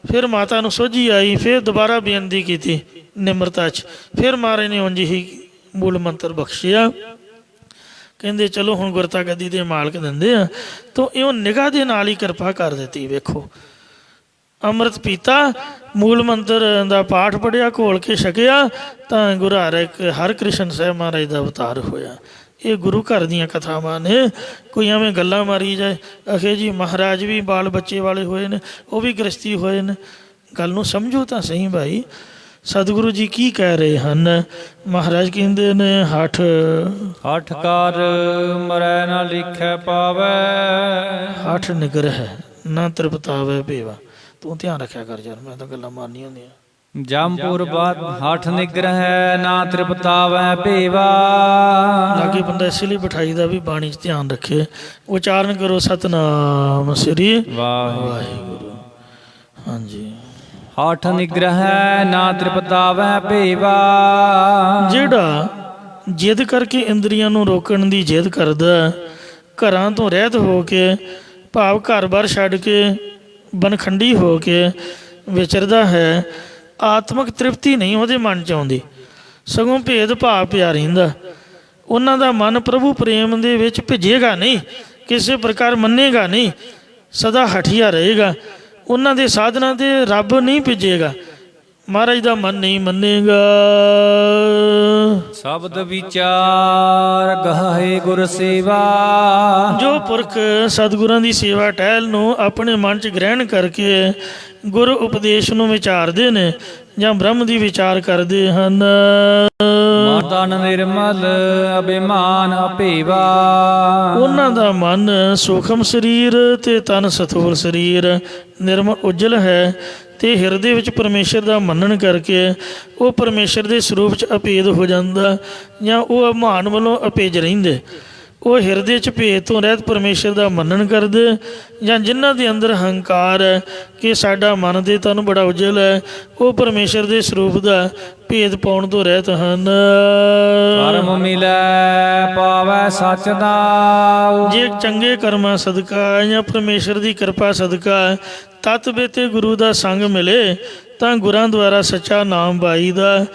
ਫਿਰ ਮਾਤਾ ਨੂੰ ਸੋਝੀ ਆਈ। ਫਿਰ ਦੁਬਾਰਾ ਬੇਨਤੀ ਕੀਤੀ ਨਿਮਰਤਾ 'ਚ। ਫਿਰ ਮਹਾਰਾਜ ਨੇ ਉਂਝ ਹੀ ਮੂਲ ਮੰਤਰ ਬਖਸ਼ਿਆ। ਕਹਿੰਦੇ ਚਲੋ ਹੁਣ ਗੁਰਤਾ ਗੱਦੀ ਦੇ ਮਾਲਕ ਦਿੰਦੇ ਆ। ਤੋ ਇਉਂ ਨਿਗਾਹ ਦੇ ਨਾਲ ਹੀ ਕਿਰਪਾ ਕਰ ਦਿੱਤੀ। ਵੇਖੋ, ਅੰਮ੍ਰਿਤ ਪੀਤਾ, ਮੂਲ ਮੰਤਰ ਦਾ ਪਾਠ ਪੜ੍ਹਿਆ, ਘੋਲ ਕੇ ਛਕਿਆ, ਤਾਂ ਗੁਰੂ ਹਰਿਕ੍ਰਿਸ਼ਨ ਸਾਹਿਬ ਮਹਾਰਾਜ ਦਾ ਅਵਤਾਰ ਹੋਇਆ। ਇਹ ਗੁਰੂ ਘਰ ਦੀਆਂ ਕਥਾਵਾਂ ਨੇ। ਕੋਈ ਐਵੇਂ ਗੱਲਾਂ ਮਾਰੀ ਜਾਏ ਆਖੇ ਜੀ ਮਹਾਰਾਜ ਵੀ ਬਾਲ ਬੱਚੇ ਵਾਲੇ ਹੋਏ ਨੇ, ਉਹ ਵੀ ਗ੍ਰਸਤੀ ਹੋਏ ਨੇ। ਗੱਲ ਨੂੰ ਸਮਝੋ ਤਾਂ ਸਹੀ ਭਾਈ। ਸਤਿਗੁਰੂ ਜੀ ਕੀ ਕਹਿ ਰਹੇ ਹਨ? ਮਹਾਰਾਜ ਕਹਿੰਦੇ ਨੇ ਹਠ ਕਰ ਮਰੈ ਨਾ ਲਿਖੈ ਪਾਵੈ, ਹਠ ਨਿਗਰਹਿ ਨਾ ਤ੍ਰਿਪਤਾਵੈ ਭੇਵਾ। ਤੂੰ ਧਿਆਨ ਰੱਖਿਆ ਕਰ ਯਾਰ, ਮੈਂ ਤਾਂ ਗੱਲਾਂ ਮਾਰਨੀਆਂ ਹੁੰਦੀਆਂ। ਜੰਪੁਰ ਬਾਤ ਹਠ ਨਿਗਰਹਿ ਨਾ ਤ੍ਰਿਪਤਾਵੈ ਭੇਵਾ। ਲਾਗੇ ਬੰਦਾ ਇਸੇ ਲਈ ਬਿਠਾਈ ਦਾ ਵੀ ਬਾਣੀ 'ਚ ਧਿਆਨ ਰੱਖੇ। ਉਚਾਰਨ ਕਰੋ ਸਤਿਨਾਮ ਸ੍ਰੀ ਵਾਹਿਗੁਰੂ। ਹਾਂਜੀ। ਹਠ ਨਿਗਰਹਿ ਨਾ ਤ੍ਰਿਪਤਾਵੈ ਭੇਵਾ। ਜਿਹੜਾ ਜਿੱਦ ਕਰਕੇ ਇੰਦਰੀਆਂ ਨੂੰ ਰੋਕਣ ਦੀ ਜਿੱਦ ਕਰਦਾ, ਘਰਾਂ ਤੋਂ ਰਹਿਤ ਹੋ ਕੇ, ਭਾਵ ਘਰ-ਬਾਰ ਛੱਡ ਕੇ, ਬਨਖੰਡੀ ਹੋ ਕੇ ਵਿਚਰਦਾ ਹੈ, ਆਤਮਕ ਤ੍ਰਿਪਤੀ ਨਹੀਂ ਉਹਦੇ ਮਨ 'ਚ ਆਉਂਦੀ, ਸਗੋਂ ਭੇਦ ਭਾਵ ਪਿਆ ਰਹਿੰਦਾ। ਉਹਨਾਂ ਦਾ ਮਨ ਪ੍ਰਭੂ ਪ੍ਰੇਮ ਦੇ ਵਿੱਚ ਭਿੱਜੇਗਾ ਨਹੀਂ, ਕਿਸੇ ਪ੍ਰਕਾਰ ਮੰਨੇਗਾ ਨਹੀਂ, ਸਦਾ ਹਠੀਆ ਰਹੇਗਾ। ਉਹਨਾਂ ਦੇ ਸਾਧਨਾਂ 'ਤੇ ਰੱਬ ਨਹੀਂ ਭਿੱਜੇਗਾ, ਮਹਾਰਾਜ ਦਾ ਮਨ ਨਹੀਂ ਮੰਨੇਗਾ। ਸ਼ਬਦ ਵਿਚਾਰ ਗਾਹੇ ਗੁਰ ਸੇਵਾ। ਜੋ ਪੁਰਖ ਸਤਿਗੁਰਾਂ ਦੀ ਸੇਵਾ ਟਹਿਲ ਨੂੰ ਆਪਣੇ ਮਨ 'ਚ ਗ੍ਰਹਿਣ ਕਰਕੇ ਗੁਰ ਉਪਦੇਸ਼ ਨੂੰ ਵਿਚਾਰਦੇ ਨੇ ਜਾਂ ਬ੍ਰਹਮ ਦੀ ਵਿਚਾਰ ਕਰਦੇ ਹਨ। ਤਨ ਨਿਰਮਲ ਅਭਿਮਾਨ ਅਭੇਵਾ। ਉਹਨਾਂ ਦਾ ਮਨ ਸੂਖਮ ਸਰੀਰ ਅਤੇ ਤਨ ਸਥੂਲ ਸਰੀਰ ਨਿਰਮਲ ਉਜਲ ਹੈ, ਅਤੇ ਹਿਰਦੇ ਵਿੱਚ ਪਰਮੇਸ਼ਰ ਦਾ ਮੰਨਣ ਕਰਕੇ ਉਹ ਪਰਮੇਸ਼ਰ ਦੇ ਸਰੂਪ 'ਚ ਅਭੇਦ ਹੋ ਜਾਂਦਾ, ਜਾਂ ਉਹ ਅਭਿਮਾਨ ਵੱਲੋਂ ਅਭੇਜ ਰਹਿੰਦੇ। ਉਹ ਹਿਰਦੇ 'ਚ ਭੇਦ ਤੋਂ ਰਹਿਤ ਪਰਮੇਸ਼ਰ ਦਾ ਮੰਨਣ ਕਰਦੇ, ਜਾਂ ਜਿਨ੍ਹਾਂ ਦੇ ਅੰਦਰ ਹੰਕਾਰ ਹੈ ਕਿ ਸਾਡਾ ਮਨ ਦੇ ਤਨ ਬੜਾ ਉਜਲ ਹੈ, ਉਹ ਪਰਮੇਸ਼ਰ ਦੇ ਸਰੂਪ ਦਾ ਭੇਦ ਪਾਉਣ ਤੋਂ ਰਹਿਤ ਹਨ। ਕਰਮ ਮਿਲੈ ਪਾਵੈ ਸਚ ਨਾਉ। ਜੇ ਚੰਗੇ ਕਰਮਾਂ ਸਦਕਾ ਜਾਂ ਪਰਮੇਸ਼ਰ ਦੀ ਕਿਰਪਾ ਸਦਕਾ ਤਤ ਬੇਤੇ ਗੁਰੂ ਦਾ ਸੰਗ ਮਿਲੇ ਤਾਂ ਗੁਰਾਂ ਦੁਆਰਾ ਸੱਚਾ ਨਾਮ ਬਾਈ ਦਾ।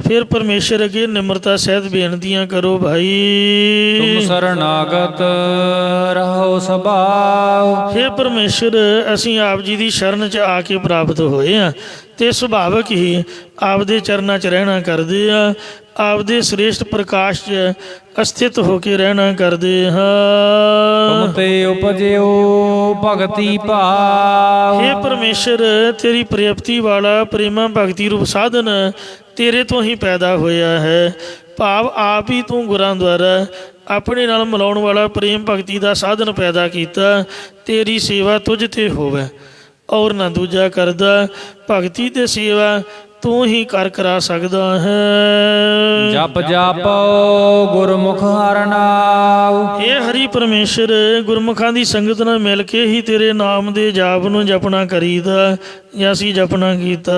ਫਿਰ ਪਰਮੇਸ਼ਰ ਅੱਗੇ ਨਿਮਰਤਾ ਸਹਿਤ ਬੇਨਤੀਆਂ ਕਰੋ ਭਾਈ। ਤੁਮ ਸਰਨਾਗਤ ਰਹੋ ਸੁਭਾਉ। हे ਪਰਮੇਸ਼ਰ, ਅਸੀਂ ਆਪ ਜੀ ਦੀ ਸ਼ਰਨ 'ਚ ਆ ਕੇ ਪ੍ਰਾਪਤ ਹੋਏ ਹਾਂ ਅਤੇ ਸੁਭਾਵਕ ਹੀ ਆਪਦੇ ਚਰਨਾਂ 'ਚ ਰਹਿਣਾ ਕਰਦੇ ਆ, ਆਪਦੇ ਸ੍ਰੇਸ਼ਟ ਪ੍ਰਕਾਸ਼ 'ਚ ਅਸਥਿਤ ਹੋ ਕੇ ਰਹਿਣਾ ਕਰਦੇ ਹਾਂ। ਤੁਮ ਤੇ ਉਪਜਿਓ ਭਗਤੀ ਭਾਵ। हे ਪਰਮੇਸ਼ਰ, ਤੇਰੀ ਪ੍ਰਿਅਪਤੀ ਵਾਲਾ ਪ੍ਰੇਮਾ ਭਗਤੀ ਰੂਪ ਸਾਧਨ ਤੇਰੇ ਤੋਂ ਹੀ ਪੈਦਾ ਹੋਇਆ ਹੈ। ਭਾਵ ਆਪ ਹੀ ਤੂੰ ਗੁਰਾਂ ਦੁਆਰਾ ਆਪਣੇ ਨਾਲ ਮਿਲਾਉਣ ਵਾਲਾ ਪ੍ਰੇਮ ਭਗਤੀ ਦਾ ਸਾਧਨ ਪੈਦਾ ਕੀਤਾ। ਤੇਰੀ ਸੇਵਾ ਤੁਝ ਤੇ ਹੋਵੇ ਔਰ ਨਾ ਦੂਜਾ ਕਰਦਾ। ਭਗਤੀ ਤੇ ਸੇਵਾ ਤੂੰ ਹੀ ਕਰਾ ਸਕਦਾ ਹੈ। ਜਪ ਜਾਪੋ ਗੁਰਮੁਖ ਹਰਿ ਨਾਉ। ਇਹ ਹਰੀ ਪਰਮੇਸ਼ਰ, ਗੁਰਮੁਖਾਂ ਦੀ ਸੰਗਤ ਨਾਲ ਮਿਲ ਕੇ ਹੀ ਤੇਰੇ ਨਾਮ ਦੇ ਜਾਪ ਨੂੰ ਜਪਣਾ ਕਰੀਦਾ ਜਾਂ ਅਸੀਂ ਜਪਣਾ ਕੀਤਾ।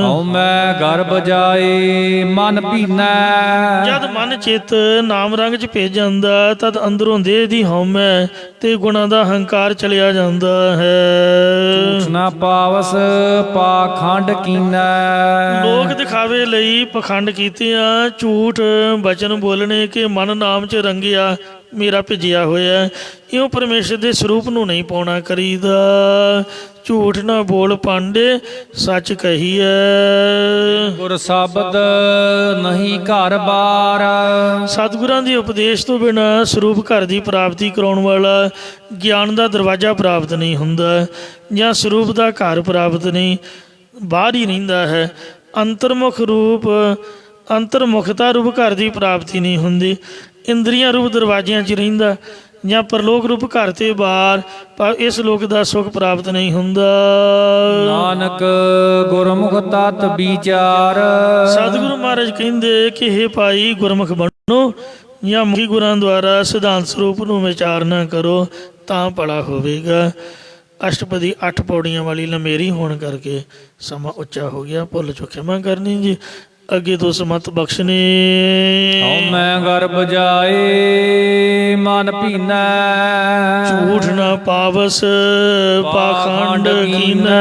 ਹਉ ਮੈਂ ਗਰਭ ਜਾਏ ਮਨ ਭੀਨੈ। ਜਦ ਮਨ ਚਿੱਤ ਨਾਮ ਰੰਗ 'ਚ ਭਿੱਜ ਜਾਂਦਾ ਤਦ ਅੰਦਰੋਂ ਦੇਹ ਦੀ ਹਉਮੈ ਤੇ ਗੁਣਾਂ ਦਾ ਹੰਕਾਰ ਚਲਿਆ ਜਾਂਦਾ ਹੈ। ਝੂਠ ਨਾ ਪਾਵਸ ਪਾਖੰਡ ਕੀਨੈ। ਲੋਕ ਦਿਖਾਵੇ ਲਈ ਪਖੰਡ ਕੀਤੇ ਆ, ਝੂਠ ਬਚਨ ਬੋਲਣੇ ਕਿ ਮਨ ਨਾਮ 'ਚ ਰੰਗਿਆ ਮੇਰਾ ਭਿੱਜਿਆ ਹੋਇਆ, ਇਉਂ ਪਰਮੇਸ਼ਰ ਦੇ ਸਰੂਪ ਨੂੰ ਨਹੀਂ ਪਾਉਣਾ ਕਰੀਦਾ। ਝੂਠ ਨਾ ਬੋਲ ਪਾਂਡੇ ਸੱਚ ਕਹੀਐ। ਗੁਰ ਸ਼ਬਦ ਨਹੀਂ ਘਰ ਬਾਰ। ਸਤਿਗੁਰਾਂ ਦੇ ਉਪਦੇਸ਼ ਤੋਂ ਬਿਨਾਂ ਸਰੂਪ ਘਰ ਦੀ ਪ੍ਰਾਪਤੀ ਕਰਾਉਣ ਵਾਲਾ ਗਿਆਨ ਦਾ ਦਰਵਾਜ਼ਾ ਪ੍ਰਾਪਤ ਨਹੀਂ ਹੁੰਦਾ, ਜਾਂ ਸਰੂਪ ਦਾ ਘਰ ਪ੍ਰਾਪਤ ਨਹੀਂ, ਬਾਹਰ ਹੀ ਰਹਿੰਦਾ ਹੈ। ਅੰਤਰਮੁਖਤਾ ਰੂਪ ਘਰ ਦੀ ਪ੍ਰਾਪਤੀ ਨਹੀਂ ਹੁੰਦੀ। ਇੰਦਰੀਆਂ ਰੂਪ ਦਰਵਾਜ਼ਿਆਂ 'ਚ ਰਹਿੰਦਾ, ਜਾਂ ਪਰਲੋਕ ਰੂਪ ਘਰ ਤੇ ਬਾਹਰ, ਪਰ ਇਸ ਲੋਕ ਦਾ ਸੁੱਖ ਪ੍ਰਾਪਤ ਨਹੀਂ ਹੁੰਦਾ। ਨਾਨਕ ਗੁਰਮੁਖ ਤਤ ਵਿਚਾਰ। ਸਤਿਗੁਰੂ ਮਹਾਰਾਜ ਕਹਿੰਦੇ ਕਿ ਹੇ ਭਾਈ, ਗੁਰਮੁਖ ਬਣੋ ਜਾਂ ਮੁਖੀ ਗੁਰਾਂ ਦੁਆਰਾ ਸਿਧਾਂਤ ਸਰੂਪ ਨੂੰ ਵਿਚਾਰਨਾ ਕਰੋ ਤਾਂ ਭਲਾ ਹੋਵੇਗਾ। ਅਸ਼ਟਪਦੀ 8 ਪੌੜੀਆਂ ਵਾਲੀ ਲੰਮੇਰੀ ਹੋਣ ਕਰਕੇ ਸਮਾਂ ਉੱਚਾ ਹੋ ਗਿਆ, ਭੁੱਲ ਚੁੱਕ ਖਿਮਾ ਕਰਨੀ ਜੀ। ਅੱਗੇ ਤੋਂ ਸਮਤ ਬਖਸ਼ਣੀ। ਹਉ ਮੈਂ ਗਰਭ ਜਾਏ ਮਨ ਭੀਨੈ। ਝੂਠ ਨਾ ਪਾਵਸ ਪਾਖੰਡ ਕੀਨੈ।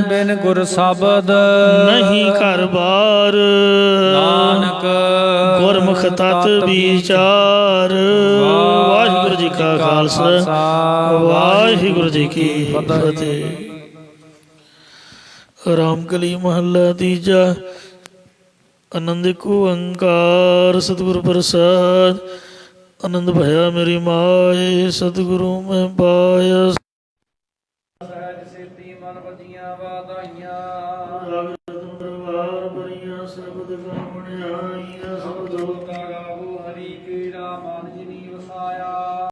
ਬਿਨ ਗੁਰ ਸ਼ਬਦ ਨਹੀਂ ਘਰ ਬਾਰ। ਨਾਨਕ ਗੁਰਮੁਖ ਤਤ ਵਿਚਾਰ। ਵਾਹਿਗੁਰੂ ਜੀ ਕਾ ਖਾਲਸਾ, ਵਾਹਿਗੁਰੂ ਜੀ ਕੀ ਫਤਿਹ। ਰਾਮਕਲੀ ਮਹੱਲਾ ਤੀਜਾ। ਆਨੰਦ ਏਕ ਓੰਕਾਰ ਸਤਿਗੁਰ ਪ੍ਰਸਾਦ। ਆਨੰਦ ਭਇਆ ਮੇਰੀ ਮਾਏ, ਸਤਿਗੁਰੂ ਮੈਂ ਪਾਇਆ। ਸਹਿਜ ਸੇਤੀ ਮਨ ਵਜੀਆਂ ਵਾਧਾਈਆਂ। ਦਰਬਾਰ ਬਰੀਆਂ ਸ਼ਬਦ ਗਾਵਣ ਆਈਆਂ।